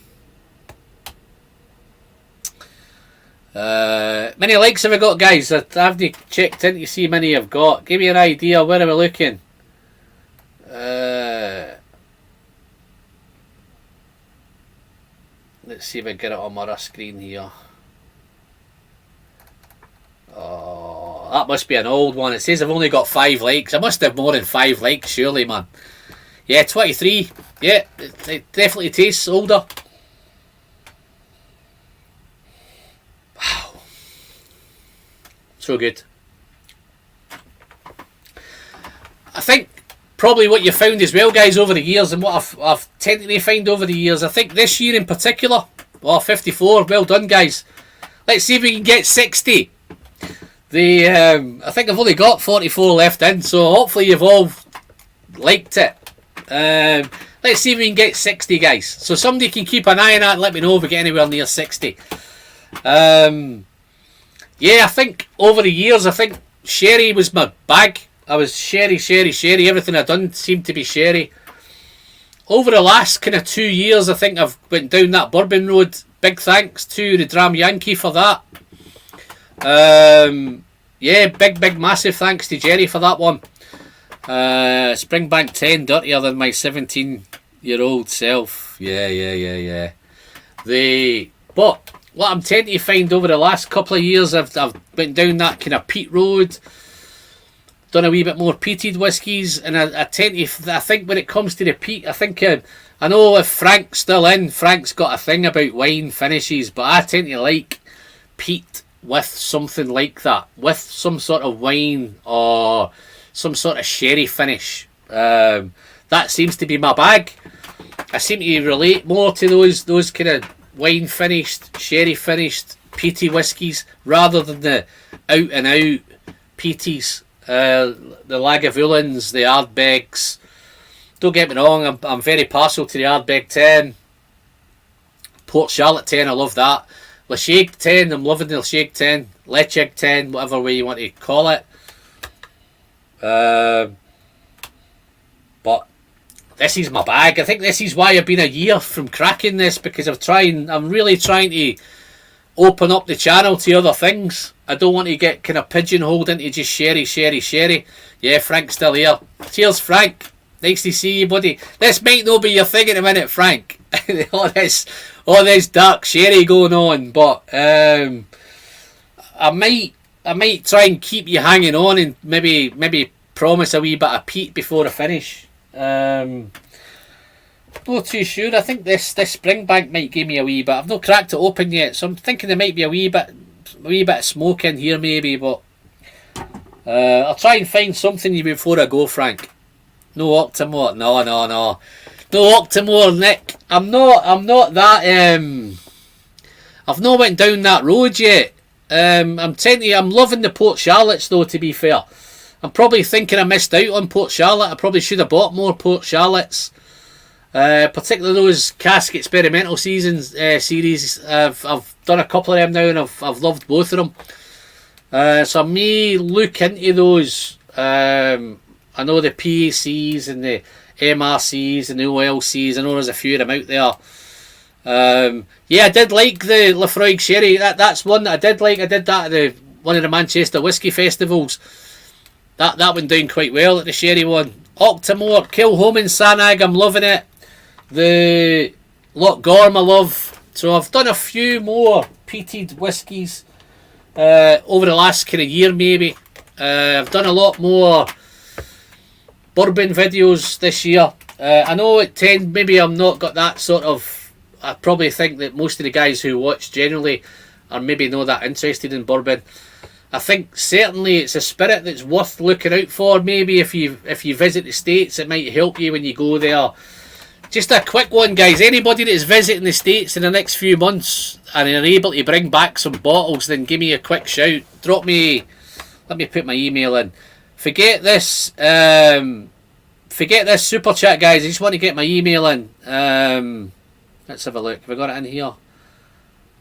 Many likes have I got, guys? I haven't checked in to see how many I've got. Give me an idea, where am I looking? Let's see if I get it on my other screen here. Oh, that must be an old one. It says I've only got 5 likes. I must have more than 5 likes, surely, man. Yeah, 23. Yeah, it definitely tastes older. Wow. So good. I think probably what you found as well, guys, over the years, and what I've tended to find over the years, I think this year in particular, 54, well done, guys. Let's see if we can get 60. I think I've only got 44 left in, so hopefully you've all liked it. Let's see if we can get 60, guys. So somebody can keep an eye on that and let me know if we get anywhere near 60. Yeah, I think over the years, I think sherry was my bag. I was sherry. Everything I done seemed to be sherry. Over the last kind of 2 years, I think I've went down that bourbon road. Big thanks to the Dram Yankee for that. Yeah, big massive thanks to Jerry for that one. Springbank 10 dirtier than my 17-year-old self. Yeah. But what I'm tending to find over the last couple of years, I've went down that kind of peat road, done a wee bit more peated whiskies, and I think when it comes to the peat, I think I know if Frank's still in, Frank's got a thing about wine finishes, but I tend to like peat with something like that, with some sort of wine or some sort of sherry finish. That seems to be my bag. I seem to relate more to those kind of wine finished, sherry finished, peaty whiskies rather than the out and out peaties, the Lagavulins, the Ardbegs. Don't get me wrong, I'm very partial to the Ardbeg 10, Port Charlotte 10. I love that. Lacheg 10, I'm loving the Lacheg 10, Lecheg 10, whatever way you want to call it. But this is my bag. I think this is why I've been a year from cracking this, because I'm really trying to open up the channel to other things. I don't want to get kind of pigeonholed into just sherry. Yeah, Frank's still here. Cheers, Frank. Nice to see you, buddy. This might not be your thing in a minute, Frank. all this dark sherry going on, but I might try and keep you hanging on and maybe promise a wee bit of peat before I finish. Not too sure. I think this Springbank might give me a wee bit. I've not cracked it open yet, so I'm thinking there might be a wee bit of smoke in here maybe, but I'll try and find something before I go, Frank. No Octomore. No. No Octomore, Nick. I'm not that I've not went down that road yet. I'm loving the Port Charlottes though, to be fair. I'm probably thinking I missed out on Port Charlotte. I probably should have bought more Port Charlottes. Particularly those cask experimental series. I've done a couple of them now and I've loved both of them. So I may look into those. I know the PACs and the MRCs and the OLCs. I know there's a few of them out there. Yeah, I did like the Laphroaig Sherry. That's one that I did like. I did that at one of the Manchester Whisky Festivals. That went down quite well at the Sherry one. Octomore, Kilhoman Sanag, I'm loving it. The Loch Gorm I love. So I've done a few more peated whiskies over the last kind of year maybe. I've done a lot more bourbon videos this year. I know maybe I'm not got that sort of. I probably think that most of the guys who watch generally are maybe not that interested in bourbon. I think certainly it's a spirit that's worth looking out for. Maybe if you visit the States, it might help you when you go there. Just a quick one, guys. Anybody that's visiting the States in the next few months and are able to bring back some bottles, then give me a quick shout. Let me put my email in. Forget this super chat, guys. I just want to get my email in. Let's have a look. Have I got it in here?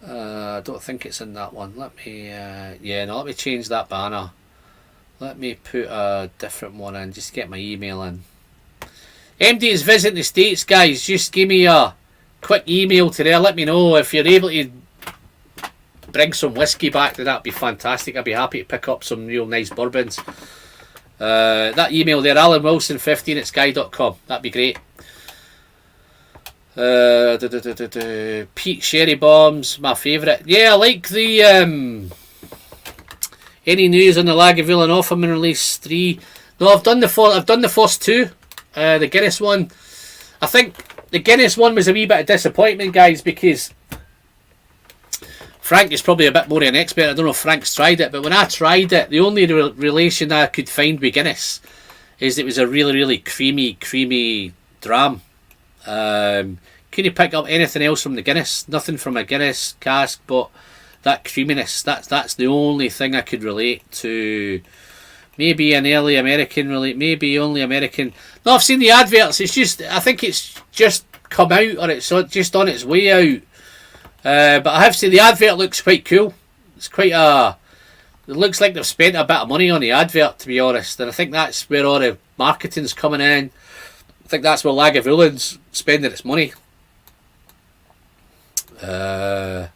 I don't think it's in that one. Let me change that banner. Let me put a different one in. Just get my email in. MD is visiting the States, guys. Just give me a quick email to there. Let me know if you're able to bring some whiskey back. That'd be fantastic. I'd be happy to pick up some real nice bourbons. That email there, alanwilson15@sky.com. That'd be great. Peat Sherry Bombs, my favourite. Yeah, I like the any news on the Lagavulin Offerman release 3. No, I've done the first two. The Guinness one. I think the Guinness one was a wee bit of disappointment, guys, because Frank is probably a bit more of an expert. I don't know if Frank's tried it, but when I tried it, the only relation I could find with Guinness is it was a really, really creamy dram. Couldn't pick up anything else from the Guinness. Nothing from a Guinness cask, but that creaminess. That's the only thing I could relate to. Maybe an early American, maybe only American. No, I've seen the adverts. I think it's just come out, or it's just on its way out. But I have seen the advert looks quite cool. It's quite a It looks like they've spent a bit of money on the advert, to be honest, and I think that's where all the marketing's coming in. I think that's where Lagavulin spending its money. I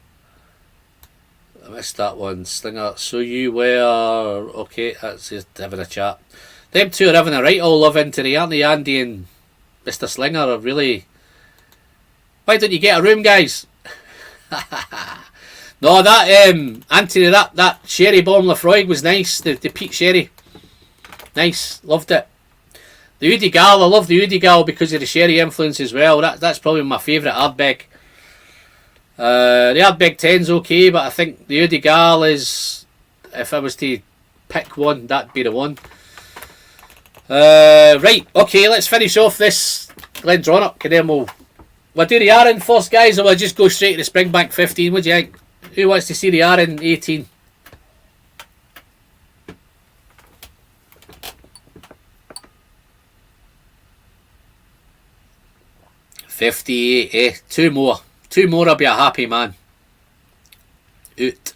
missed that one. Slinger, so you were... Okay, that's just having a chat. Them two are having a right old love into aren't they, Andy and Mr. Slinger are really... Why don't you get a room, guys? No, that Anthony, that sherry bomb Lafroig was nice. The peat sherry, nice, loved it. The Udigal, I love the Udigal because of the sherry influence as well. That's probably my favourite Ardbeg. The Ardbeg 10's okay, but I think the Udigal is, if I was to pick one, that'd be the one. Right, okay, let's finish off this Glendronach and then we'll do the Arran first, guys, or we'll just go straight to the Springbank 15. What do you think? Who wants to see the Arran 18? $58, eh? Two more. Two more, I'll be a happy man. Out. What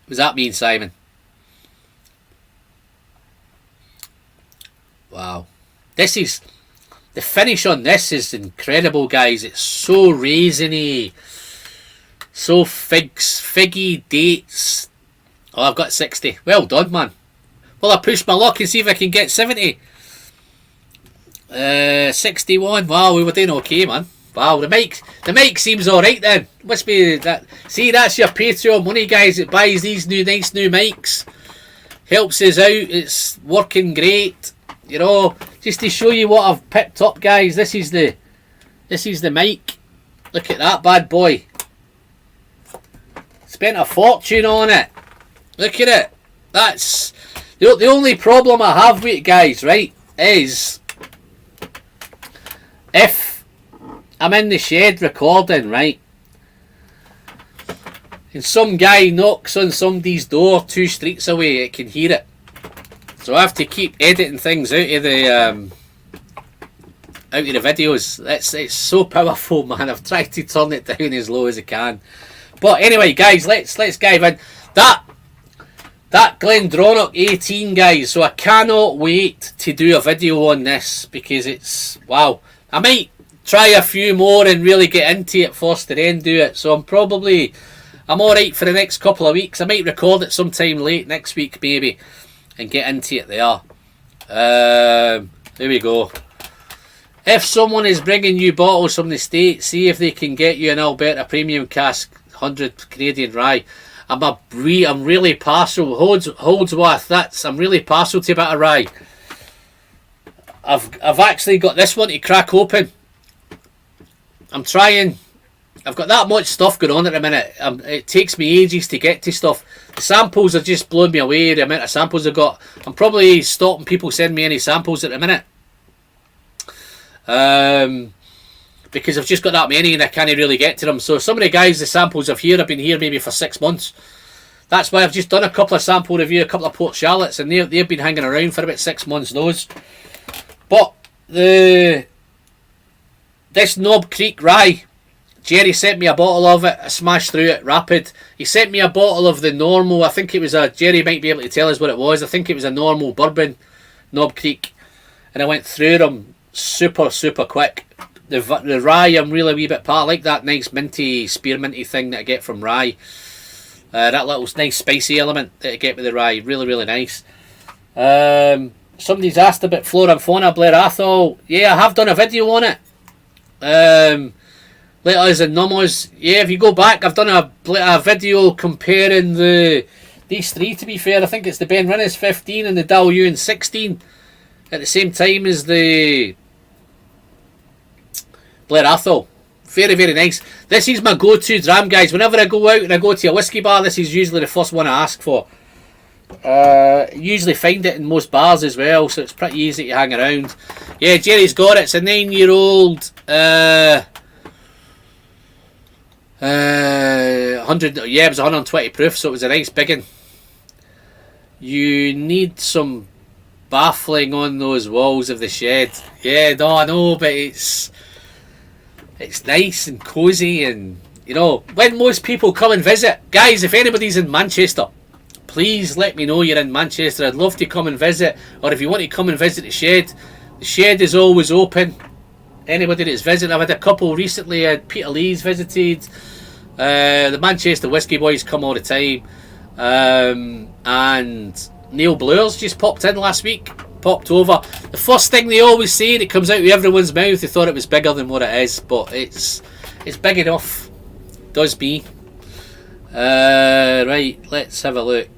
does that mean, Simon? Wow. This is... The finish on this is incredible, guys. It's so raisiny. So figgy dates. Oh, I've got 60. Well done, man. Well, I push my luck and see if I can get 70. 61. Wow, we were doing okay, man. Wow, the mic seems alright then. Must be that. See, that's your Patreon money, guys. It buys these nice new mics. Helps us out. It's working great. You know, just to show you what I've picked up, guys. This is the mic. Look at that bad boy. Spent a fortune on it. Look at it. That's the only problem I have with it, guys, right, is if I'm in the shed recording, right, and some guy knocks on somebody's door 2 streets away, it can hear it. So I have to keep editing things out of the videos. It's so powerful, man. I've tried to turn it down as low as I can. But anyway, guys, let's dive in. That Glendronach 18, guys. So I cannot wait to do a video on this because it's wow. I might try a few more and really get into it first and then do it. So I'm alright for the next couple of weeks. I might record it sometime late next week maybe and get into it there. There we go. If someone is bringing you bottles from the States, see if they can get you an Alberta Premium Cask 100 Canadian Rye. I'm really partial. Holdsworth, I'm really partial to a bit of rye. I've actually got this one to crack open. I'm trying. I've got that much stuff going on at the minute. It takes me ages to get to stuff. The samples are just blowing me away. The amount of samples I've got. I'm probably stopping people sending me any samples at the minute. Because I've just got that many and I can't really get to them. So some of the guys, the samples I've here, have been here maybe for 6 months. That's why I've just done a couple of sample review, a couple of Port Charlottes, and they've been hanging around for about 6 months, those. But this Knob Creek Rye, Jerry sent me a bottle of it. I smashed through it rapid. He sent me a bottle of the normal, I think it was Jerry might be able to tell us what it was. I think it was a normal bourbon Knob Creek. And I went through them super quick. The rye I'm really a wee bit part. I like that nice minty, spearminty thing that I get from rye. That little nice spicy element that I get with the rye. Really nice. Somebody's asked about Flora and Fauna, Blair Athol. Yeah, I have done a video on it. Letters and Numbers. Yeah, if you go back, I've done a video comparing these three, to be fair. I think it's the Ben Rinnes 15 and the Dal Ewan 16 at the same time as the Blair Athol. Very nice. This is my go-to dram, guys. Whenever I go out and I go to a whiskey bar, this is usually the first one I ask for. Usually find it in most bars as well, so it's pretty easy to hang around. Yeah, Jerry's got it. It's a 9-year-old 100. Yeah, it was 120 proof, so it was a nice big one. You need some baffling on those walls of the shed. Yeah, no, I know, but it's nice and cosy, and you know, when most people come and visit, guys, if anybody's in Manchester, please let me know you're in Manchester. I'd love to come and visit, or if you want to come and visit the shed is always open. Anybody that's visited, I've had a couple recently. Peter Lee's visited. The Manchester Whiskey Boys come all the time, and Neil Blur's just popped in last week. Popped over. The first thing they always say, and it comes out of everyone's mouth, they thought it was bigger than what it is, but it's big enough. Does be. Right, let's have a look.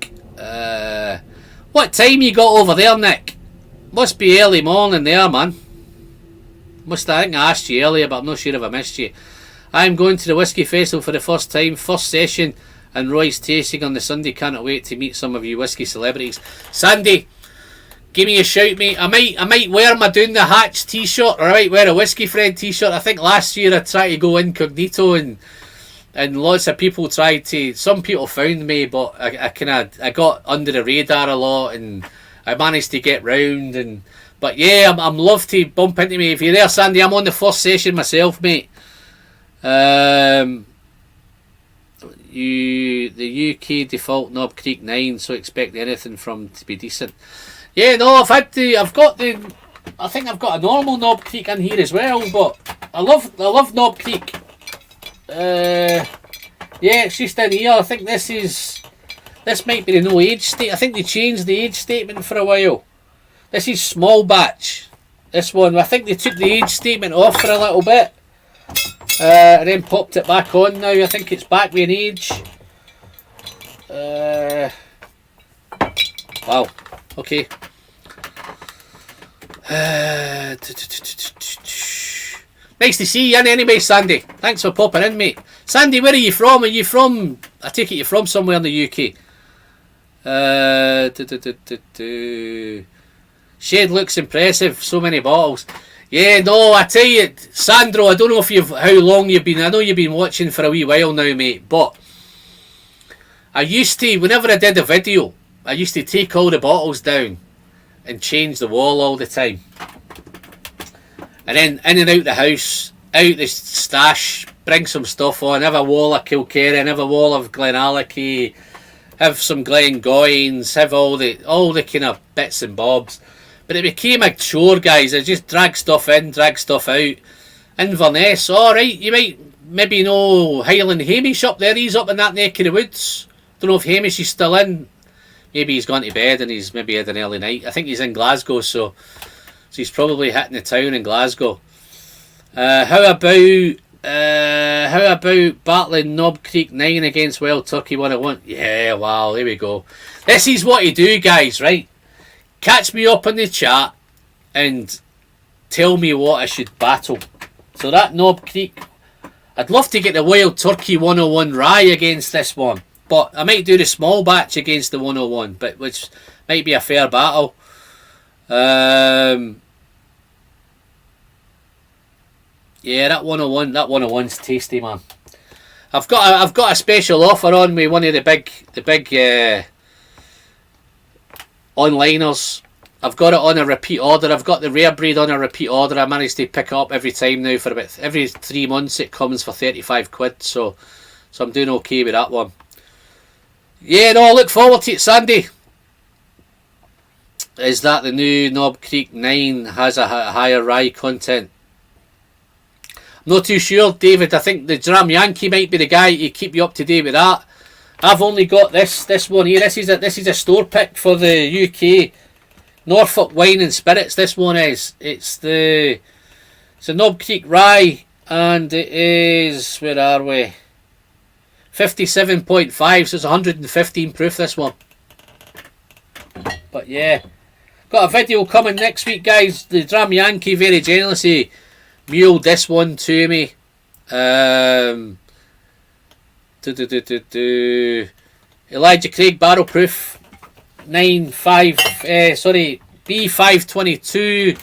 What time you got over there, Nick? Must be early morning there, man. I think I asked you earlier, but I'm not sure if I missed you. I'm going to the Whisky Festival for the first time. First session and Roy's tasting on the Sunday. Cannot wait to meet some of you whisky celebrities. Sandy, give me a shout, mate. I might wear my Down the Hatch t-shirt, or I might wear a Whiskey Friend t-shirt. I think last year I tried to go incognito, and lots of people tried to. Some people found me, but I got under the radar a lot, and I managed to get round. But yeah, I'm love to bump into me. If you're there, Sandy, I'm on the first session myself, mate. The UK default Knob Creek 9, so expect anything from to be decent. Yeah, no, I think I've got a normal Knob Creek in here as well, but I love Knob Creek. Yeah, it's just in here. I think this might be the no age state. I think they changed the age statement for a while. This is small batch. This one, I think they took the age statement off for a little bit, and then popped it back on now. I think it's back with an age. Wow. Okay. Nice to see you in anyway, Sandy. Thanks for popping in, mate. Sandy, where are you from? Are you from... I take it you're from somewhere in the UK. Shade looks impressive. So many bottles. Yeah, no, I tell you, Sandro, I don't know if how long you've been... I know you've been watching for a wee while now, mate, but I used to, whenever I did a video, I used to take all the bottles down and change the wall all the time. And then in and out the house, out the stash, bring some stuff on, have a wall of Kilkerran, have a wall of GlenAllachie, have some Glengoynes, have all the kind of bits and bobs. But it became a chore, guys. I just drag stuff in, drag stuff out. Inverness, alright, you might maybe know Highland Hamish up there. He's up in that neck of the woods. Don't know if Hamish is still in. Maybe he's gone to bed and he's maybe had an early night. I think he's in Glasgow, so he's probably hitting the town in Glasgow. How about battling Knob Creek 9 against Wild Turkey 101? Yeah, wow, there we go. This is what you do, guys, right? Catch me up in the chat and tell me what I should battle. So that Knob Creek, I'd love to get the Wild Turkey 101 rye against this one, but I might do the small batch against the 101, but which might be a fair battle. Yeah, that 101's tasty, man. I've got a special offer on me, one of the big onliners. I've got it on a repeat order. I've got the rare breed on a repeat order. I managed to pick it up every time now for about every 3 months. It comes for 35 quid, so I'm doing okay with that one. Yeah, no, I look forward to it, Sandy. Is that the new Knob Creek 9 has a higher rye content? I'm not too sure, David. I think the Dram Yankee might be the guy to keep you up to date with that. I've only got this one here. This is a store pick for the UK Norfolk Wine and Spirits. This one is. It's a Knob Creek rye, and it is, where are we? 57.5, so it's 115 proof, this one. But yeah, got a video coming next week, guys. The Dram Yankee very generously muled this one to me. Elijah Craig barrel proof B522.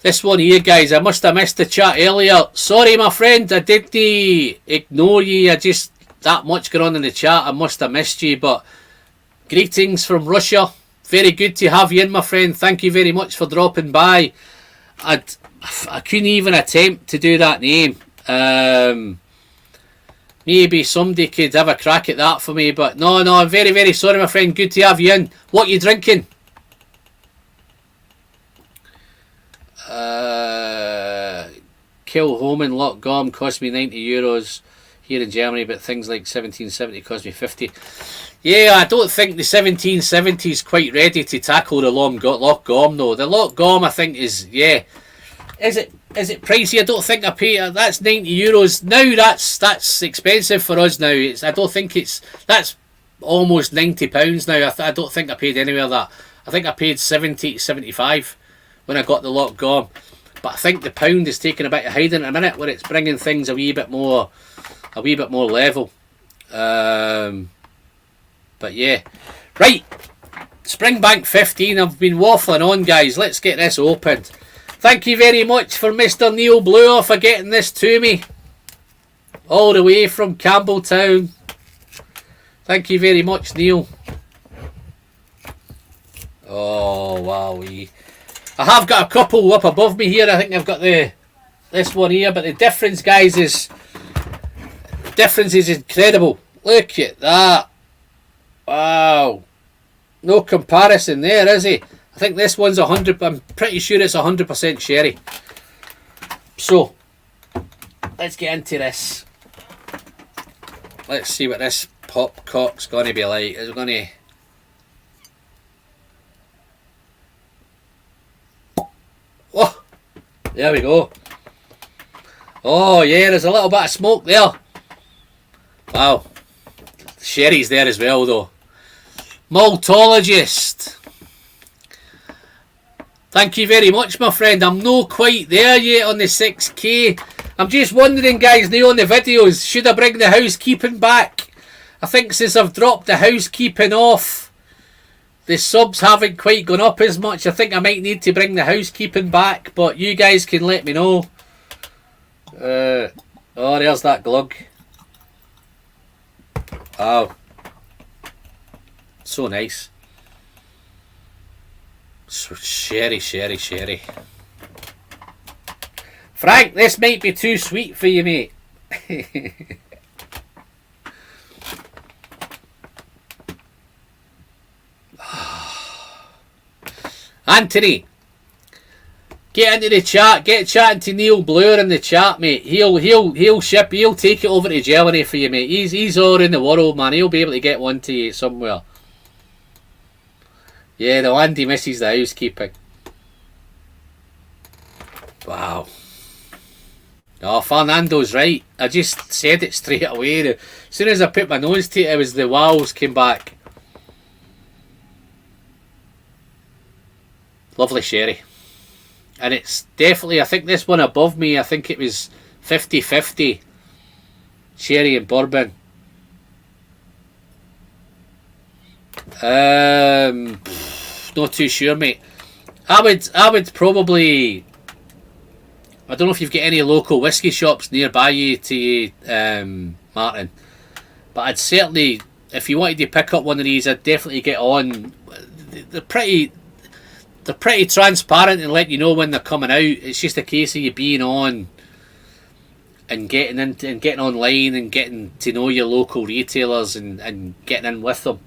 This one here, guys, I must have missed the chat earlier. Sorry, my friend, I didn't ignore you. I just, that much going on in the chat, I must have missed you. But greetings from Russia. Very good to have you in, my friend. Thank you very much for dropping by. I couldn't even attempt to do that name. maybe somebody could have a crack at that for me. But no, I'm very, very sorry, my friend. Good to have you in. What are you drinking? Kilhoman Loch Gom cost me €90 here in Germany, but things like 1770 cost me 50. Yeah, I don't think the 1770 is quite ready to tackle the Loch Gom though. The Loch Gom, I think, is, yeah. Is it pricey? I don't think I pay. That's €90 now. That's expensive for us now. I don't think that's almost £90 now. I don't think I paid anywhere that. I think I paid 70 to 75 when I got the Loch Gom. But I think the pound is taking a bit of hiding at a minute, where it's bringing things a wee bit more level. But yeah, right. Springbank 15. I've been waffling on, guys. Let's get this opened. Thank you very much for Mr. Neil Bluer for getting this to me, all the way from Campbelltown. Thank you very much, Neil. Oh wow, I have got a couple up above me here. I think I've got this one here, but the difference, guys, is incredible. Look at that! Wow, no comparison there, is he? I think this one's 100. I'm pretty sure it's 100% sherry. So let's get into this. Let's see what this popcock's going to be like. It's going to. Oh, there we go. Oh yeah, there's a little bit of smoke there. Wow, sherry's there as well though. Maltologist. Thank you very much, my friend. I'm not quite there yet on the 6K. I'm just wondering, guys, now on the videos, should I bring the housekeeping back? I think since I've dropped the housekeeping off, the subs haven't quite gone up as much. I think I might need to bring the housekeeping back, but you guys can let me know. Oh, there's that glug. Wow. So nice. So sherry. Frank, this might be too sweet for you, mate. Anthony, get into the chat. Get chatting to Neil Bluer in the chat, mate. He'll take it over to Germany for you, mate. He's all in the world, man. He'll be able to get one to you somewhere. Yeah, the Andy misses the housekeeping. Wow. Oh, Fernando's right. I just said it straight away. As soon as I put my nose to it, it was the wows came back. Lovely sherry. And it's definitely, I think this one above me, I think it was 50-50 sherry and bourbon. Not too sure, mate. I would probably, I don't know if you've got any local whiskey shops nearby you to Martin, but I'd certainly, if you wanted to pick up one of these, I'd definitely get on. They're pretty transparent and let you know when they're coming out. It's just a case of you being on and getting into and getting online and getting to know your local retailers and getting in with them.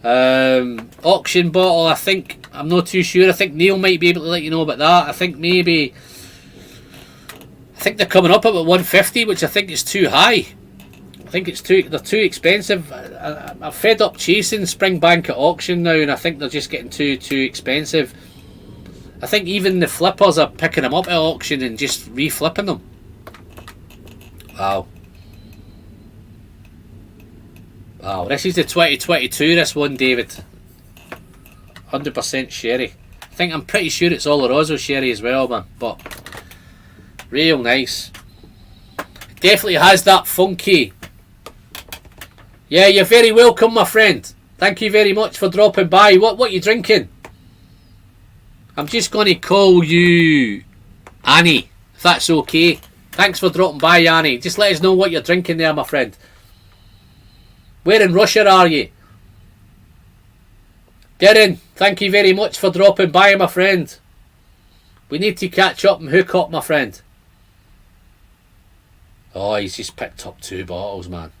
Auction bottle, I think, I'm not too sure. I think Neil might be able to let you know about that. I think they're coming up about 150, which I think is too high. I think they're too expensive. I'm fed up chasing Springbank at auction now, and I think they're just getting too expensive. I think even the flippers are picking them up at auction and just reflipping them. Wow. Wow, this is the 2022, this one, David. 100% sherry. I'm pretty sure it's Oloroso sherry as well, man. But real nice. It definitely has that funky. Yeah, you're very welcome, my friend. Thank you very much for dropping by. What are you drinking? I'm just going to call you Annie, if that's okay. Thanks for dropping by, Annie. Just let us know what you're drinking there, my friend. Where in Russia are you? Darren, thank you very much for dropping by, my friend. We need to catch up and hook up, my friend. Oh, he's just picked up 2 bottles, man.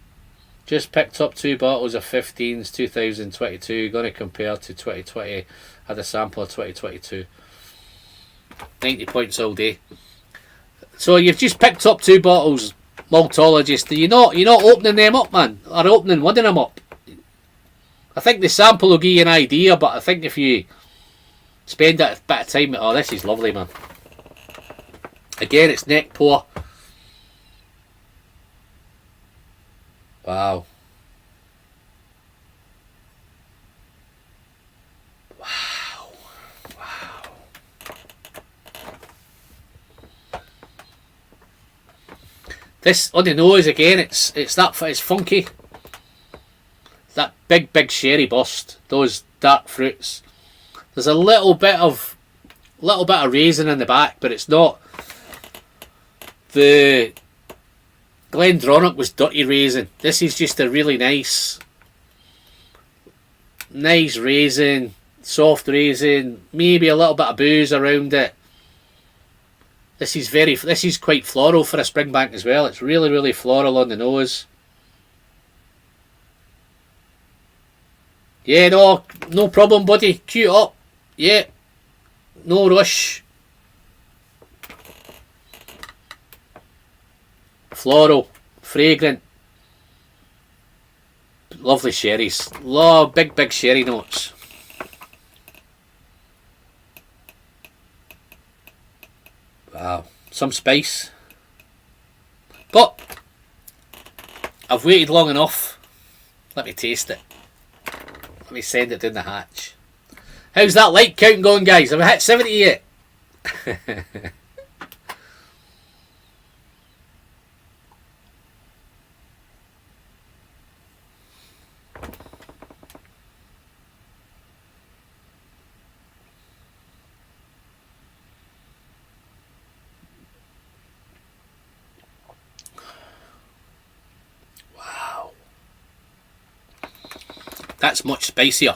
Just picked up 2 bottles of 15s 2022. Going to compare to 2020. Had a sample of 2022. 90 points all day. So you've just picked up 2 bottles, Maltologist. You're not opening them up, man. Or opening one of them up. I think the sample will give you an idea, but I think if you spend a bit of time... Oh, this is lovely, man. Again, it's neck pour. Wow. Wow. Wow. This on the nose again, it's funky. That big sherry burst, those dark fruits. There's a little bit of raisin in the back, but it's not. The Glendronach was dirty raisin. This is just a really nice raisin, soft raisin, maybe a little bit of booze around it. This is quite floral for a Springbank as well. It's really floral on the nose. Yeah, no problem, buddy. Cue it up. Yeah, no rush. Floral, fragrant, lovely sherries. Big sherry notes. Wow, some spice. But I've waited long enough. Let me taste it. Let me send it down the hatch. How's that light count going, guys? Have I hit 70 yet? That's much spicier.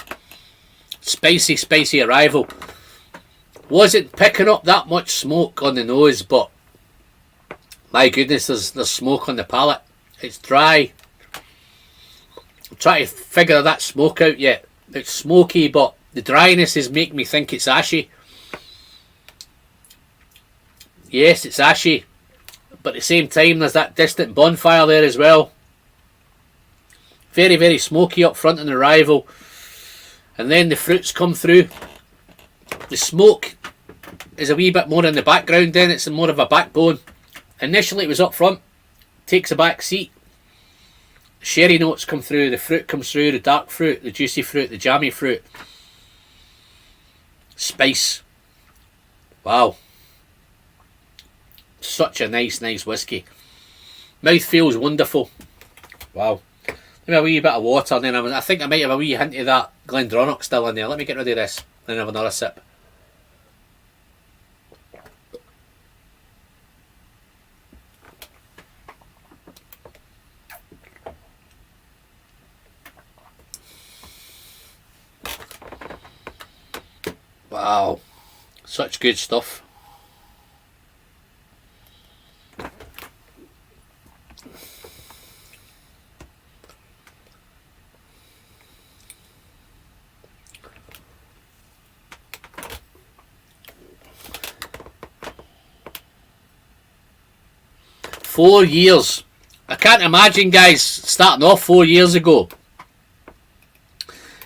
Spicy arrival. Wasn't picking up that much smoke on the nose, but my goodness, there's smoke on the palate. It's dry. I'm trying to figure that smoke out yet. It's smoky, but the dryness is making me think it's ashy. Yes, it's ashy, but at the same time there's that distant bonfire there as well. Very smoky up front on arrival, and then the fruits come through. The smoke is a wee bit more in the background, then it's more of a backbone. Initially it was up front, takes a back seat. Sherry notes come through, the fruit comes through, the dark fruit, the juicy fruit, the jammy fruit. Spice. Wow. Such a nice whiskey. Mouth feels wonderful. Wow. Maybe a wee bit of water, and then I think I might have a wee hint of that Glendronach still in there. Let me get rid of this, then have another sip. Wow, such good stuff. Four years. I can't imagine, guys, starting off 4 years ago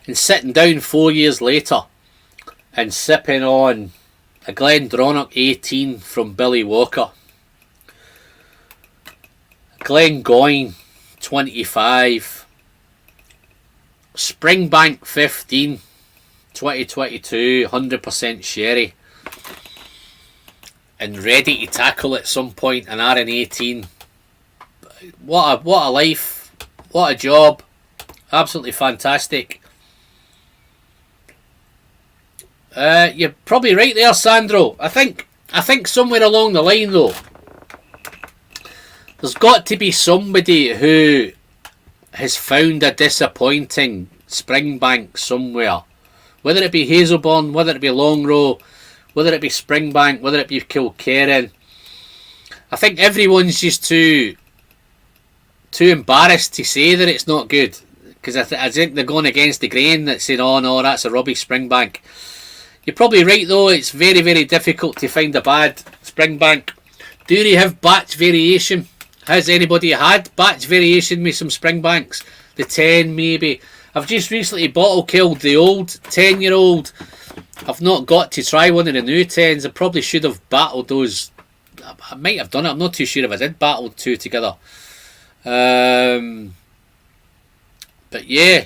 and sitting down 4 years later and sipping on a Glendronach 18 from Billy Walker, Glengoyne 25, Springbank 15, 2022, 100% sherry, and ready to tackle at some point an RN18. What a life, what a job, absolutely fantastic. You're probably right there, Sandro. I think somewhere along the line though, there's got to be somebody who has found a disappointing Springbank somewhere, whether it be Hazelburn, whether it be Longrow, whether it be Springbank, whether it be Kilkerran. I think everyone's just too too embarrassed to say that it's not good, because I think they're going against the grain that saying, oh no, that's a rubbish Springbank. You're probably right though, it's very, very difficult to find a bad Springbank. Do they have batch variation? Has anybody had batch variation with some Springbanks? The 10 maybe. I've just recently bottle killed the old 10-year-old. I've not got to try one of the new 10s. I probably should have battled those. I might have done it. I'm not too sure if I did battle two together. But yeah,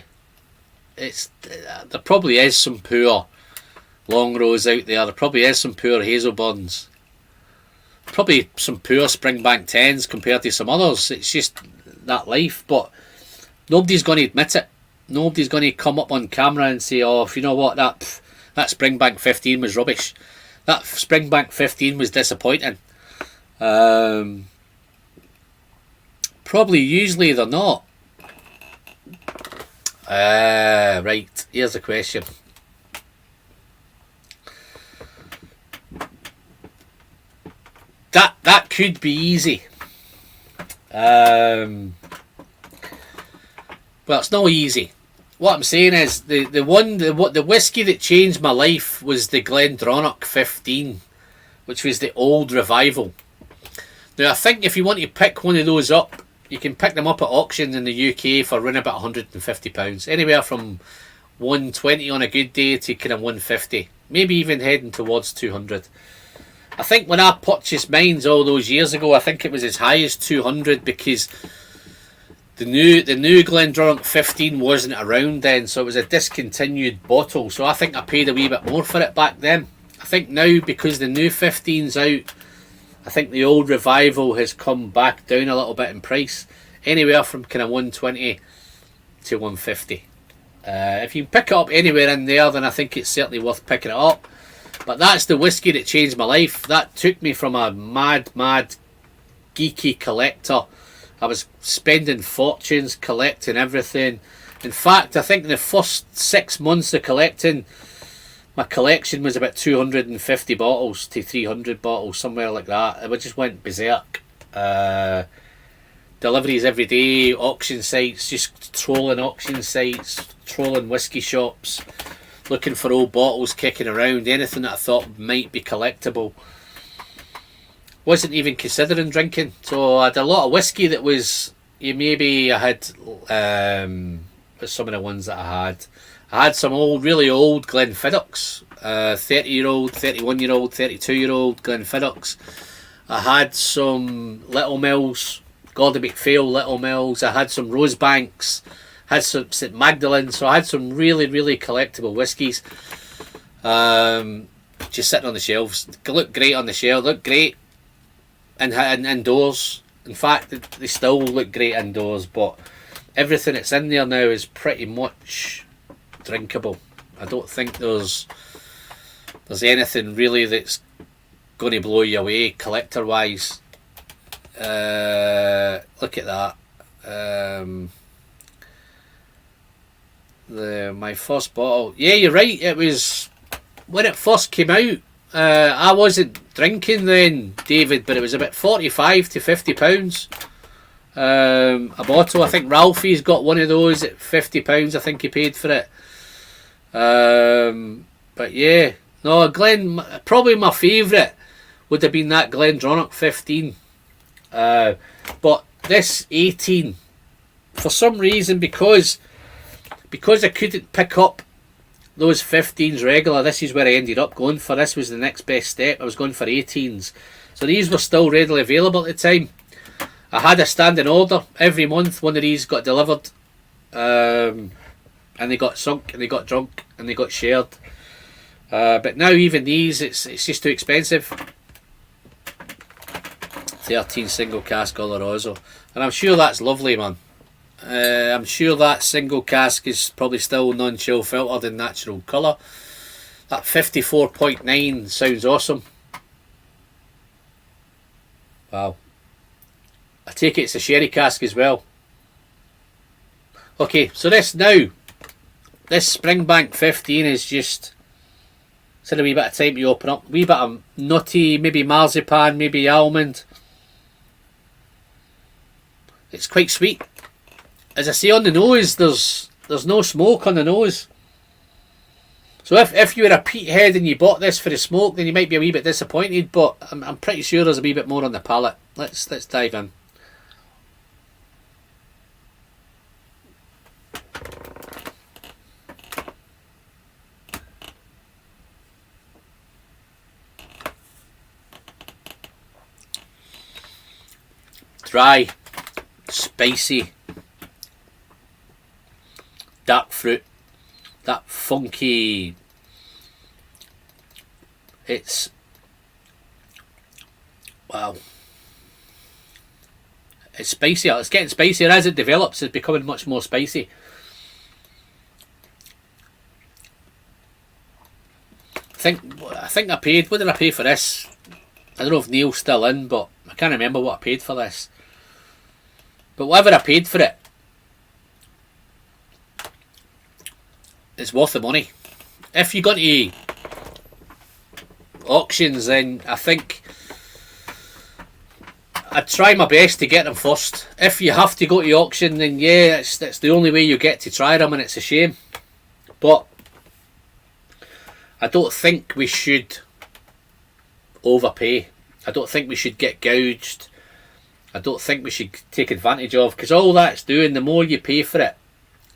there probably is some poor long rows out there. There probably is some poor Hazelburns. Probably some poor Springbank 10s compared to some others. It's just that life. But nobody's going to admit it. Nobody's going to come up on camera and say, oh, you know what, that Springbank 15 was rubbish. That Springbank 15 was disappointing. Probably usually they're not. Right, here's the question. That could be easy. Well, it's not easy. What I'm saying is the whiskey that changed my life was the Glendronach 15, which was the old revival. Now I think if you want to pick one of those up, you can pick them up at auction in the UK for around about £150, anywhere from 120 on a good day to kind of 150, maybe even heading towards 200. I think when I purchased mine all those years ago, I think it was as high as 200 because the new Glendronach 15 wasn't around then, so it was a discontinued bottle. So I think I paid a wee bit more for it back then. I think now, because the new 15's out, I think the old revival has come back down a little bit in price, anywhere from kind of 120 to 150. If you can pick it up anywhere in there, then I think it's certainly worth picking it up. But that's the whiskey that changed my life. That took me from a mad geeky collector. I was spending fortunes collecting everything. In fact, I think the first 6 months of collecting, my collection was about 250 bottles to 300 bottles, somewhere like that. I just went berserk. Deliveries every day, auction sites, just trolling auction sites, trolling whiskey shops, looking for old bottles kicking around, anything that I thought might be collectible. Wasn't even considering drinking, so I had a lot of whiskey that was, maybe I had some of the ones that I had some really old Glenfarclas, 30-year-old, 31-year-old, 32-year-old Glenfarclas. I had some Little Mills, Gordon MacPhail Little Mills. I had some Rosebanks, had some St Magdalene, so I had some really collectible whiskies, just sitting on the shelves. They look great on the shelf, look great and indoors. In fact, they still look great indoors, but everything that's in there now is pretty much drinkable. I don't think there's anything really that's going to blow you away collector wise. Look at that. My first bottle, yeah, you're right, it was when it first came out. I wasn't drinking then, David, but it was about 45 to 50 pounds a bottle. I think Ralphie's got one of those at 50 pounds. I think he paid for it. But yeah, no, Glen, probably my favourite would have been that Glendronach 15. But this 18, for some reason, because I couldn't pick up those 15s regular, this is where I ended up going for. This was the next best step. I was going for 18s. So these were still readily available at the time. I had a standing order every month. One of these got delivered. And they got sunk, and they got drunk, and they got shared. But now even these, it's just too expensive. 13 single cask Oloroso. And I'm sure that's lovely, man. I'm sure that single cask is probably still non-chill filtered in natural colour. That 54.9 sounds awesome. Wow. I take it it's a sherry cask as well. Okay, so this Springbank 15 is just, it's had a wee bit of time to open up. A wee bit of nutty, maybe marzipan, maybe almond. It's quite sweet. As I say, on the nose, there's no smoke on the nose. So if you were a peat head and you bought this for the smoke, then you might be a wee bit disappointed. But I'm pretty sure there's a wee bit more on the palate. Let's dive in. Dry, spicy, dark fruit, that funky. It's wow. It's spicier. It's getting spicier as it develops. It's becoming much more spicy. I think I paid. What did I pay for this? I don't know if Neil's still in, but I can't remember what I paid for this. But whatever I paid for it, it's worth the money. If you go to auctions, then I think I'd try my best to get them first. If you have to go to auction, then yeah, that's the only way you get to try them, and it's a shame. But I don't think we should overpay. I don't think we should get gouged. I don't think we should take advantage of, because all that's doing, the more you pay for it,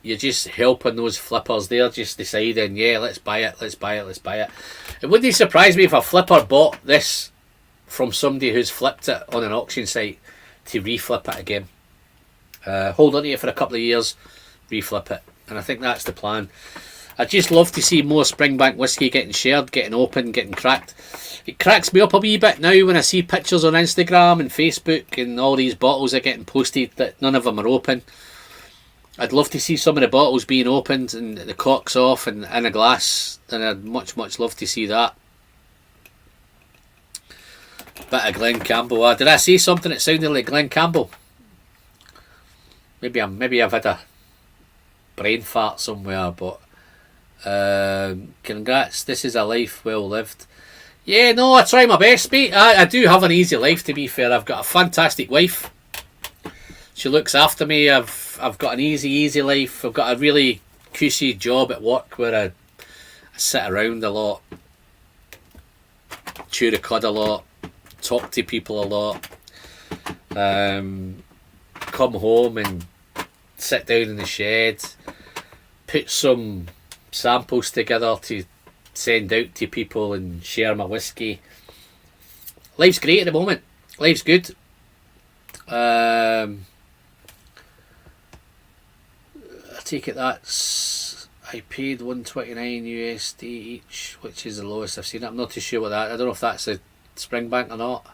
you're just helping those flippers. They're just deciding, yeah, let's buy it, let's buy it, let's buy it. It wouldn't surprise me if a flipper bought this from somebody who's flipped it on an auction site to reflip it again. Hold on to it for a couple of years, reflip it. And I think that's the plan. I'd just love to see more Springbank whiskey getting shared, getting open, getting cracked. It cracks me up a wee bit now when I see pictures on Instagram and Facebook and all these bottles are getting posted that none of them are open. I'd love to see some of the bottles being opened and the corks off and in a glass, and I'd much love to see that. Bit of Glen Campbell. Did I say something that sounded like Glen Campbell? Maybe I've had a brain fart somewhere, but congrats, this is a life well lived. Yeah, no, I try my best, mate. I do have an easy life, to be fair. I've got a fantastic wife. She looks after me. I've got an easy life. I've got a really cushy job at work where I sit around a lot, chew the cud a lot, talk to people a lot, come home and sit down in the shed, put some samples together to send out to people and share my whiskey. Life's great at the moment. Life's good. I take it that's, I paid $129 USD each, which is the lowest I've seen. I'm not too sure what that. I don't know if that's a Springbank or not.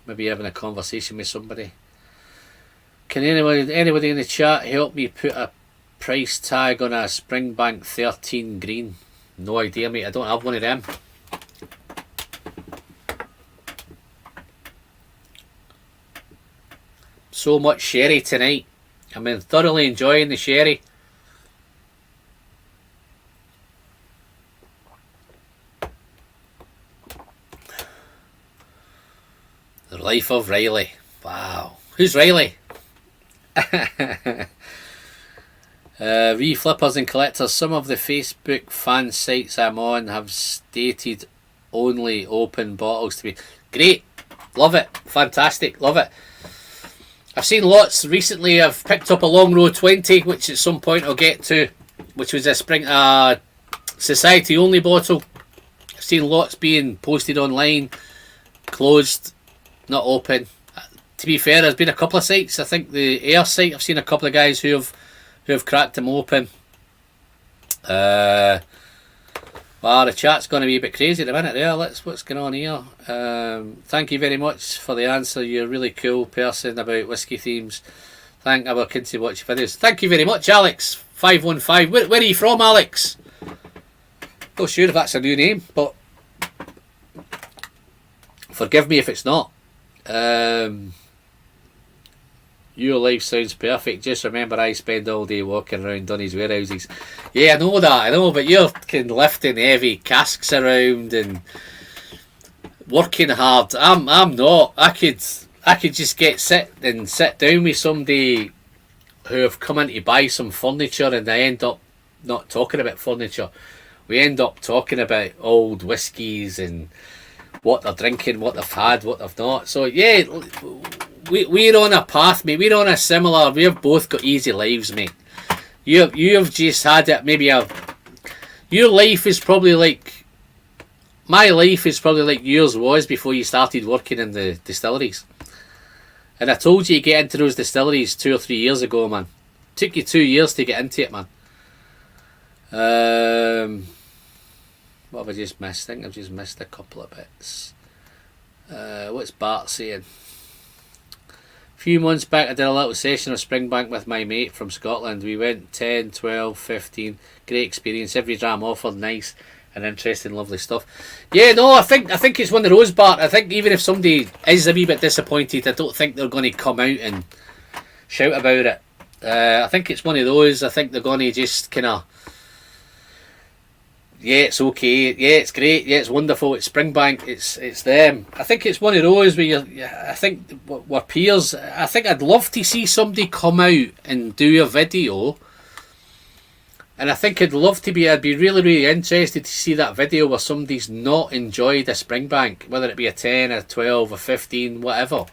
Maybe having a conversation with somebody. Can anybody in the chat help me put a price tag on a Springbank 13 green? No idea, mate. I don't have one of them. So much sherry tonight. I've been thoroughly enjoying the sherry. The Life of Riley. Wow. Who's Riley? Reflippers and collectors. Some of the Facebook fan sites I'm on have stated only open bottles to be great. Love it. Fantastic. Love it. I've seen lots recently. I've picked up a Long Row 20, which at some point I'll get to, which was a society only bottle. I've seen lots being posted online, closed, not open. To be fair, there's been a couple of sites. I think the Air site, I've seen a couple of guys who have cracked them open. Wow, the chat's going to be a bit crazy at the minute there. What's going on here? Thank you very much for the answer. You're a really cool person about whiskey themes. Thank our kids who watch your videos. Thank you very much, Alex 515. Where are you from, Alex? Not sure if that's a new name, but forgive me if it's not. Your life sounds perfect. Just remember, I spend all day walking around Dunny's warehouses. Yeah, I know that. I know, but you're lifting heavy casks around and working hard. I'm not. I could just sit down with somebody who have come in to buy some furniture, and I end up not talking about furniture. We end up talking about old whiskies and what they're drinking, what they've had, what they've not. So yeah, we're on a path, mate. We're on a similar. We've both got easy lives, mate. You've just had it. Maybe your life is probably like my life is probably like yours was before you started working in the distilleries. And I told you to get into those distilleries 2 or 3 years ago, man. Took you 2 years to get into it, man. What have I just missed? I think I've just missed a couple of bits. What's Bart saying? A few months back I did a little session of Springbank with my mate from Scotland. We went 10, 12, 15. Great experience. Every dram offered nice and interesting, lovely stuff. Yeah, no, I think it's one of those, Bart. I think even if somebody is a wee bit disappointed, I don't think they're going to come out and shout about it. I think it's one of those. I think they're going to just kind of, yeah, it's okay, yeah, it's great, yeah, it's wonderful, it's Springbank, it's them. I think it's one of those where I think we're peers. I think I'd love to see somebody come out and do a video. And I think I'd be really, really interested to see that video where somebody's not enjoyed a Springbank, whether it be a 10, a 12, a 15, whatever.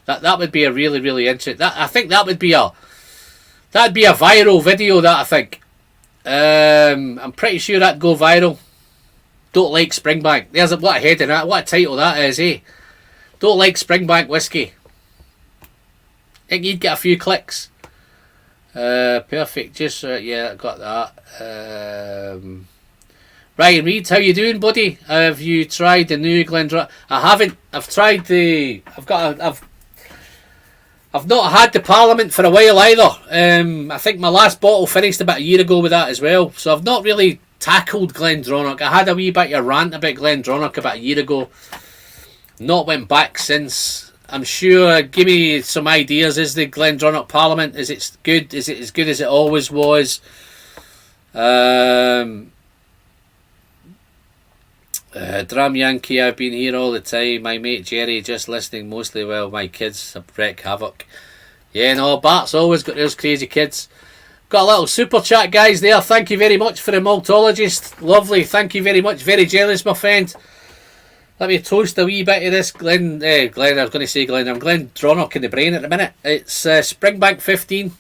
That would be a really, really interesting. I think that'd be a viral video. That I think. I'm pretty sure that'd go viral. Don't like Springbank. There's what a heading that. What a title that is, eh? Don't like Springbank whiskey. I think you'd get a few clicks. Perfect. Just yeah, got that. Ryan Reid, how you doing, buddy? Have you tried the new Glendronach? I haven't. I've tried the. I've not had the Parliament for a while either. I think my last bottle finished about a year ago with that as well. So I've not really tackled Glendronach. I had a wee bit of a rant about Glendronach about a year ago. Not went back since. I'm sure. Give me some ideas. Is the Glendronach Parliament? Is it good? Is it as good as it always was? Dram Yankee, I've been here all the time. My mate Jerry just listening mostly while my kids wreak havoc. Yeah, no, Bart's always got those crazy kids. Got a little super chat, guys, there. Thank you very much for the maltologist. Lovely, thank you very much. Very jealous, my friend. Let me toast a wee bit of this Glen. I was going to say Glen. I'm Glendronach in the brain at the minute. It's Springbank 15.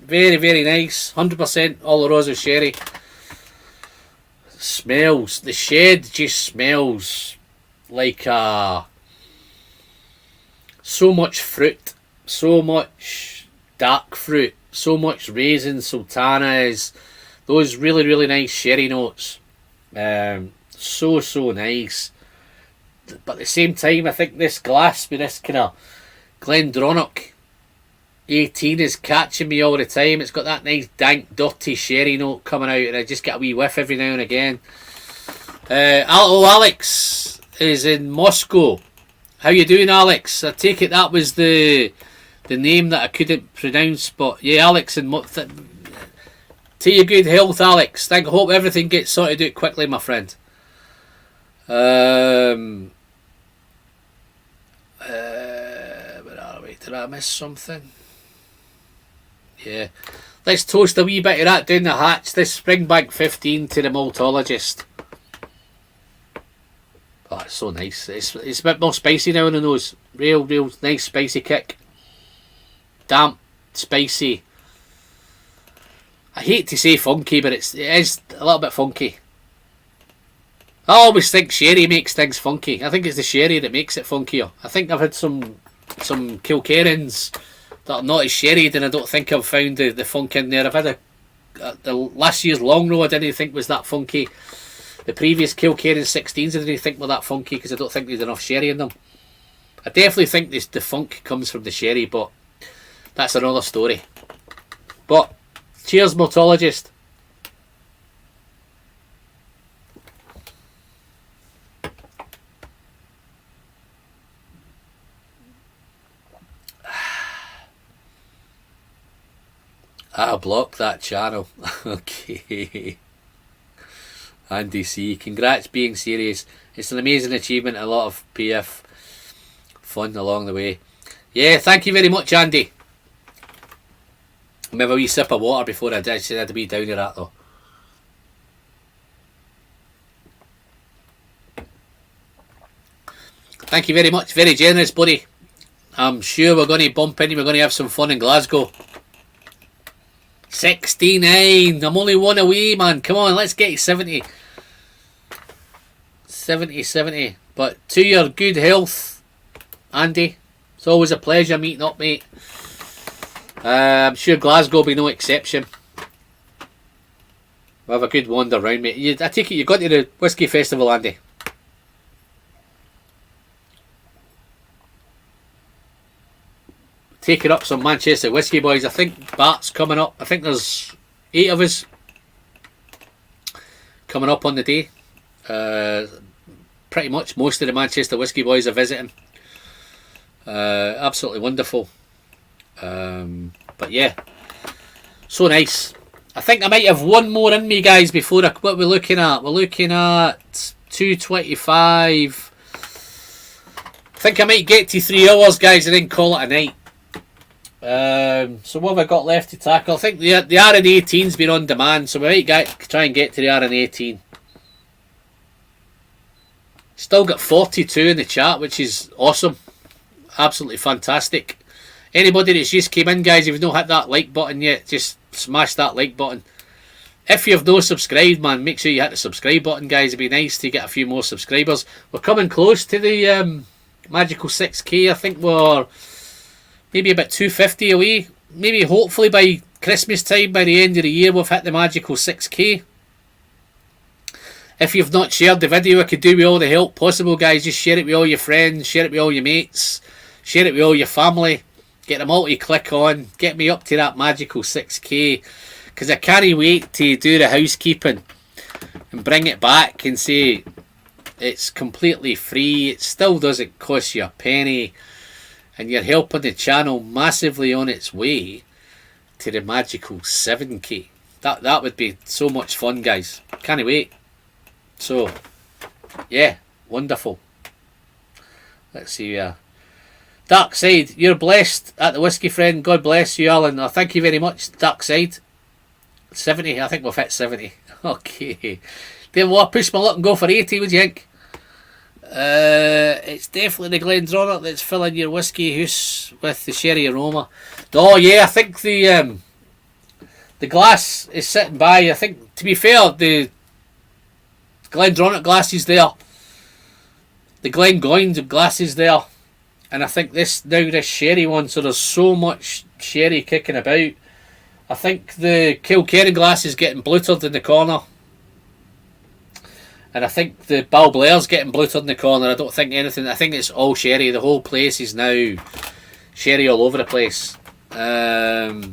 Very, very nice. 100% Oloroso sherry. Smells. The shed just smells like so much fruit. So much dark fruit. So much raisins, sultanas. Those really, really nice sherry notes. So nice. But at the same time, I think this glass with this kind of Glendronach 18 is catching me all the time. It's got that nice dank dirty sherry note coming out, and I just get a wee whiff every now and again. Alex is in Moscow. How you doing, Alex? I take it that was the name that I couldn't pronounce, but yeah, Alex in to your good health, Alex. I hope everything gets sorted out quickly, my friend. Where are we? Did I miss something? Yeah. Let's toast a wee bit of that down the hatch. This Springbank 15 to the maltologist. Oh, it's so nice. It's a bit more spicy now in the nose. Real nice spicy kick. Damp, spicy. I hate to say funky, but it is a little bit funky. I always think sherry makes things funky. I think it's the sherry that makes it funkier. I think I've had some Kilkerrans that are not as sherried, and I don't think I've found the funk in there. I've had the last year's Long Row I didn't think was that funky. The previous Kilkerran 16s I didn't think were that funky because I don't think there's enough sherry in them. I definitely think the funk comes from the sherry, but that's another story. But cheers, maltologist. I'll block that channel. Okay. Andy C. Congrats being serious. It's an amazing achievement. A lot of PF fun along the way. Yeah, thank you very much, Andy. Maybe a wee sip of water before I did. I had to be down to that though. Thank you very much. Very generous, buddy. I'm sure we're going to bump into. We're going to have some fun in Glasgow. 69. I'm only one away, man. Come on, let's get 70. 70. But to your good health, Andy. It's always a pleasure meeting up, mate. I'm sure Glasgow will be no exception. We'll have a good wander round, mate. I take it you got to the Whisky Festival, Andy. Taking up some Manchester Whisky boys. I think Bart's coming up. I think there's 8 of us coming up on the day. Pretty much most of the Manchester Whisky boys are visiting. Absolutely wonderful. But yeah, so nice. I think I might have one more in me, guys, before what we're looking at. We're looking at 2:25. I think I might get to 3 hours, guys, and then call it a night. So what have I got left to tackle? I think the RN18's been on demand, so we might try and get to the RN18. Still got 42 in the chat, which is awesome. Absolutely fantastic. Anybody that's just came in, guys, if you've not hit that like button yet, just smash that like button. If you've not subscribed, man, make sure you hit the subscribe button, guys. It'd be nice to get a few more subscribers. We're coming close to the magical 6k. I think we're maybe about 250 away. Maybe hopefully by Christmas time, by the end of the year, we've hit the magical 6k. If you've not shared the video, I could do with all the help possible, guys. Just share it with all your friends, share it with all your mates, share it with all your family. Get them all to click on. Get me up to that magical 6k. Because I can't wait to do the housekeeping and bring it back and say it's completely free. It still doesn't cost you a penny. And you're helping the channel massively on its way to the magical 7k. That would be so much fun, guys. Can't wait. So, yeah, wonderful. Let's see. Dark Side, you're blessed at the Whisky Friend. God bless you, Alan. Oh, thank you very much, Dark Side. 70. I think we've hit 70. Okay. Then we'll push my luck and go for 80. What do you think? It's definitely the Glendronach that's filling your whisky house with the sherry aroma. Oh yeah, I think the glass is sitting by. I think, to be fair, the Glendronach glass is there. The Glengoyne glass is there. And I think this sherry one, so there's so much sherry kicking about. I think the Kilkerran glass is getting blutered in the corner. And I think the Balblair's getting blutered in the corner. I don't think anything. I think it's all sherry. The whole place is now sherry all over the place. Okay,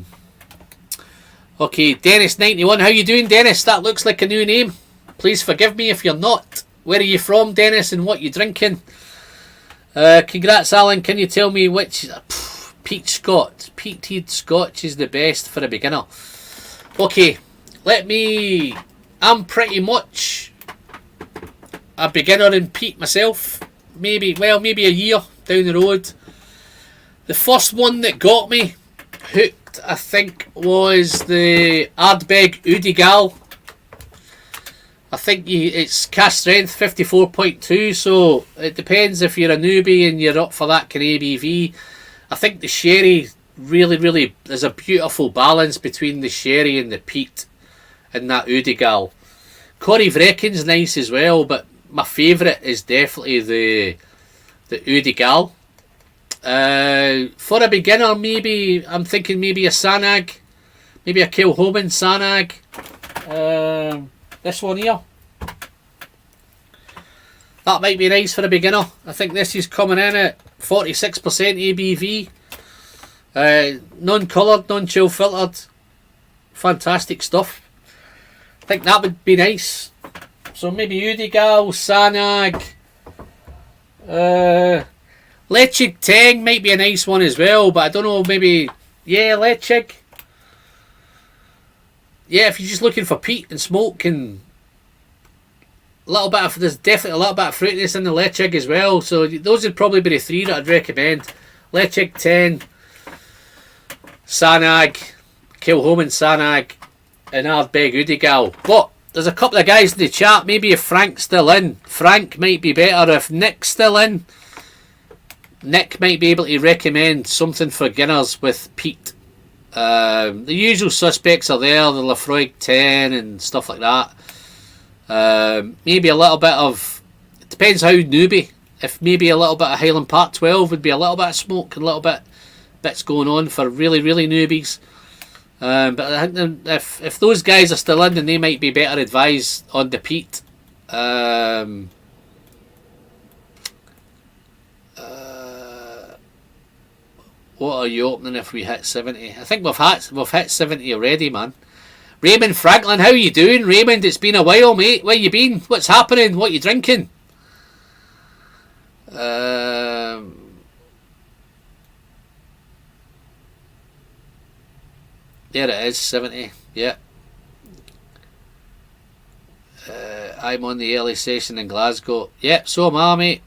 Dennis91. How you doing, Dennis? That looks like a new name. Please forgive me if you're not. Where are you from, Dennis, and what you drinking? Congrats, Alan. Can you tell me which peach Scotch? Peated Scotch is the best for a beginner. Okay, I'm pretty much a beginner in peat myself. Maybe a year down the road. The first one that got me hooked, I think, was the Ardbeg Udigal. I think it's cast strength 54.2, so it depends if you're a newbie and you're up for that kind of ABV. I think the sherry really, there's a beautiful balance between the sherry and the peat in that Udigal. Corrie Vrecken's nice as well, but my favourite is definitely the Udigal. For a beginner, maybe I'm thinking maybe a Sanag, maybe a Kilhoman Sanag. This one here, that might be nice for a beginner. I think this is coming in at 46% ABV. Non-coloured, non-chill filtered. Fantastic stuff. I think that would be nice. So maybe Udigal, Sanag. Lechig Teng might be a nice one as well, but I don't know, maybe, yeah, Lechig. Yeah, if you're just looking for peat and smoke and there's definitely a little bit of fruitiness in the Leitchig as well. So those would probably be the three that I'd recommend. Leitchig 10, Sanag, Kilhoman Sanag, and Ardbeg Udigal. But there's a couple of guys in the chat. Maybe if Frank's still in, Frank might be better. If Nick's still in, Nick might be able to recommend something for Guinness with peat. The usual suspects are there, the Lafroig 10 and stuff like that. Maybe a little bit of, it depends how newbie. If maybe a little bit of Highland Park 12 would be a little bit of smoke and a little bits going on for really, really newbies. But I think if those guys are still in, then they might be better advised on the peat. What are you opening if we hit 70? I think we've hit 70 already, man. Raymond Franklin, how you doing, Raymond? It's been a while, mate. Where you been? What's happening? What you drinking? There it is, 70. Yeah. I'm on the early session in Glasgow. Yep, so am I, mate.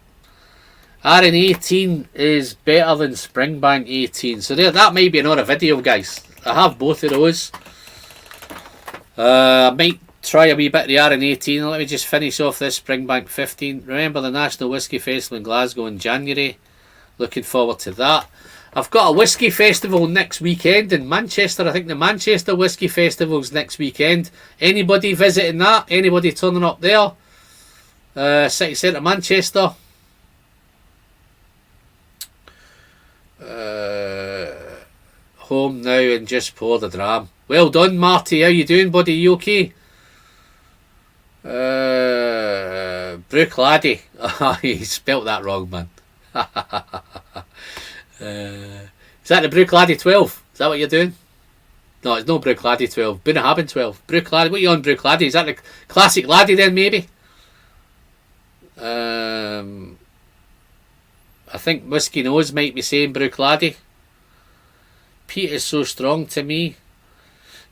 RN 18 is better than Springbank 18. So there, that might be another video, guys. I have both of those. I might try a wee bit of the RN 18. Let me just finish off this Springbank 15. Remember the National Whisky Festival in Glasgow in January. Looking forward to that. I've got a whisky festival next weekend in Manchester. I think the Manchester Whisky Festival's next weekend. Anybody visiting that? Anybody turning up there? City Centre Manchester. Home now and just pour the dram. Well done, Marty. How you doing, buddy? You okay? Brook Laddie. He spelt that wrong, man. Is that the Brook Laddie 12? Is that what you're doing? No, it's no Brook Laddie 12. Bunnahabhain 12. Brook Laddie. What are you on, Brook Laddie? Is that the classic Laddie then, maybe? I think Whiskey Nose might be saying Brook Laddie. Pete is so strong to me.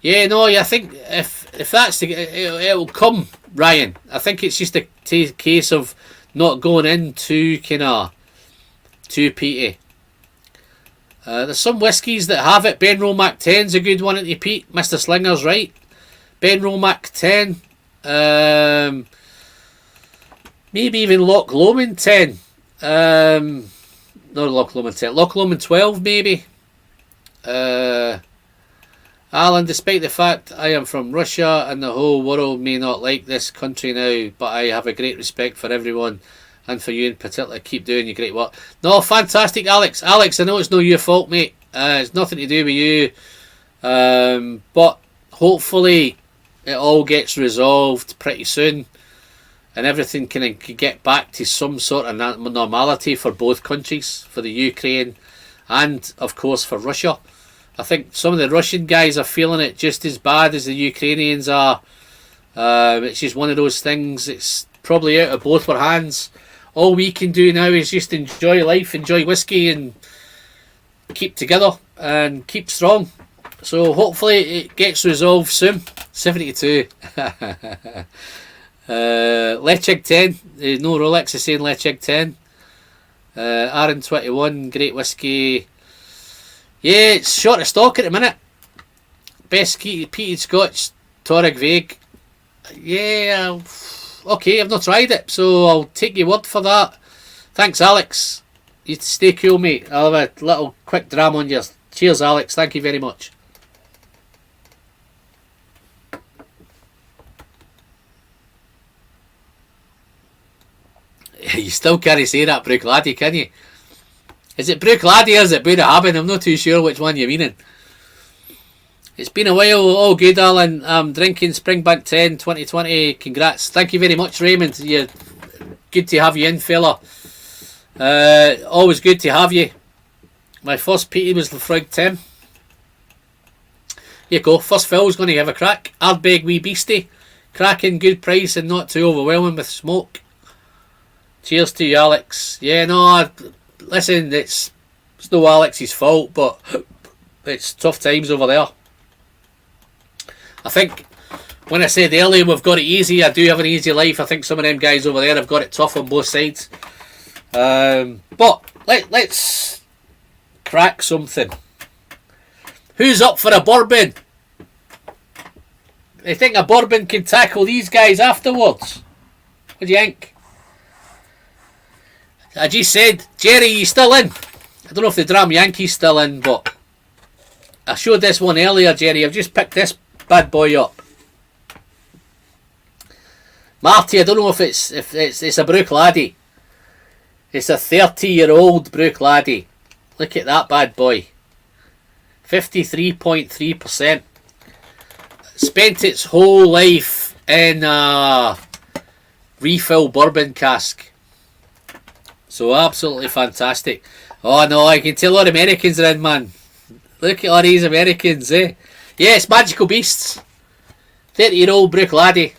Yeah, no, I think if that's the, it'll come, Ryan. I think it's just a case of not going in too peaty. There's some whiskies that have it. Ben Romack 10's a good one at the peat. Mr. Slinger's right. Ben Romack 10. Maybe even Loch Lomond 10. Not Loch Lomond 10. Loch Lomond 12 maybe. Alan, despite the fact I am from Russia and the whole world may not like this country now, but I have a great respect for everyone and for you in particular. Keep doing your great work. No, fantastic, Alex. Alex, I know it's not your fault, mate. It's nothing to do with you. But hopefully it all gets resolved pretty soon and everything can get back to some sort of normality for both countries, for the Ukraine and, of course, for Russia. I think some of the Russian guys are feeling it just as bad as the Ukrainians are. It's just one of those things. It's probably out of both our hands. All we can do now is just enjoy life, enjoy whiskey, and keep together and keep strong. So hopefully it gets resolved soon. 72. Leitchig 10. No Rolex is saying Leitchig 10. RN21, great whiskey. Yeah, it's short of stock at the minute. Best peated Scotch, Torrig Vague. Yeah, okay, I've not tried it, so I'll take your word for that. Thanks, Alex. You stay cool, mate. I'll have a little quick dram on yours. Cheers, Alex. Thank you very much. You still can't say that, Brook Laddie, can you? Is it Brook Laddie or is it Bunnahabhain? I'm not too sure which one you're meaning. It's been a while. All good, Alan. I'm drinking Springbank 10 2020. Congrats. Thank you very much, Raymond. You're good to have you in, fella. Always good to have you. My first PT was Lafroig 10. Here you go. First Phil's going to have a crack. Ardbeg Wee Beastie. Cracking, good price and not too overwhelming with smoke. Cheers to you, Alex. Yeah, no, listen, it's no Alex's fault, but it's tough times over there. I think when I said earlier we've got it easy, I do have an easy life. I think some of them guys over there have got it tough on both sides. But let's crack something. Who's up for a bourbon? I think a bourbon can tackle these guys afterwards. What do you think? I just said, Jerry, you still in? I don't know if the Dram Yankee's still in, but I showed this one earlier, Jerry. I've just picked this bad boy up. Marty, I don't know if it's a Brook Laddie. It's a 30-year-old Brook Laddie. Look at that bad boy. 53.3%. Spent its whole life in a refill bourbon cask. So absolutely fantastic. Oh no, I can tell all the Americans are in, man. Look at all these Americans, eh? Yes, Magical Beasts. 30-year-old Brook Laddie.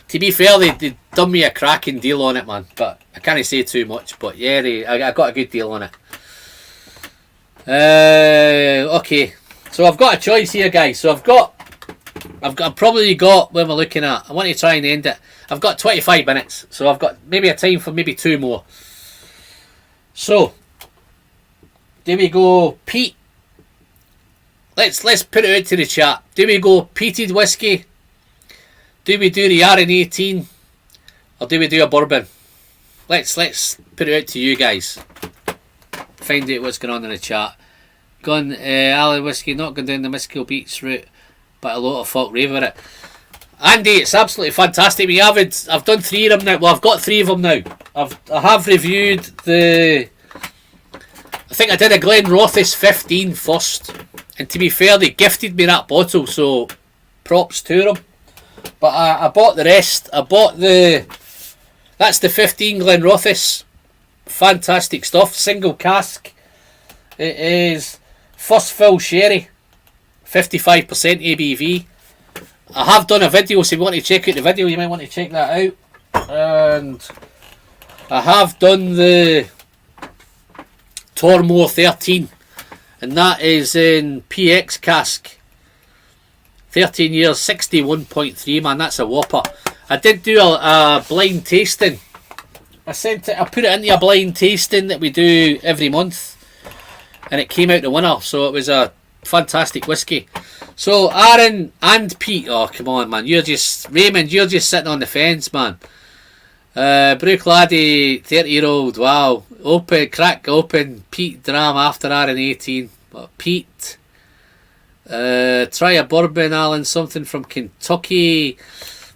To be fair, they done me a cracking deal on it, man. But I can't say too much. But yeah, I got a good deal on it. Okay, so I've got a choice here, guys. So I've probably got, what am I looking at? I want to try and end it. I've got 25 minutes, so I've got maybe a time for maybe 2 more. So, do we go peat? Let's put it out to the chat. Do we go peated whiskey? Do we do the RN18? Or do we do a bourbon? Let's put it out to you guys. Find out what's going on in the chat. Gone Allen whiskey, not going down the Miskel Beats route, but a lot of folk rave with it. Andy, it's absolutely fantastic. I've done 3 of them now. Well, I've got 3 of them now. I have reviewed I think I did a Glenrothes 15 first, and to be fair, they gifted me that bottle, so props to them. But I bought the rest. That's the 15 Glenrothes. Fantastic stuff. Single cask. It is first fill sherry, 55% ABV. I have done a video, so if you want to check out the video, you might want to check that out. And I have done the Tormore 13, and that is in PX cask. 13 years, 61.3, man, that's a whopper. I did do a blind tasting. I put it into a blind tasting that we do every month, and it came out the winner, so it was a fantastic whiskey. So Aaron and Pete, oh come on, man, Raymond, you're just sitting on the fence, man. Brook Laddie, 30-year-old, wow. Crack open, Pete Dram after RN18. But Pete, try a bourbon, Alan, something from Kentucky.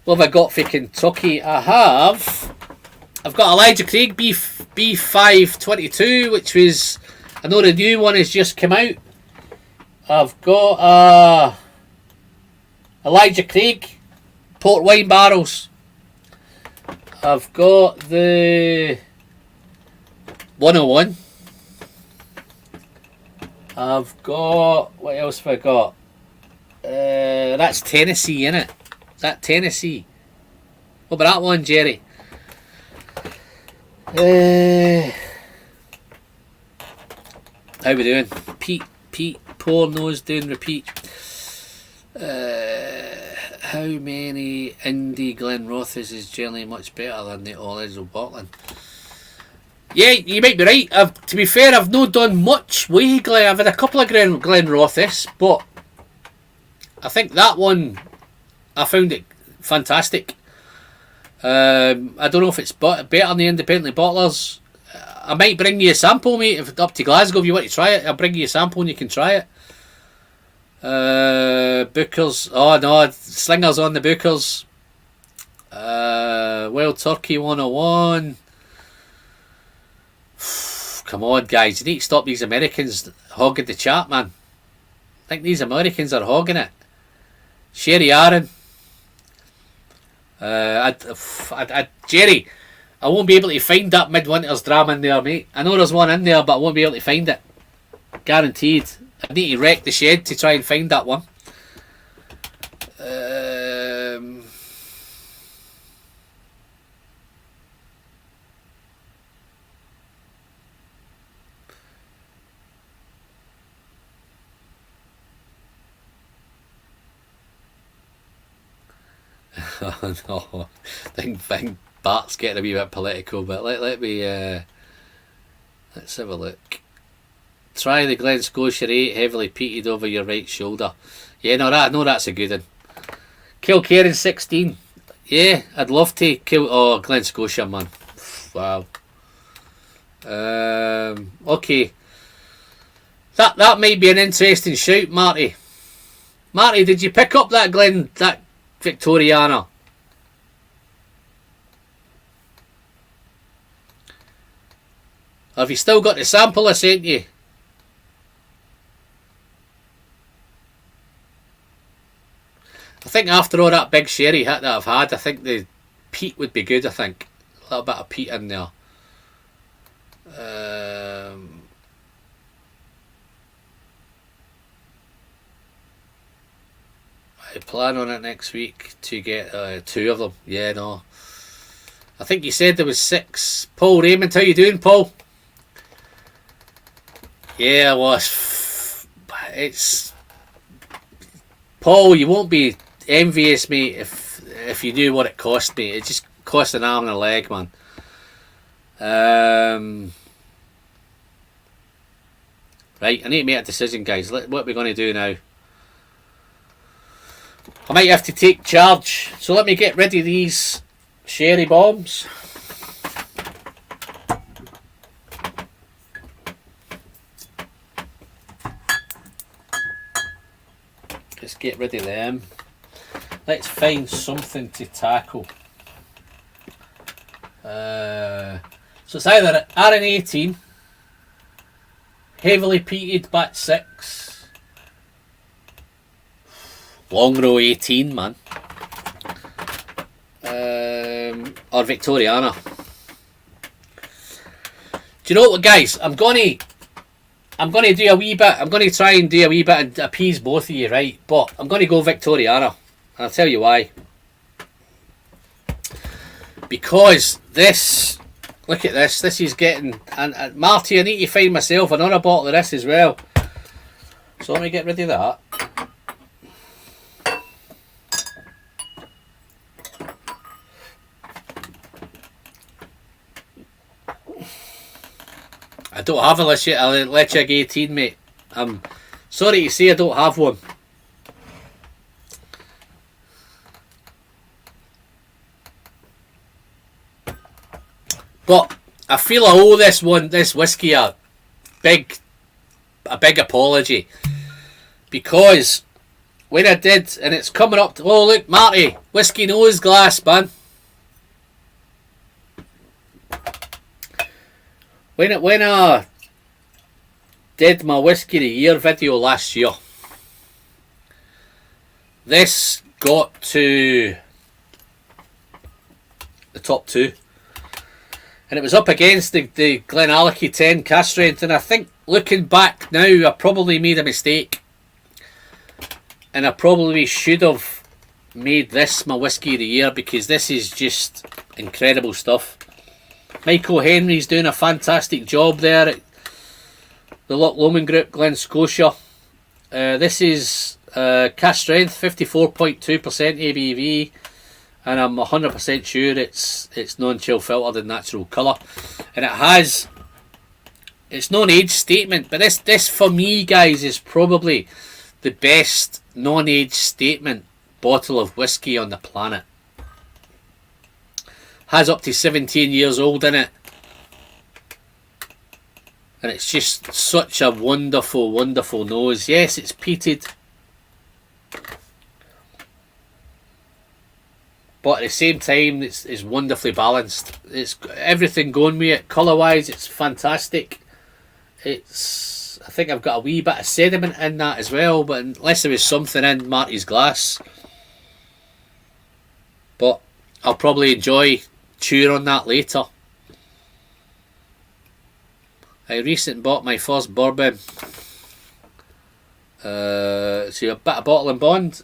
What have I got for Kentucky? I've got Elijah Craig B522, which was, I know the new one has just come out. I've got Elijah Craig port wine barrels. I've got the 101. I've got, what else have I got? That's Tennessee, innit? Is that Tennessee? What about that one, Jerry? How we doing? Pete, poor nose doing repeat. How many indie Glenrothes is generally much better than the original bottling? Yeah, you might be right. To be fair, I've not done much with Glen. I've had a couple of Glenrothes, but I think that one, I found it fantastic. I don't know if it's better than the independent bottlers. I might bring you a sample, mate. If it's up to Glasgow, if you want to try it, I'll bring you a sample and you can try it. Bookers, oh no, Slingers on the Bookers. Wild Turkey 101. Come on, guys, you need to stop these Americans hogging the chat, man. I think these Americans are hogging it. Sherry Aaron. Jerry, I won't be able to find that Midwinter's Dram in there, mate. I know there's one in there, but I won't be able to find it. Guaranteed. I need to wreck the shed to try and find that one. No, I think Bart's getting a wee bit political, but let me let's have a look. Try the Glen Scotia 8, heavily peated over your right shoulder. Yeah, no, that's a good one. Kilkerran 16. Yeah, I'd love to kill. Oh, Glen Scotia, man. Wow. Okay. That might be an interesting shout, Marty. Marty, did you pick up that Victoriana? Or have you still got the sample I sent you? I think after all that big sherry hit that I've had, I think the peat would be good, I think. A little bit of peat in there. I plan on it next week to get 2 of them. Yeah, no. I think you said there was 6. Paul Raymond, how you doing, Paul? Yeah, well, it's Paul, you won't be envious, mate, if you knew what it cost me. It just cost an arm and a leg, man. Right, I need to make a decision, guys. What are we going to do now? I might have to take charge. So let me get rid of these sherry bombs. Let's get rid of them. Let's find something to tackle. So it's either RN18, heavily peated bat 6, long row 18, man, or Victoriana. Do you know what, guys? I'm gonna do a wee bit. I'm gonna try and do a wee bit and appease both of you, right? But I'm gonna go Victoriana. And I'll tell you why. Because this, look at this. This is getting, and Marty, I need to find myself another bottle of this as well. So let me get rid of that. I don't have a Lechig 18, mate. I'm sorry to say I don't have one. But I feel I owe this whiskey a big apology, because when I did, and it's coming up to, oh look, Marty, whiskey nose glass, man. When I did my whiskey of the year video last year, this got to the top 2. And it was up against the GlenAllachie 10 cask strength. And I think, looking back now, I probably made a mistake. And I probably should have made this my whiskey of the year, because this is just incredible stuff. Michael Henry's doing a fantastic job there at the Loch Lomond Group, Glen Scotia. This is cask strength, 54.2% ABV. And I'm 100% sure it's non-chill filtered and natural colour. And it has, it's non-age statement, but this for me, guys, is probably the best non-age statement bottle of whiskey on the planet. Has up to 17 years old in it. And it's just such a wonderful, wonderful nose. Yes, it's peated. But at the same time, it's wonderfully balanced. It's got everything going with it. Colour wise, it's fantastic. I think I've got a wee bit of sediment in that as well, but unless there was something in Marty's glass. But I'll probably enjoy chewing on that later. I recently bought my first bourbon. So a bit of bottle and bond.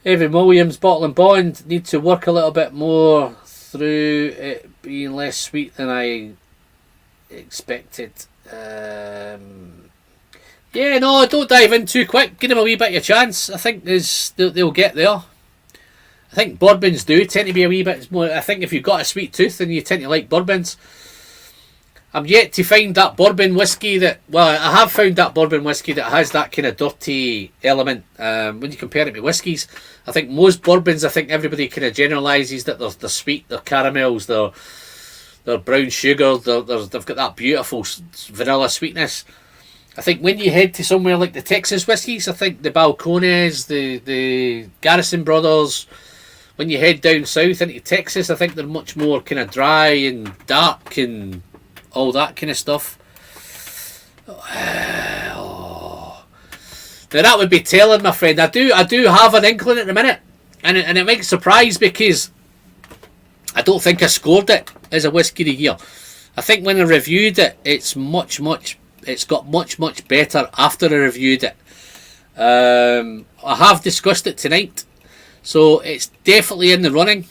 Evan Williams, bottle and bond, need to work a little bit more through it being less sweet than I expected. Yeah, no, don't dive in too quick. Give them a wee bit of a chance. I think they'll get there. I think bourbons do tend to be a wee bit more. I think if you've got a sweet tooth, then you tend to like bourbons. I'm yet to find that bourbon whiskey that. Well, I have found that bourbon whiskey that has that kind of dirty element. When you compare it to whiskies, I think most bourbons. I think everybody kind of generalises that they're sweet, they're caramels, they're brown sugar, they've got that beautiful vanilla sweetness. I think when you head to somewhere like the Texas whiskies, I think the Balcones, the Garrison Brothers, when you head down south into Texas, I think they're much more kind of dry and dark and all that kind of stuff. Oh. Now that would be telling, my friend. I do have an inkling at the minute, and it makes surprise because I don't think I scored it as a whiskey of the year. I think when I reviewed it, it's got much better after I reviewed it. I have discussed it tonight, so it's definitely in the running.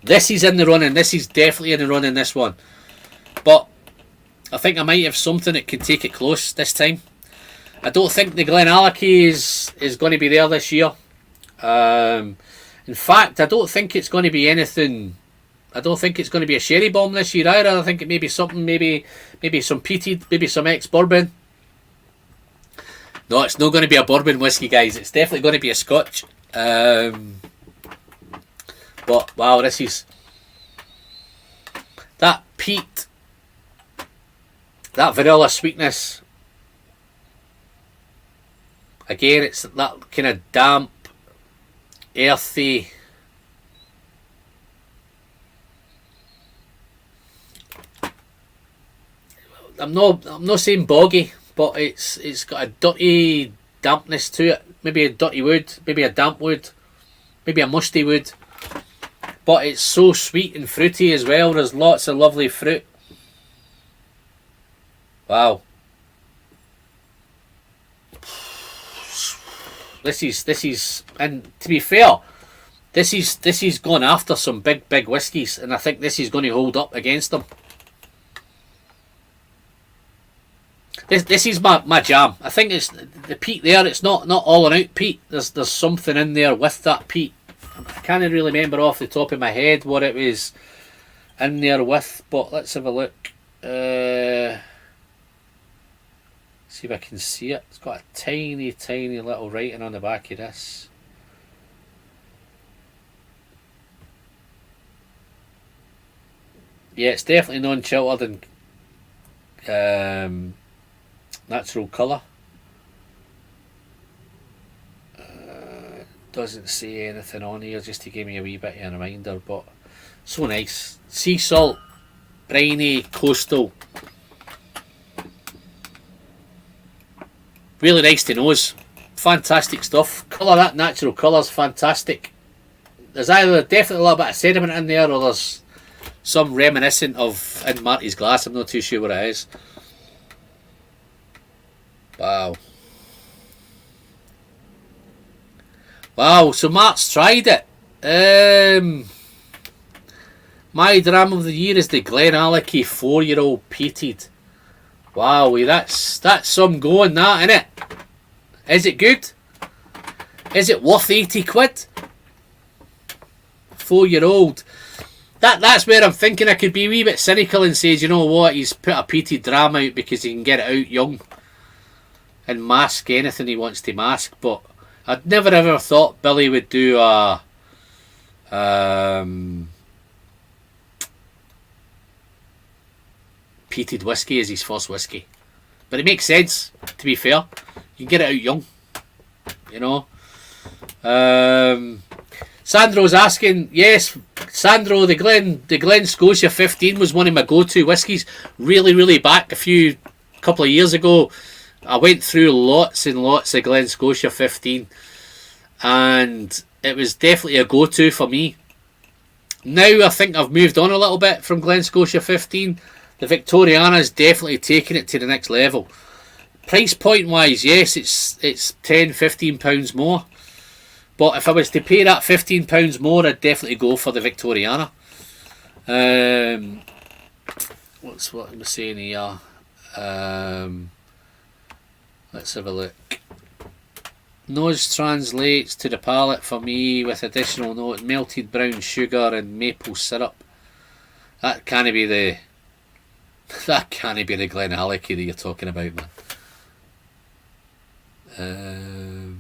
This is in the running. This is definitely in the running, this one. But I think I might have something that can take it close this time. I don't think the GlenAllachie is going to be there this year. In fact, I don't think it's going to be anything. I don't think it's going to be a sherry bomb this year either. I think it may be something, maybe some peated, maybe some ex-bourbon. No, it's not going to be a bourbon whiskey, guys. It's definitely going to be a Scotch. But wow, this is that peat, that vanilla sweetness. Again, it's that kind of damp, earthy. I'm not saying boggy, but it's got a dirty dampness to it. Maybe a dirty wood, maybe a damp wood, maybe a musty wood. But it's so sweet and fruity as well. There's lots of lovely fruit. Wow. This is, and to be fair, this is gone after some big whiskies, and I think this is going to hold up against them. This is my jam. I think it's the peat there. It's not all and out peat. There's something in there with that peat. I can't really remember off the top of my head what it was in there with, but let's have a look. See if I can see it. It's got a tiny little writing on the back of this. Yeah, it's definitely non-chiltered and natural colour. Doesn't say anything on here, just to give me a wee bit of a reminder, but so nice. Sea salt, briny, coastal. Really nice to nose. Fantastic stuff. Colour, that natural colour's fantastic. There's either definitely a little bit of sediment in there, or there's some reminiscent of in Marty's glass. I'm not too sure what it is. Wow. Wow, so Mark's tried it. My dram of the year is the GlenAllachie 4-year-old peated. Wow, that's some going, that, innit? Is it good? Is it worth 80 quid? 4-year-old. That's where I'm thinking I could be a wee bit cynical and say, you know what, he's put a peated dram out because he can get it out young and mask anything he wants to mask. But I'd never ever thought Billy would do a peated whiskey as his first whiskey. But it makes sense, to be fair. You can get it out young, you know. Sandro's asking, yes, Sandro, the Glen Scotia 15 was one of my go-to whiskies. Really back a couple of years ago, I went through lots and lots of Glen Scotia 15, and it was definitely a go-to for me. Now I think I've moved on a little bit from Glen Scotia 15. The Victoriana is definitely taking it to the next level. Price point wise, yes, it's £10-15 more. But if I was to pay that £15 more, I'd definitely go for the Victoriana. What am I saying here? Let's have a look. Nose translates to the palate for me with additional note, melted brown sugar and maple syrup. That can't be the GlenAllachie that you're talking about, man.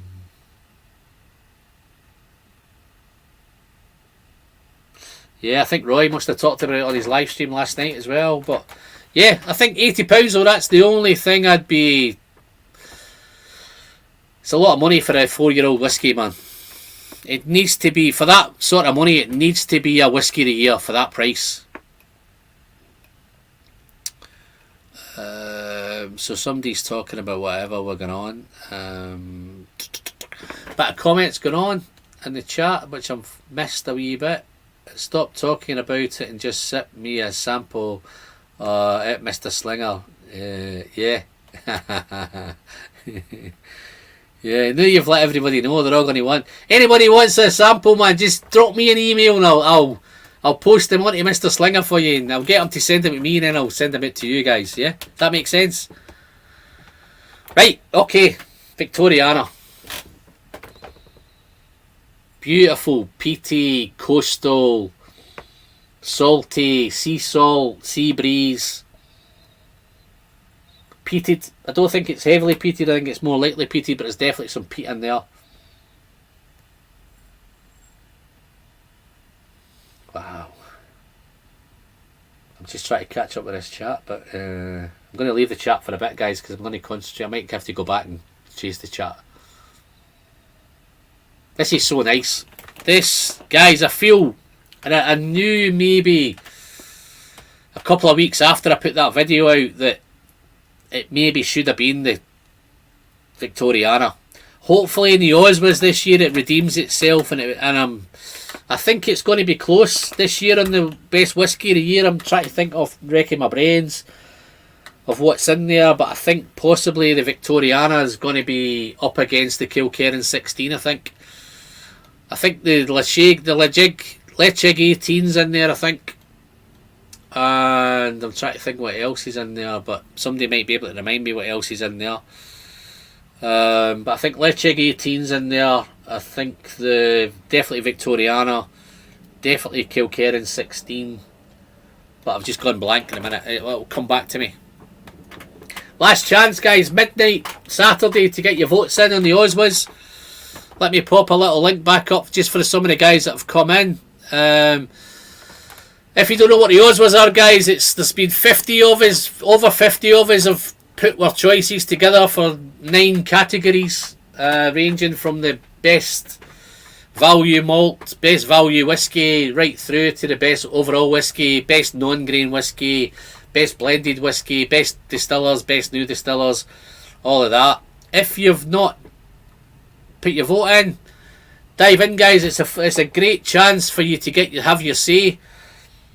Yeah, I think Roy must have talked about it on his live stream last night as well. But yeah, I think £80 though, that's the only thing I'd be. It's a lot of money for a 4-year-old whiskey, man. It needs to be, for that sort of money, it needs to be a whiskey of the year for that price. So somebody's talking about whatever we're going on. But a comment's going on in the chat, which I've missed a wee bit. Stop talking about it and just sip me a sample at Mr. Slinger. Yeah. Yeah, now you've let everybody know they're all going to want. Anybody wants a sample, man, just drop me an email and I'll post them onto Mr. Slinger for you, and I'll get him to send them to me, and then I'll send them out to you guys. Yeah, does that make sense? Right, okay, Victoriana. Beautiful, peaty, coastal, salty, sea salt, sea breeze. Peated. I don't think it's heavily peated, I think it's more lightly peated, but there's definitely some peat in there. Wow. I'm just trying to catch up with this chat, but I'm going to leave the chat for a bit, guys, because I'm going to concentrate. I might have to go back and chase the chat. This is so nice. This, guys, I feel, and I knew maybe a couple of weeks after I put that video out that it maybe should have been the Victoriana. Hopefully in the Oswas this year it redeems itself, and I think it's going to be close this year on the best whiskey of the year. I'm trying to think of wrecking my brains of what's in there, but I think possibly the Victoriana is going to be up against the Kilkerran 16. I think the Leitchig 18's in there, I think. And I'm trying to think what else is in there, but somebody might be able to remind me what else is in there. But I think Leitchig 18's in there. I think definitely Victoriana, definitely Kilkerran 16. But I've just gone blank in a minute. It'll come back to me. Last chance, guys. Midnight Saturday to get your votes in on the Oswas. Let me pop a little link back up just for some of the guys that have come in. If you don't know what the Oswas are, guys, there's been 50 of us, over 50 of us have put our choices together for 9 categories, ranging from the best value malt, best value whiskey, right through to the best overall whiskey, best non-grain whiskey, best blended whiskey, best distillers, best new distillers, all of that. If you've not put your vote in, dive in, guys. It's a great chance for you to have your say.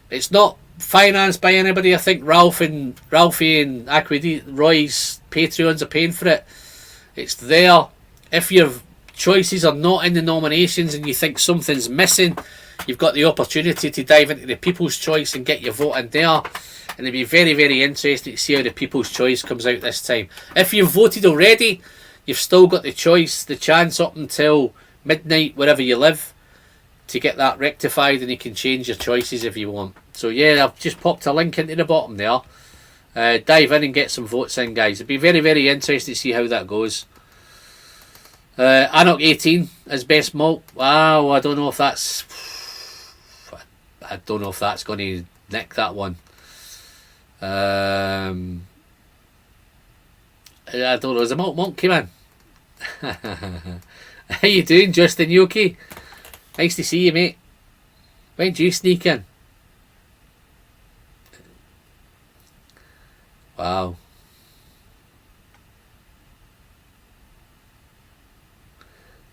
It's not financed by anybody. I think Ralphie and Roy's Patreons are paying for it. It's there. If your choices are not in the nominations and you think something's missing, you've got the opportunity to dive into the People's Choice and get your vote in there. And it'd be very, very interesting to see how the People's Choice comes out this time. If you've voted already, you've still got the chance up until midnight wherever you live to get that rectified, and you can change your choices if you want. So yeah, I've just popped a link into the bottom there. Dive in and get some votes in, guys. It'd be very, very interesting to see how that goes. Anok 18 as best malt. Wow, I don't know if that's going to nick that one. I don't know. Has a malt monk came in? How you doing, Justin? You okay? Nice to see you, mate. When did you sneak in? Wow.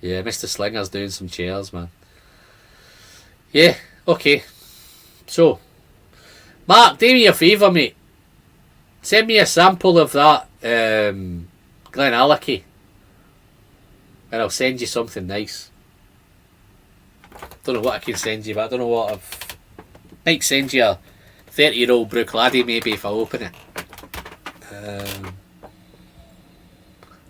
Yeah, Mr. Slinger's doing some chairs, man. Yeah, okay. So, Mark, do me a favour, mate. Send me a sample of that GlenAllachie, and I'll send you something nice. Don't know what I can send you, but I don't know what might send you a 30-year-old Bruichladdich maybe if I open it.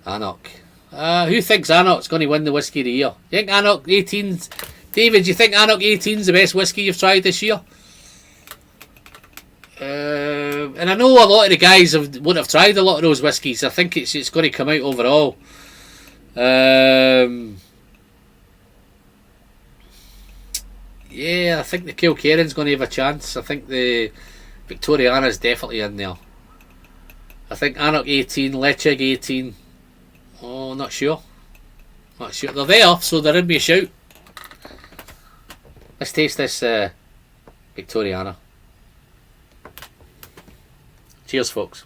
Annoch. Who thinks Annoch's going to win the Whisky of the Year? You think Annoch 18's... David, do you think Annoch 18's the best whisky you've tried this year? And I know a lot of the guys would have tried a lot of those whiskies. I think it's going to come out overall. Yeah, I think the Kilkerran's going to have a chance. I think the Victoriana's definitely in there. I think Annoch 18, Lechig 18. Oh, not sure. Not sure. They're there, so they're in me a shout. Let's taste this Victoriana. Cheers, folks.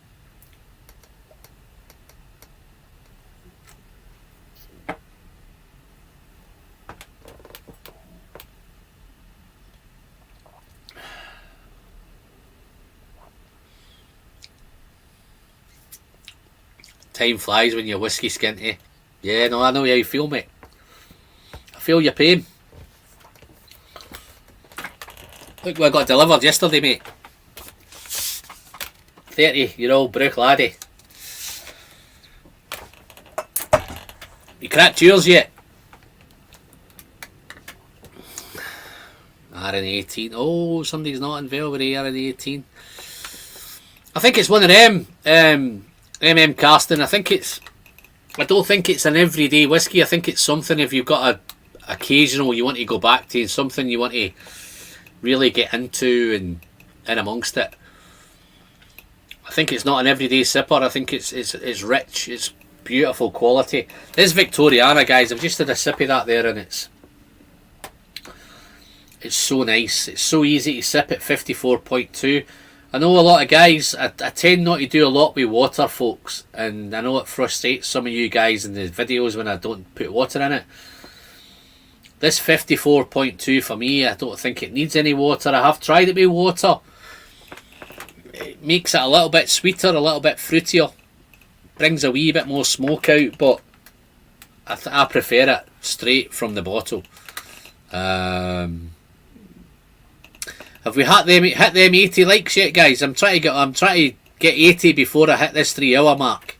Time flies when you're whiskey skinty. Yeah, no, I know how you feel, mate. I feel your pain. Look what I got delivered yesterday, mate. 30-year-old Brook laddie. You cracked yours yet? RN18. Oh, somebody's not in Velvet RN18. I think it's one of them. Karsten. I don't think it's an everyday whiskey. I think it's something if you've got a occasional you want to go back to, and something you want to really get into and in amongst it. I think it's not an everyday sipper. I think it's rich. It's beautiful quality. This Victoriana, guys, I've just had a sip of that there, and it's so nice. It's so easy to sip at 54.2. I know a lot of guys, I tend not to do a lot with water, folks, and I know it frustrates some of you guys in the videos when I don't put water in it. This 54.2 for me, I don't think it needs any water. I have tried it with water. It makes it a little bit sweeter, a little bit fruitier. Brings a wee bit more smoke out, but I prefer it straight from the bottle. Have we hit them 80 likes yet, guys? I'm trying to get 80 before I hit this 3-hour mark.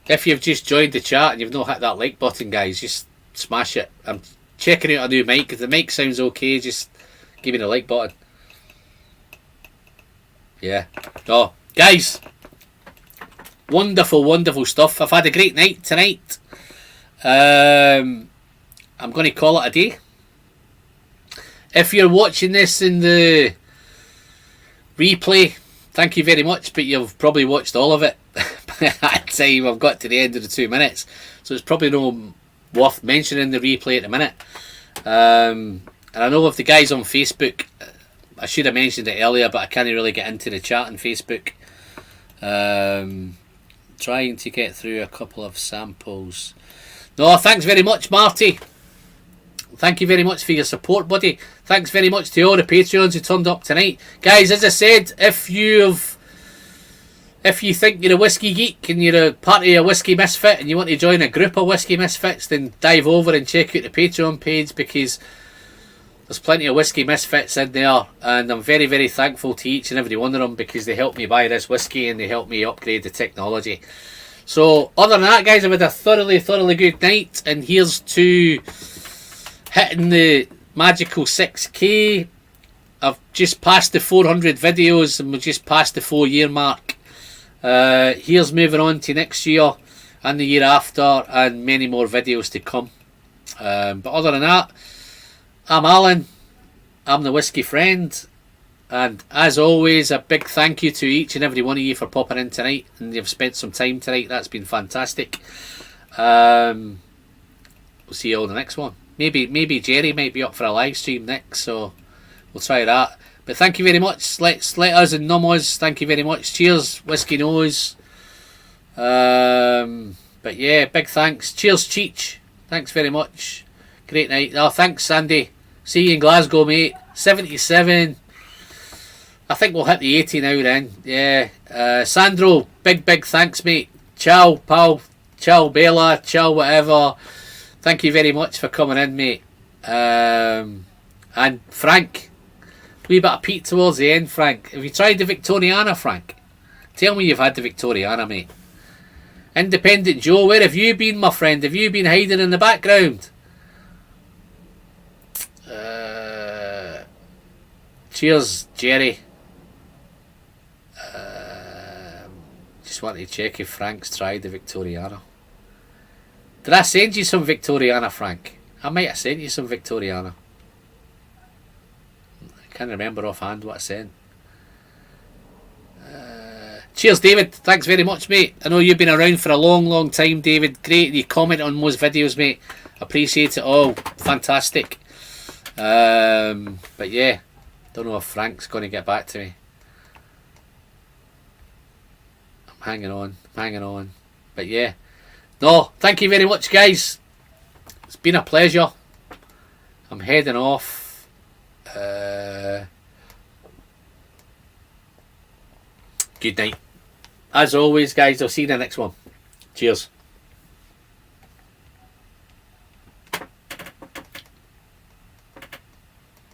If you've just joined the chat and you've not hit that like button, guys, just smash it. I'm checking out a new mic. If the mic sounds okay, just give me the like button. Yeah. Oh, guys, wonderful, wonderful stuff. I've had a great night tonight. I'm going to call it a day. If you're watching this in the replay, thank you very much, but you've probably watched all of it by that time. I've got to the end of the 2 minutes, so it's probably no worth mentioning the replay at the minute. And I know of the guys on Facebook, I should have mentioned it earlier, but I can't really get into the chat on Facebook. Trying to get through a couple of samples. No, thanks very much, Marty. Thank you very much for your support, buddy. Thanks very much to all the Patreons who turned up tonight. Guys, as I said, if you think you're a whiskey geek and you're a part of a whiskey misfit and you want to join a group of whiskey misfits, then dive over and check out the Patreon page, because there's plenty of whiskey misfits in there, and I'm very, very thankful to each and every one of them, because they helped me buy this whiskey and they helped me upgrade the technology. So other than that, guys, I've had a thoroughly, thoroughly good night, and here's to hitting the magical 6k. I've just passed the 400 videos and we've just passed the 4-year mark. Here's moving on to next year and the year after, and many more videos to come. But other than that, I'm Alan, I'm the Whiskey Friend, and as always, a big thank you to each and every one of you for popping in tonight, and you've spent some time tonight. That's been fantastic. We'll see you all in the next one. Maybe Jerry might be up for a live stream next, so we'll try that. But thank you very much. Let us and numbers. Thank you very much. Cheers, Whiskey Nose. But yeah, big thanks. Cheers, Cheech. Thanks very much. Great night. Oh, thanks, Sandy. See you in Glasgow, mate. 77. I think we'll hit the 80 now then. Yeah. Sandro, big thanks, mate. Ciao, pal. Ciao, Bella. Ciao, whatever. Thank you very much for coming in, mate. And Frank, a wee bit of peat towards the end, Frank. Have you tried the Victoriana, Frank? Tell me you've had the Victoriana, mate. Independent Joe, where have you been, my friend? Have you been hiding in the background? Cheers, Jerry. Just wanted to check if Frank's tried the Victoriana. Did I send you some Victoriana, Frank? I might have sent you some Victoriana. I can't remember offhand what I sent. Cheers, David. Thanks very much, mate. I know you've been around for a long time, David. Great. You comment on most videos, mate. Appreciate it all. Fantastic. But yeah, don't know if Frank's going to get back to me. I'm hanging on. But yeah. No, thank you very much, guys. It's been a pleasure. I'm heading off. Good night. As always, guys, I'll see you in the next one. Cheers.